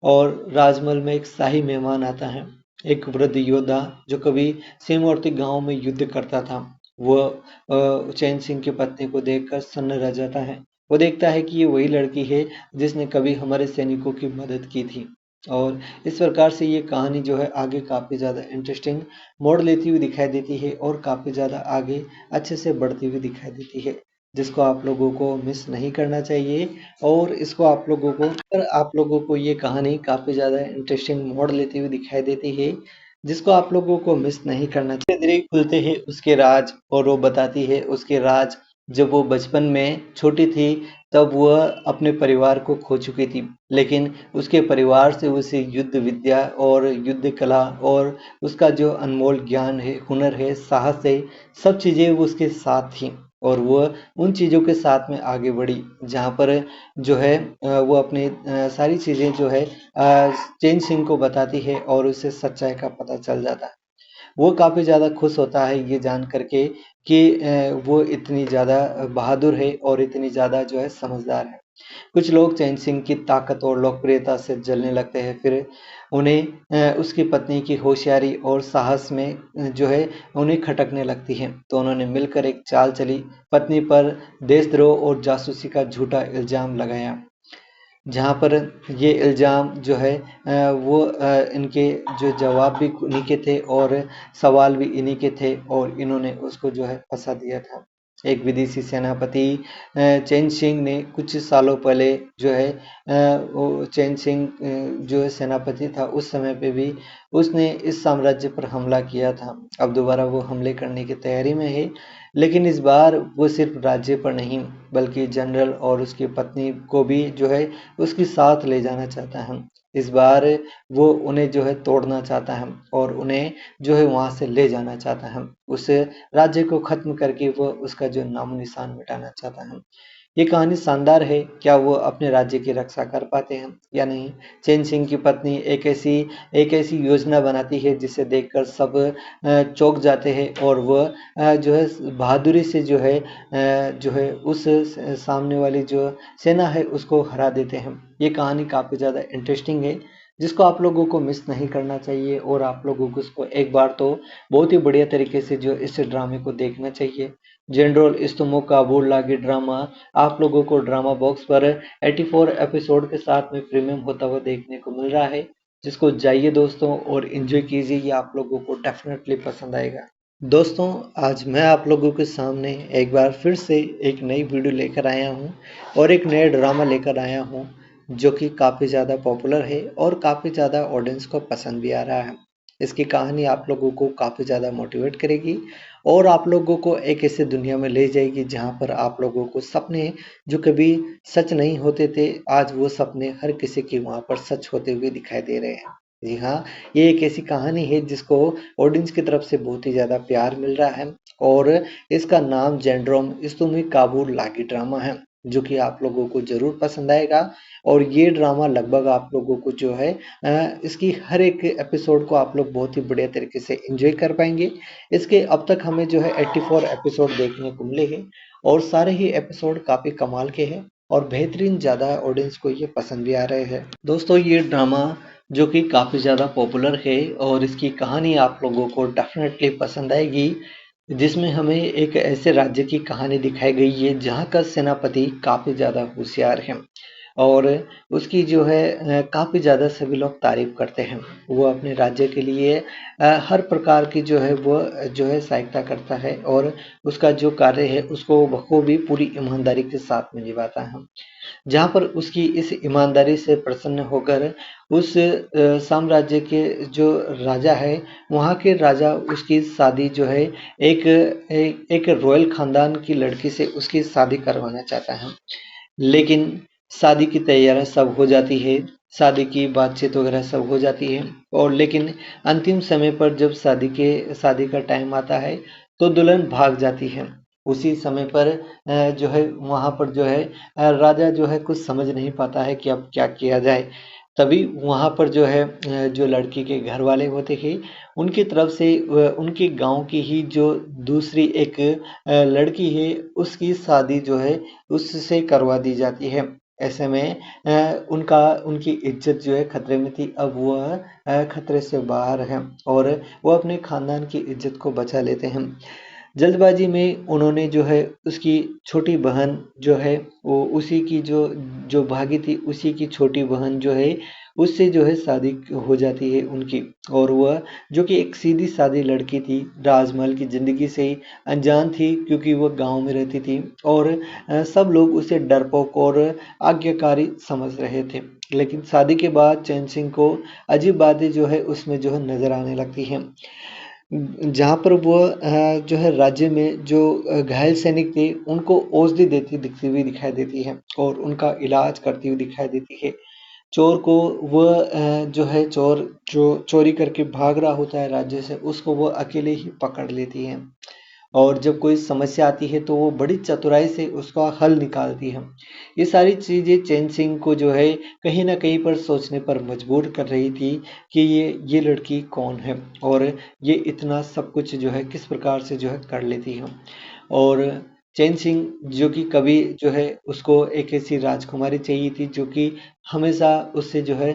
और राजमहल में एक शाही मेहमान आता है, एक वृद्ध योद्धा जो कभी सीमावर्ती गांव में युद्ध करता था। वह चैन सिंह की पत्नी को देखकर सन्न रह जाता है। वो देखता है कि ये वही लड़की है जिसने कभी हमारे सैनिकों की मदद की थी। और इस प्रकार से ये कहानी जो है आगे काफ़ी ज़्यादा इंटरेस्टिंग मोड़ लेती हुई दिखाई देती है और काफ़ी ज़्यादा आगे अच्छे से बढ़ती हुई दिखाई देती है, जिसको आप लोगों को मिस नहीं करना चाहिए। और इसको आप लोगों को ये कहानी काफ़ी ज़्यादा इंटरेस्टिंग मोड़ लेती हुई दिखाई देती है, जिसको आप लोगों को मिस नहीं करना चाहिए। धीरे खुलते हैं उसके राज और वो बताती है उसके राज। जब वो बचपन में छोटी थी तब वह अपने परिवार को खो चुकी थी, लेकिन उसके परिवार से उसे युद्ध विद्या और युद्ध कला और उसका जो अनमोल ज्ञान है, हुनर है, साहस है, सब चीज़ें वो उसके साथ थी। और वो उन चीज़ों के साथ में आगे बढ़ी जहाँ पर जो है वो अपनी सारी चीज़ें जो है चेन सिंह को बताती है और उसे सच्चाई का पता चल जाता है। वो काफ़ी ज़्यादा खुश होता है ये जान करके कि वो इतनी ज़्यादा बहादुर है और इतनी ज़्यादा जो है समझदार है। कुछ लोग चैन सिंह की ताकत और लोकप्रियता से जलने लगते हैं, फिर उन्हें उसकी पत्नी की होशियारी और साहस में जो है उन्हें खटकने लगती है। तो उन्होंने मिलकर एक चाल चली, पत्नी पर देशद्रोह और जासूसी का झूठा इल्ज़ाम लगाया। जहाँ पर ये इल्ज़ाम जो है इनके जो जवाब भी उन्हीं के थे और सवाल भी इन्हीं के थे और इन्होंने उसको जो है फंसा दिया था। एक विदेशी सेनापति चैन सिंह ने कुछ सालों पहले जो है वो चैन सिंह जो है सेनापति था उस समय पे भी उसने इस साम्राज्य पर हमला किया था। अब दोबारा वो हमले करने की तैयारी में है, लेकिन इस बार वो सिर्फ राज्य पर नहीं बल्कि जनरल और उसकी पत्नी को भी जो है उसके साथ ले जाना चाहता है। इस बार वो उन्हें जो है तोड़ना चाहता है और उन्हें जो है वहाँ से ले जाना चाहता है। उस राज्य को खत्म करके वो उसका जो नामो निशान मिटाना चाहता है। ये कहानी शानदार है, क्या वो अपने राज्य की रक्षा कर पाते हैं या नहीं? चैन सिंह की पत्नी एक ऐसी योजना बनाती है जिसे देखकर सब चौंक जाते हैं और वह जो है बहादुरी से जो है उस सामने वाली जो सेना है उसको हरा देते हैं। ये कहानी काफ़ी ज़्यादा इंटरेस्टिंग है, जिसको आप लोगों को मिस नहीं करना चाहिए और आप लोगों को इसको एक बार तो बहुत ही बढ़िया तरीके से जो इस ड्रामे को देखना चाहिए। जनरल इस्तमो काबुल लागी ड्रामा आप लोगों को ड्रामा बॉक्स पर 84 एपिसोड के साथ में प्रीमियम होता हुआ देखने को मिल रहा है, जिसको जाइए दोस्तों और एंजॉय कीजिए। ये आप लोगों को डेफिनेटली पसंद आएगा। दोस्तों, आज मैं आप लोगों के सामने एक बार फिर से एक नई वीडियो लेकर आया हूँ और एक नया ड्रामा लेकर आया हूँ जो कि काफ़ी ज़्यादा पॉपुलर है और काफ़ी ज़्यादा ऑडियंस को पसंद भी आ रहा है। इसकी कहानी आप लोगों को काफ़ी ज़्यादा मोटिवेट करेगी और आप लोगों को एक ऐसी दुनिया में ले जाएगी जहाँ पर आप लोगों को सपने जो कभी सच नहीं होते थे, आज वो सपने हर किसी के वहाँ पर सच होते हुए दिखाई दे रहे हैं। जी हाँ, ये एक ऐसी कहानी है जिसको ऑडियंस की तरफ से बहुत ही ज़्यादा प्यार मिल रहा है और इसका नाम जेंड्रोम इस्तुमी काबुल लागी ड्रामा है, जो कि आप लोगों को ज़रूर पसंद आएगा। और ये ड्रामा लगभग आप लोगों को जो है इसकी हर एक एपिसोड को आप लोग बहुत ही बढ़िया तरीके से एंजॉय कर पाएंगे। इसके अब तक हमें जो है 84 एपिसोड देखने को मिले हैं और सारे ही एपिसोड काफ़ी कमाल के हैं और बेहतरीन ज़्यादा ऑडियंस को ये पसंद भी आ रहे हैं। दोस्तों, ये ड्रामा जो कि काफ़ी ज़्यादा पॉपुलर है और इसकी कहानी आप लोगों को डेफिनेटली पसंद आएगी, जिसमें हमें एक ऐसे राज्य की कहानी दिखाई गई है जहाँ का सेनापति काफ़ी ज़्यादा होशियार है और उसकी जो है काफ़ी ज़्यादा सभी लोग तारीफ़ करते हैं। वो अपने राज्य के लिए हर प्रकार की जो है वो जो है सहायता करता है और उसका जो कार्य है उसको बखूबी पूरी ईमानदारी के साथ में निभाता है। जहाँ पर उसकी इस ईमानदारी से प्रसन्न होकर उस साम्राज्य के जो राजा है, वहाँ के राजा उसकी शादी जो है एक रॉयल खानदान की लड़की से उसकी शादी करवाना चाहता है। लेकिन शादी की तैयारियां सब हो जाती है, शादी की बातचीत वगैरह सब हो जाती है और लेकिन अंतिम समय पर जब शादी का टाइम आता है तो दुल्हन भाग जाती है। उसी समय पर जो है वहाँ पर जो है राजा जो है कुछ समझ नहीं पाता है कि अब क्या किया जाए। तभी वहाँ पर जो है जो लड़की के घर वाले होते हैं उनकी तरफ से उनके गांव की ही जो दूसरी एक लड़की है उसकी शादी जो है उससे करवा दी जाती है। ऐसे में उनकी इज्जत जो है खतरे में थी, अब वह खतरे से बाहर है और वो अपने खानदान की इज्जत को बचा लेते हैं। जल्दबाजी में उन्होंने जो है उसकी छोटी बहन जो है वो उसी की जो भागी थी उसी की छोटी बहन जो है उससे जो है शादी हो जाती है उनकी। और वह जो कि एक सीधी सादी लड़की थी, राजमहल की ज़िंदगी से अनजान थी क्योंकि वह गांव में रहती थी और सब लोग उसे डरपोक और आज्ञाकारी समझ रहे थे। लेकिन शादी के बाद चैन सिंह को अजीब बातें जो है उसमें जो है नज़र आने लगती हैं। जहाँ पर वो जो है राज्य में जो घायल सैनिक थे उनको औषधि देती दिखती हुई दिखाई देती है और उनका इलाज करती हुई दिखाई देती है। चोर को वह जो है चोर जो चोरी करके भाग रहा होता है राज्य से उसको वो अकेले ही पकड़ लेती है और जब कोई समस्या आती है तो वो बड़ी चतुराई से उसका हल निकालती है। ये सारी चीज़ें चैन सिंह को जो है कहीं न कहीं पर सोचने पर मजबूर कर रही थी कि ये लड़की कौन है और ये इतना सब कुछ जो है किस प्रकार से जो है कर लेती है। और चैन सिंह जो कि कभी जो है उसको एक ऐसी राजकुमारी चाहिए थी जो कि हमेशा उससे जो है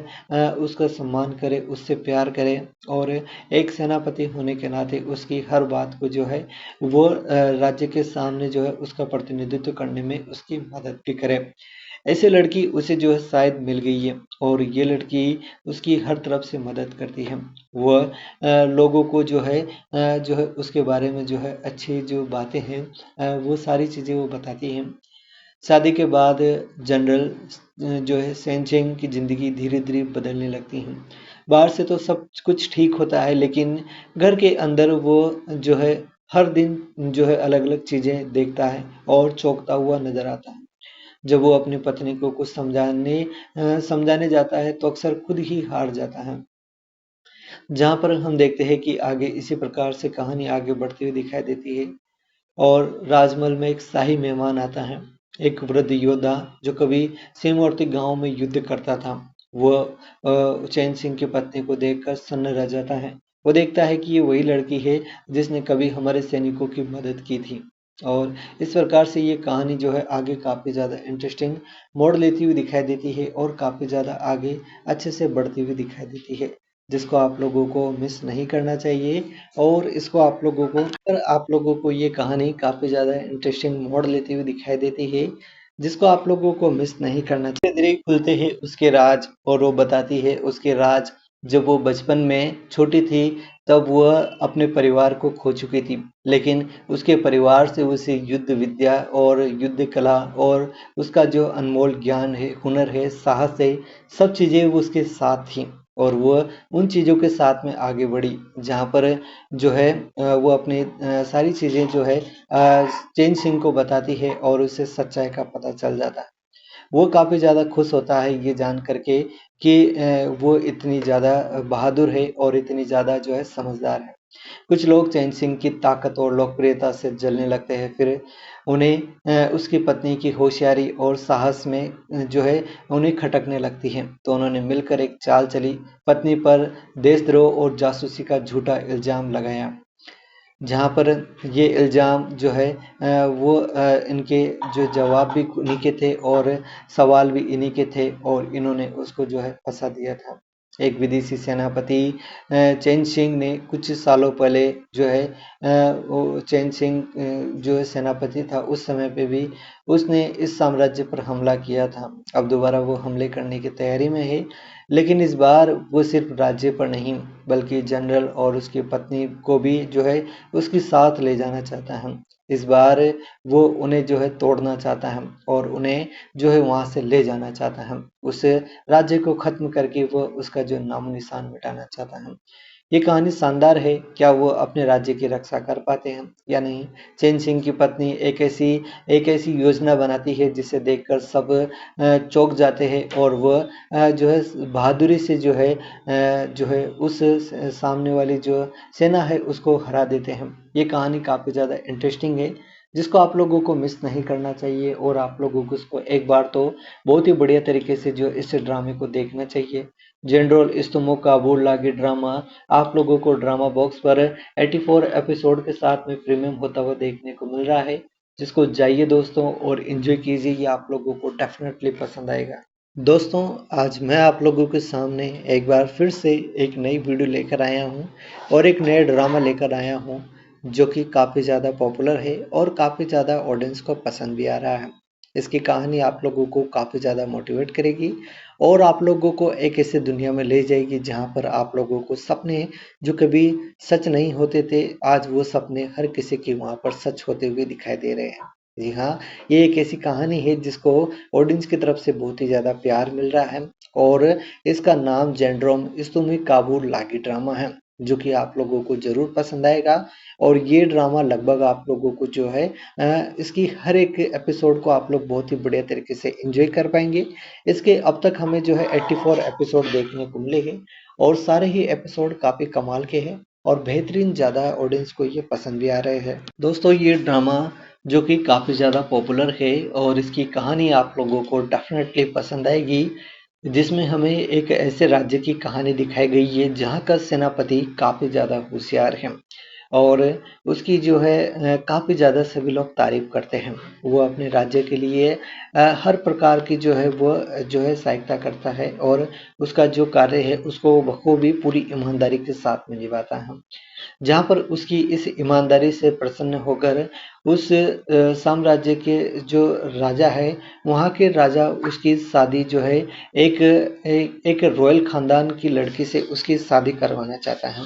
उसका सम्मान करे, उससे प्यार करे और एक सेनापति होने के नाते उसकी हर बात को जो है वो राज्य के सामने जो है उसका प्रतिनिधित्व करने में उसकी मदद भी करे। ऐसे लड़की उसे जो है शायद मिल गई है और ये लड़की उसकी हर तरफ से मदद करती है। वह लोगों को जो है उसके बारे में जो है अच्छी जो बातें हैं वो सारी चीज़ें वो बताती हैं। शादी के बाद जनरल जो है सेंचेंग की ज़िंदगी धीरे-धीरे बदलने लगती है। बाहर से तो सब कुछ ठीक होता है लेकिन घर के अंदर वो जो है हर दिन जो है अलग-अलग चीज़ें देखता है और चौंकता हुआ नज़र आता है। जब वो अपनी पत्नी को कुछ समझाने जाता है तो अक्सर खुद ही हार जाता है। जहाँ पर हम देखते हैं कि आगे इसी प्रकार से कहानी आगे बढ़ती हुई दिखाई देती है और राजमहल में एक शाही मेहमान आता है, एक वृद्ध योद्धा जो कभी सीमावर्ती गांव में युद्ध करता था। वह चैन सिंह की पत्नी को देखकर सन्न रह जाता है। वो देखता है कि ये वही लड़की है जिसने कभी हमारे सैनिकों की मदद की थी और इस प्रकार से ये कहानी जो है आगे काफ़ी ज़्यादा इंटरेस्टिंग मोड़ लेती हुई दिखाई देती है और काफ़ी ज़्यादा आगे अच्छे से बढ़ती हुई दिखाई देती है, जिसको आप लोगों को मिस नहीं करना चाहिए। और इसको आप लोगों को ये कहानी काफ़ी ज़्यादा इंटरेस्टिंग मोड़ लेती हुई दिखाई देती है, जिसको आप लोगों को मिस नहीं करना चाहिए। धीरे-धीरे खुलते हैं उसके राज और वो बताती है उसके राज। जब वो बचपन में छोटी थी तब वह अपने परिवार को खो चुकी थी, लेकिन उसके परिवार से उसे युद्ध विद्या और युद्ध कला और उसका जो अनमोल ज्ञान है, हुनर है, साहस है, सब चीज़ें वो उसके साथ थी और वो उन चीज़ों के साथ में आगे बढ़ी जहाँ पर जो है वो अपनी सारी चीज़ें जो है चैन सिंह को बताती है और उसे सच्चाई का पता चल जाता है। वो काफ़ी ज़्यादा खुश होता है ये जान करके कि वो इतनी ज़्यादा बहादुर है और इतनी ज़्यादा जो है समझदार है। कुछ लोग चैन सिंह की ताकत और लोकप्रियता से जलने लगते हैं, फिर उन्हें उसकी पत्नी की होशियारी और साहस में जो है उन्हें खटकने लगती है। तो उन्होंने मिलकर एक चाल चली, पत्नी पर देशद्रोह और जासूसी का झूठा इल्ज़ाम लगाया। जहाँ पर ये इल्ज़ाम जो है वो इनके जो जवाब भी उन्हीं के थे और सवाल भी इन्हीं के थे और इन्होंने उसको जो है फंसा दिया था। एक विदेशी सेनापति चैन शिंग ने कुछ सालों पहले जो है वो चैन शिंग जो है सेनापति था, उस समय पे भी उसने इस साम्राज्य पर हमला किया था। अब दोबारा वो हमले करने की तैयारी में है, लेकिन इस बार वो सिर्फ राज्य पर नहीं बल्कि जनरल और उसकी पत्नी को भी जो है उसके साथ ले जाना चाहता है। इस बार वो उन्हें जो है तोड़ना चाहता है और उन्हें जो है वहां से ले जाना चाहता है। उस राज्य को खत्म करके वो उसका जो नामो निशान मिटाना चाहता है। ये कहानी शानदार है। क्या वो अपने राज्य की रक्षा कर पाते हैं या नहीं? चैन सिंह की पत्नी एक ऐसी योजना बनाती है जिसे देखकर सब चौंक जाते हैं और वह जो है बहादुरी से जो है उस सामने वाली जो सेना है उसको हरा देते हैं। ये कहानी काफ़ी ज़्यादा इंटरेस्टिंग है, जिसको आप लोगों को मिस नहीं करना चाहिए और आप लोगों को उसको एक बार तो बहुत ही बढ़िया तरीके से जो इस ड्रामे को देखना चाहिए। जनरल इस्तमो काबुल लागी ड्रामा आप लोगों को ड्रामा बॉक्स पर 84 एपिसोड के साथ में प्रीमियम होता हुआ देखने को मिल रहा है, जिसको जाइए दोस्तों और एंजॉय कीजिए। ये आप लोगों को डेफिनेटली पसंद आएगा। दोस्तों, आज मैं आप लोगों के सामने एक बार फिर से एक नई वीडियो लेकर आया हूँ और एक नया ड्रामा लेकर आया हूँ जो कि काफ़ी ज़्यादा पॉपुलर है और काफ़ी ज़्यादा ऑडियंस को पसंद भी आ रहा है। इसकी कहानी आप लोगों को काफ़ी ज़्यादा मोटिवेट करेगी और आप लोगों को एक ऐसी दुनिया में ले जाएगी जहाँ पर आप लोगों को सपने जो कभी सच नहीं होते थे, आज वो सपने हर किसी के वहाँ पर सच होते हुए दिखाई दे रहे हैं। जी हाँ, ये एक ऐसी कहानी है जिसको ऑडियंस की तरफ से बहुत ही ज़्यादा प्यार मिल रहा है और इसका नाम जेंड्रोम इस्तुमी काबुल लागी ड्रामा है, जो कि आप लोगों को ज़रूर पसंद आएगा। और ये ड्रामा लगभग आप लोगों को जो है इसकी हर एक एपिसोड को आप लोग बहुत ही बढ़िया तरीके से एंजॉय कर पाएंगे। इसके अब तक हमें जो है 84 एपिसोड देखने को मिले हैं और सारे ही एपिसोड काफ़ी कमाल के हैं और बेहतरीन ज़्यादा ऑडियंस को ये पसंद भी आ रहे हैं। दोस्तों, ये ड्रामा जो कि काफ़ी ज़्यादा पॉपुलर है और इसकी कहानी आप लोगों को डेफिनेटली पसंद आएगी, जिसमें हमें एक ऐसे राज्य की कहानी दिखाई गई है जहाँ का सेनापति काफ़ी ज़्यादा होशियार है और उसकी जो है काफ़ी ज़्यादा सभी लोग तारीफ करते हैं। वो अपने राज्य के लिए हर प्रकार की जो है वो जो है सहायता करता है और उसका जो कार्य है उसको बखूबी पूरी ईमानदारी के साथ में निभाता है। जहाँ पर उसकी इस ईमानदारी से प्रसन्न होकर उस साम्राज्य के जो राजा है, वहाँ के राजा उसकी शादी जो है एक रॉयल खानदान की लड़की से उसकी शादी करवाना चाहता है।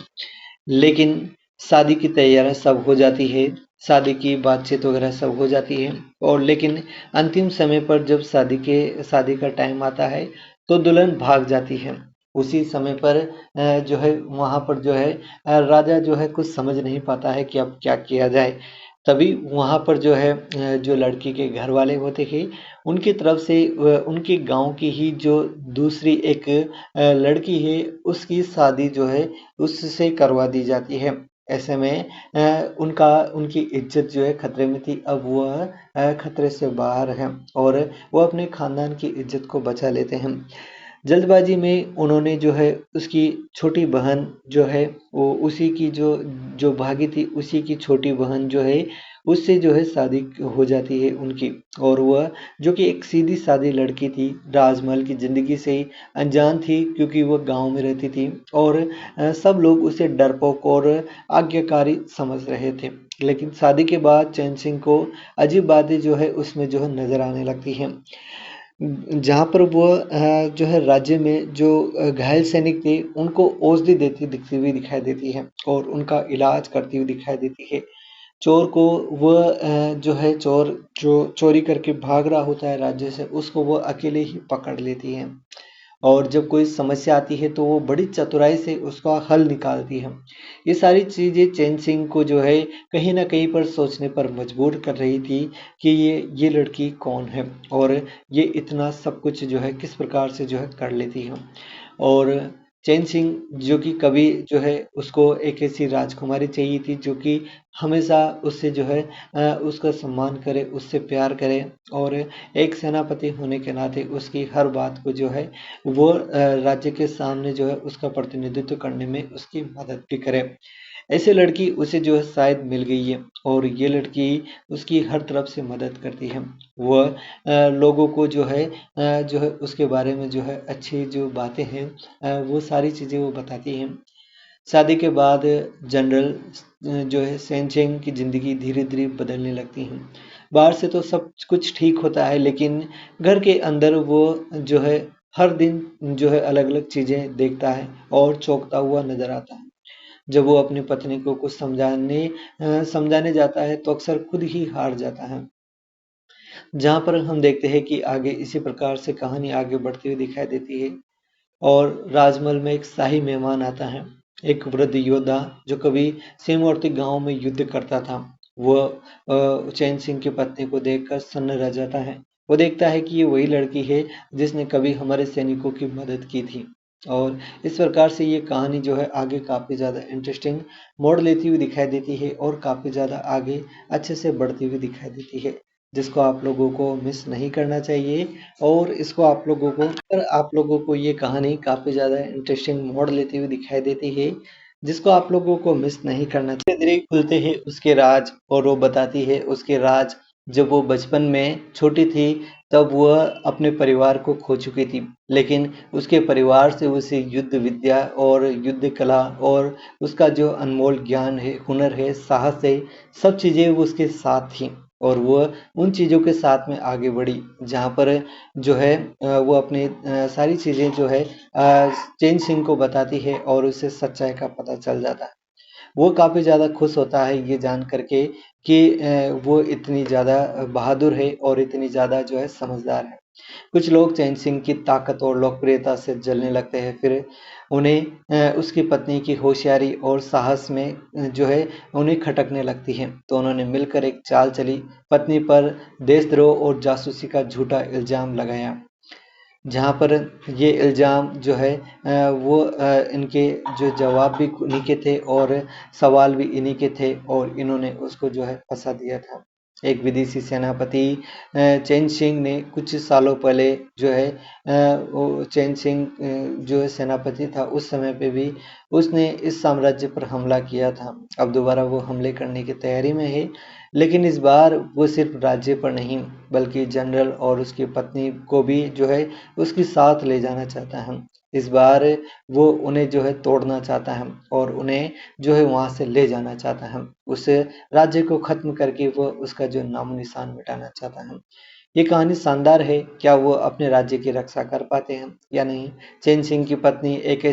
लेकिन शादी की तैयारियां सब हो जाती है, शादी की बातचीत वगैरह सब हो जाती है और लेकिन अंतिम समय पर जब शादी का टाइम आता है तो दुल्हन भाग जाती है। उसी समय पर जो है वहाँ पर जो है राजा जो है कुछ समझ नहीं पाता है कि अब क्या किया जाए। तभी वहाँ पर जो है जो लड़की के घर वाले होते हैं उनकी तरफ से उनके गांव की ही जो दूसरी एक लड़की है उसकी शादी जो है उससे करवा दी जाती है। ऐसे में उनकी इज्जत जो है खतरे में थी, अब वह खतरे से बाहर है और वो अपने खानदान की इज्जत को बचा लेते हैं। जल्दबाजी में उन्होंने जो है उसकी छोटी बहन जो है वो उसी की जो जो भागी थी उसी की छोटी बहन जो है उससे जो है शादी हो जाती है उनकी। और वह जो कि एक सीधी सादी लड़की थी, राजमहल की ज़िंदगी से अनजान थी क्योंकि वह गांव में रहती थी और सब लोग उसे डरपोक और आज्ञाकारी समझ रहे थे। लेकिन शादी के बाद चैन सिंह को अजीब बातें जो है उसमें जो है नज़र आने लगती हैं, जहाँ पर वो जो है राज्य में जो घायल सैनिक थे उनको औषधि देती दिखती हुई दिखाई देती है और उनका इलाज करती हुई दिखाई देती है। चोर को वह जो है चोर जो चोरी करके भाग रहा होता है राज्य से उसको वो अकेले ही पकड़ लेती है और जब कोई समस्या आती है तो वो बड़ी चतुराई से उसका हल निकालती है। ये सारी चीज़ें चैन सिंह को जो है कहीं ना कहीं पर सोचने पर मजबूर कर रही थी कि ये लड़की कौन है और ये इतना सब कुछ जो है किस प्रकार से जो है कर लेती है। और चैन सिंह जो कि कभी जो है उसको एक ऐसी राजकुमारी चाहिए थी जो कि हमेशा उससे जो है उसका सम्मान करे, उससे प्यार करे और एक सेनापति होने के नाते उसकी हर बात को जो है वो राज्य के सामने जो है उसका प्रतिनिधित्व करने में उसकी मदद भी करे। ऐसे लड़की उसे जो है शायद मिल गई है और ये लड़की उसकी हर तरफ से मदद करती है। वह लोगों को जो है उसके बारे में जो है अच्छी जो बातें हैं वो सारी चीज़ें वो बताती हैं। शादी के बाद जनरल जो है सेनचेंग की ज़िंदगी धीरे धीरे बदलने लगती है। बाहर से तो सब कुछ ठीक होता है, लेकिन घर के अंदर वो जो है हर दिन जो है अलग अलग चीज़ें देखता है और चौंकता हुआ नजर आता है। जब वो अपनी पत्नी को कुछ समझाने जाता है तो अक्सर खुद ही हार जाता है। जहाँ पर हम देखते हैं कि आगे इसी प्रकार से कहानी आगे बढ़ती हुई दिखाई देती है। और राजमहल में एक शाही मेहमान आता है, एक वृद्ध योद्धा जो कभी सीमावर्ती गांव में युद्ध करता था। वह चैन सिंह की पत्नी को देखकर सन्न रह जाता है। वो देखता है कि ये वही लड़की है जिसने कभी हमारे सैनिकों की मदद की थी। और इस प्रकार से ये कहानी जो है आगे काफ़ी ज़्यादा इंटरेस्टिंग मोड़ लेती हुई दिखाई देती है और काफ़ी ज़्यादा आगे अच्छे से बढ़ती हुई दिखाई देती है, जिसको आप लोगों को मिस नहीं करना चाहिए। और इसको आप लोगों को ये कहानी काफ़ी ज़्यादा इंटरेस्टिंग मोड़ लेती हुई दिखाई देती है, जिसको आप लोगों को मिस नहीं करना चाहिए। धीरे धीरे खुलते हैं उसके राज और वो बताती है उसके राज। जब वो बचपन में छोटी थी तब वह अपने परिवार को खो चुकी थी, लेकिन उसके परिवार से उसे युद्ध विद्या और युद्ध कला और उसका जो अनमोल ज्ञान है, हुनर है, साहस है, सब चीज़ें वो उसके साथ थी। और वो उन चीज़ों के साथ में आगे बढ़ी जहाँ पर जो है वो अपनी सारी चीज़ें जो है चैन सिंह को बताती है और उसे सच्चाई का पता चल जाता है। वो काफ़ी ज़्यादा खुश होता है ये जान करके कि वो इतनी ज़्यादा बहादुर है और इतनी ज़्यादा जो है समझदार है। कुछ लोग चैन सिंह की ताकत और लोकप्रियता से जलने लगते हैं, फिर उन्हें उसकी पत्नी की होशियारी और साहस में जो है उन्हें खटकने लगती है। तो उन्होंने मिलकर एक चाल चली, पत्नी पर देशद्रोह और जासूसी का झूठा इल्ज़ाम लगाया। जहाँ पर ये इल्ज़ाम जो है इनके जो जवाब भी इन्हीं के थे और सवाल भी इन्हीं के थे और इन्होंने उसको जो है फंसा दिया था। एक विदेशी सेनापति चैन सिंह ने कुछ सालों पहले जो है वो चैन सिंह जो है सेनापति था उस समय पे भी उसने इस साम्राज्य पर हमला किया था। अब दोबारा वो हमले करने की तैयारी में है, लेकिन इस बार वो सिर्फ राज्य पर नहीं बल्कि जनरल और उसकी पत्नी को भी जो है उसके साथ ले जाना चाहता है। इस बार वो उन्हें जो है तोड़ना चाहता है और उन्हें जो है वहां से ले जाना चाहता है। उस राज्य को खत्म करके वो उसका जो नामो निशान मिटाना चाहता है। ये कहानी शानदार है। क्या वो अपने राज्य की रक्षा कर पाते हैं या नहीं? चैन सिंह की पत्नी एक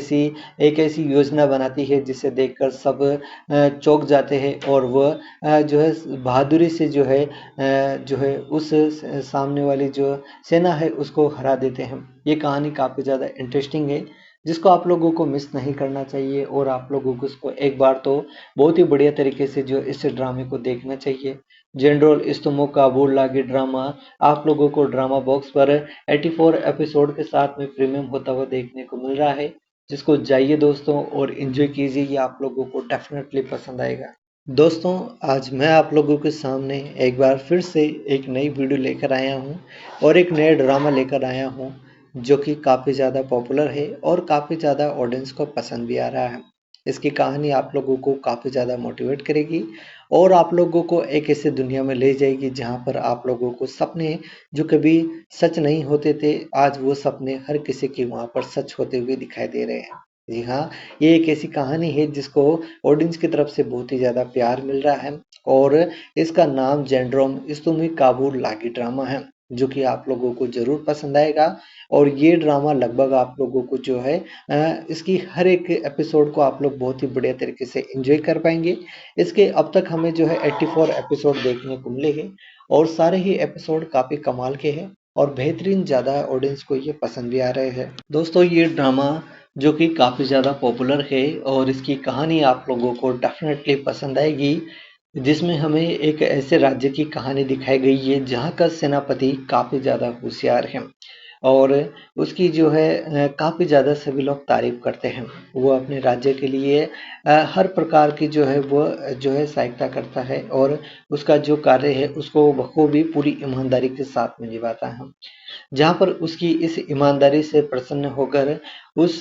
ऐसी योजना बनाती है जिसे देखकर सब चौंक जाते हैं और वह जो है बहादुरी से जो है उस सामने वाली जो सेना है उसको हरा देते हैं। ये कहानी काफ़ी ज़्यादा इंटरेस्टिंग है, जिसको आप लोगों को मिस नहीं करना चाहिए और आप लोगों को इसको एक बार तो बहुत ही बढ़िया तरीके से जो इस ड्रामे को देखना चाहिए। जनरल इस्तमो काबुल लागी ड्रामा आप लोगों को ड्रामा बॉक्स पर 84 एपिसोड के साथ में प्रीमियम होता हुआ देखने को मिल रहा है, जिसको जाइए दोस्तों और एंजॉय कीजिए। ये आप लोगों को डेफिनेटली पसंद आएगा। दोस्तों, आज मैं आप लोगों के सामने एक बार फिर से एक नई वीडियो लेकर आया हूँ और एक नया ड्रामा लेकर आया हूँ जो कि काफ़ी ज़्यादा पॉपुलर है और काफ़ी ज़्यादा ऑडियंस को पसंद भी आ रहा है। इसकी कहानी आप लोगों को काफ़ी ज़्यादा मोटिवेट करेगी और आप लोगों को एक ऐसी दुनिया में ले जाएगी जहाँ पर आप लोगों को सपने जो कभी सच नहीं होते थे, आज वो सपने हर किसी के वहाँ पर सच होते हुए दिखाई दे रहे हैं। जी हाँ, ये एक ऐसी कहानी है जिसको ऑडियंस की तरफ से बहुत ही ज़्यादा प्यार मिल रहा है और इसका नाम जेंड्रोम इस्तुमी काबुल लागी ड्रामा है, जो कि आप लोगों को ज़रूर पसंद आएगा। और ये ड्रामा लगभग आप लोगों को जो है इसकी हर एक एपिसोड को आप लोग बहुत ही बढ़िया तरीके से एंजॉय कर पाएंगे। इसके अब तक हमें जो है 84 एपिसोड देखने को मिले हैं और सारे ही एपिसोड काफ़ी कमाल के हैं और बेहतरीन ज़्यादा ऑडियंस को ये पसंद भी आ रहे हैं। दोस्तों, ये ड्रामा जो कि काफ़ी ज़्यादा पॉपुलर है और इसकी कहानी आप लोगों को डेफिनेटली पसंद आएगी, जिसमें हमें एक ऐसे राज्य की कहानी दिखाई गई है जहाँ का सेनापति काफ़ी ज़्यादा होशियार है और उसकी जो है काफ़ी ज़्यादा सभी लोग तारीफ करते हैं। वो अपने राज्य के लिए हर प्रकार की जो है वो जो है सहायता करता है और उसका जो कार्य है उसको बखूबी पूरी ईमानदारी के साथ में निभाता है। जहाँ पर उसकी इस ईमानदारी से प्रसन्न होकर उस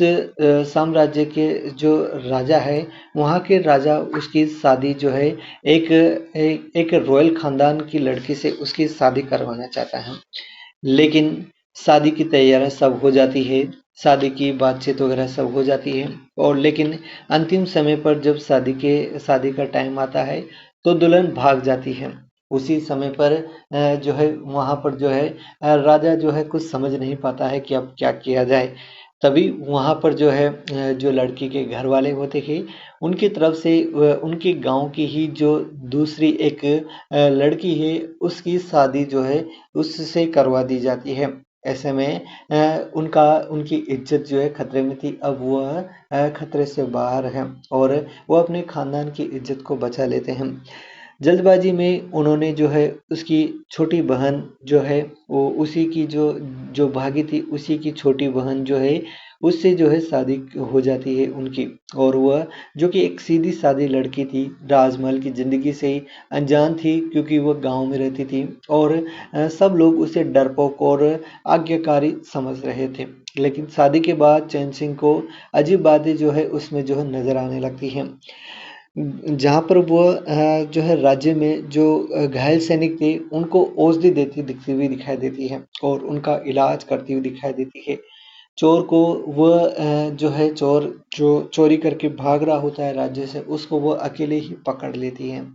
साम्राज्य के जो राजा है, वहाँ के राजा उसकी शादी जो है एक रॉयल खानदान की लड़की से उसकी शादी करवाना चाहता है। लेकिन शादी की तैयारियां सब हो जाती है, शादी की बातचीत वगैरह सब हो जाती है। और लेकिन अंतिम समय पर जब शादी का टाइम आता है तो दुल्हन भाग जाती है। उसी समय पर जो है वहाँ पर जो है राजा जो है कुछ समझ नहीं पाता है कि अब क्या किया जाए। तभी वहाँ पर जो है जो लड़की के घर वाले होते हैं उनकी तरफ से उनके गांव की ही जो दूसरी एक लड़की है उसकी शादी जो है उससे करवा दी जाती है। ऐसे में उनकी इज्जत जो है खतरे में थी, अब वह खतरे से बाहर है और वो अपने खानदान की इज्जत को बचा लेते हैं। जल्दबाजी में उन्होंने जो है उसकी छोटी बहन जो है वो उसी की जो जो भागी थी उसी की छोटी बहन जो है उससे जो है शादी हो जाती है उनकी। और वह जो कि एक सीधी सादी लड़की थी, राजमहल की ज़िंदगी से अनजान थी क्योंकि वह गांव में रहती थी और सब लोग उसे डरपोक और आज्ञाकारी समझ रहे थे। लेकिन शादी के बाद चैन सिंह को अजीब बातें जो है उसमें जो है नज़र आने लगती हैं। जहाँ पर वो जो है राज्य में जो घायल सैनिक थे उनको औषधि देती दिखती हुई दिखाई देती है और उनका इलाज करती हुई दिखाई देती है। चोर को वह जो है चोर जो चोरी करके भाग रहा होता है राज्य से उसको वो अकेले ही पकड़ लेती है।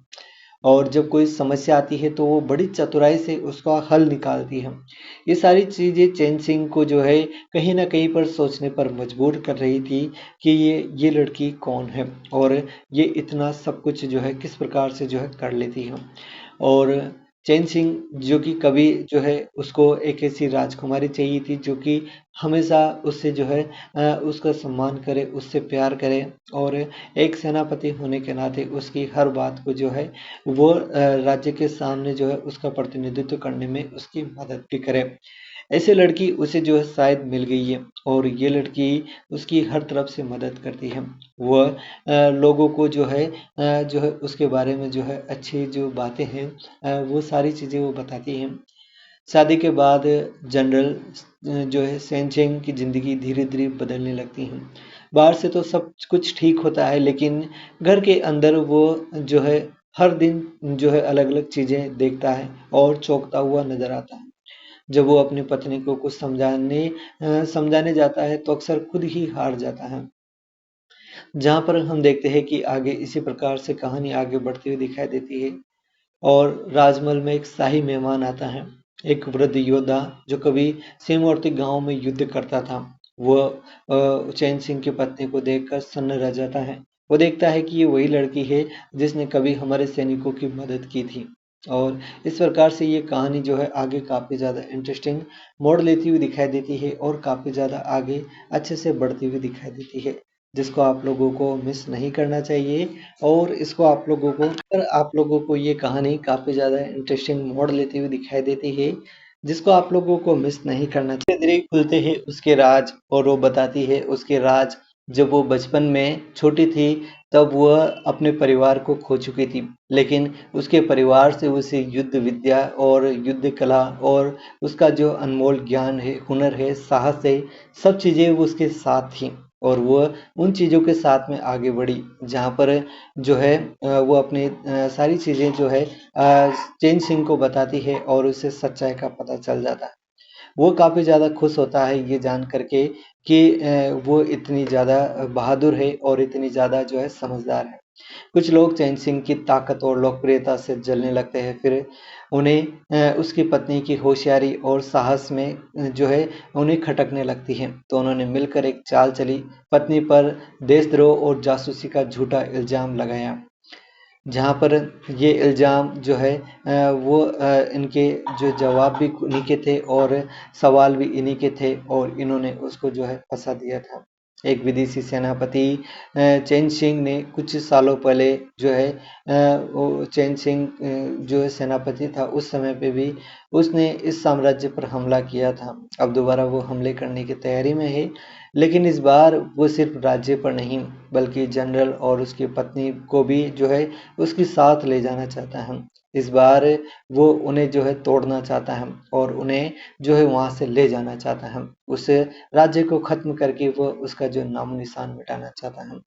और जब कोई समस्या आती है तो वो बड़ी चतुराई से उसका हल निकालती है। ये सारी चीज़ें चैन सिंह को जो है कहीं न कहीं पर सोचने पर मजबूर कर रही थी कि ये लड़की कौन है और ये इतना सब कुछ जो है किस प्रकार से जो है कर लेती है। और चैन सिंह जो कि कभी जो है उसको एक ऐसी राजकुमारी चाहिए थी जो कि हमेशा उससे जो है उसका सम्मान करे, उससे प्यार करे और एक सेनापति होने के नाते उसकी हर बात को जो है वो राज्य के सामने जो है उसका प्रतिनिधित्व करने में उसकी मदद भी करे। ऐसे लड़की उसे जो है शायद मिल गई है और ये लड़की उसकी हर तरफ से मदद करती है। वह लोगों को जो है उसके बारे में जो है अच्छी जो बातें हैं वो सारी चीज़ें वो बताती हैं। शादी के बाद जनरल जो है सेंचेंग की ज़िंदगी धीरे-धीरे बदलने लगती है। बाहर से तो सब कुछ ठीक होता है लेकिन घर के अंदर वो जो है हर दिन जो है अलग-अलग चीज़ें देखता है और चौंकता हुआ नज़र आता है। जब वो अपनी पत्नी को कुछ समझाने जाता है तो अक्सर खुद ही हार जाता है। जहाँ पर हम देखते हैं कि आगे इसी प्रकार से कहानी आगे बढ़ती हुई दिखाई देती है। और राजमहल में एक शाही मेहमान आता है, एक वृद्ध योद्धा जो कभी सीमावर्ती गांव में युद्ध करता था। वह चैन सिंह की पत्नी को देखकर सन्न रह जाता है। वो देखता है कि ये वही लड़की है जिसने कभी हमारे सैनिकों की मदद की थी। और इस प्रकार से ये कहानी जो है आगे काफ़ी ज़्यादा इंटरेस्टिंग मोड़ लेती हुई दिखाई देती है और काफ़ी ज़्यादा आगे अच्छे से बढ़ती हुई दिखाई देती है, जिसको आप लोगों को मिस नहीं करना चाहिए। और इसको आप लोगों को ये कहानी काफ़ी ज़्यादा इंटरेस्टिंग मोड़ लेती हुई दिखाई देती है, जिसको आप लोगों को मिस नहीं करना चाहिए। धीरे-धीरे खुलते हैं उसके राज और वो बताती है उसके राज। जब वो बचपन में छोटी थी तब वह अपने परिवार को खो चुकी थी, लेकिन उसके परिवार से उसे युद्ध विद्या और युद्ध कला और उसका जो अनमोल ज्ञान है, हुनर है, साहस है, सब चीज़ें वो उसके साथ थी। और वो उन चीज़ों के साथ में आगे बढ़ी जहाँ पर जो है वो अपनी सारी चीज़ें जो है चैन सिंह को बताती है और उसे सच्चाई का पता चल जाता है। वो काफ़ी ज़्यादा खुश होता है ये जान करके कि वो इतनी ज़्यादा बहादुर है और इतनी ज़्यादा जो है समझदार है। कुछ लोग चैन सिंह की ताकत और लोकप्रियता से जलने लगते हैं, फिर उन्हें उसकी पत्नी की होशियारी और साहस में जो है उन्हें खटकने लगती है। तो उन्होंने मिलकर एक चाल चली, पत्नी पर देशद्रोह और जासूसी का झूठा इल्ज़ाम लगाया। जहाँ पर ये इल्ज़ाम जो है इनके जो जवाब भी इन्हीं के थे और सवाल भी इन्हीं के थे और इन्होंने उसको जो है फंसा दिया था। एक विदेशी सेनापति चैन सिंह ने कुछ सालों पहले जो है वो चैन सिंह जो है सेनापति था उस समय पे भी उसने इस साम्राज्य पर हमला किया था। अब दोबारा वो हमले करने की तैयारी में है, लेकिन इस बार वो सिर्फ राज्य पर नहीं बल्कि जनरल और उसकी पत्नी को भी जो है उसके साथ ले जाना चाहता है। इस बार वो उन्हें जो है तोड़ना चाहता है और उन्हें जो है वहाँ से ले जाना चाहता है। उस राज्य को ख़त्म करके वो उसका जो नामो निशान मिटाना चाहता है।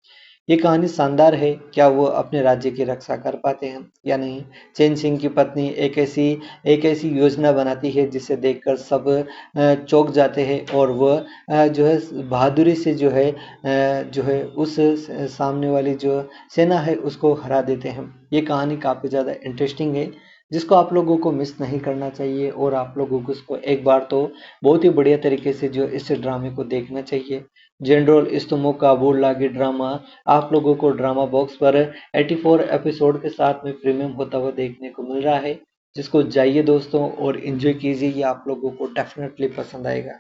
ये कहानी शानदार है। क्या वो अपने राज्य की रक्षा कर पाते हैं या नहीं? चैन सिंह की पत्नी एक ऐसी योजना बनाती है जिसे देखकर सब चौंक जाते हैं और वह जो है बहादुरी से जो है उस सामने वाली जो सेना है उसको हरा देते हैं। ये कहानी काफ़ी ज़्यादा इंटरेस्टिंग है जिसको आप लोगों को मिस नहीं करना चाहिए और आप लोगों को उसको एक बार तो बहुत ही बढ़िया तरीके से जो इस ड्रामे को देखना चाहिए। जनरल इस्तमो काबुल लागी ड्रामा आप लोगों को ड्रामा बॉक्स पर 84 एपिसोड के साथ में प्रीमियम होता हुआ देखने को मिल रहा है, जिसको जाइए दोस्तों और एंजॉय कीजिए। ये आप लोगों को डेफिनेटली पसंद आएगा।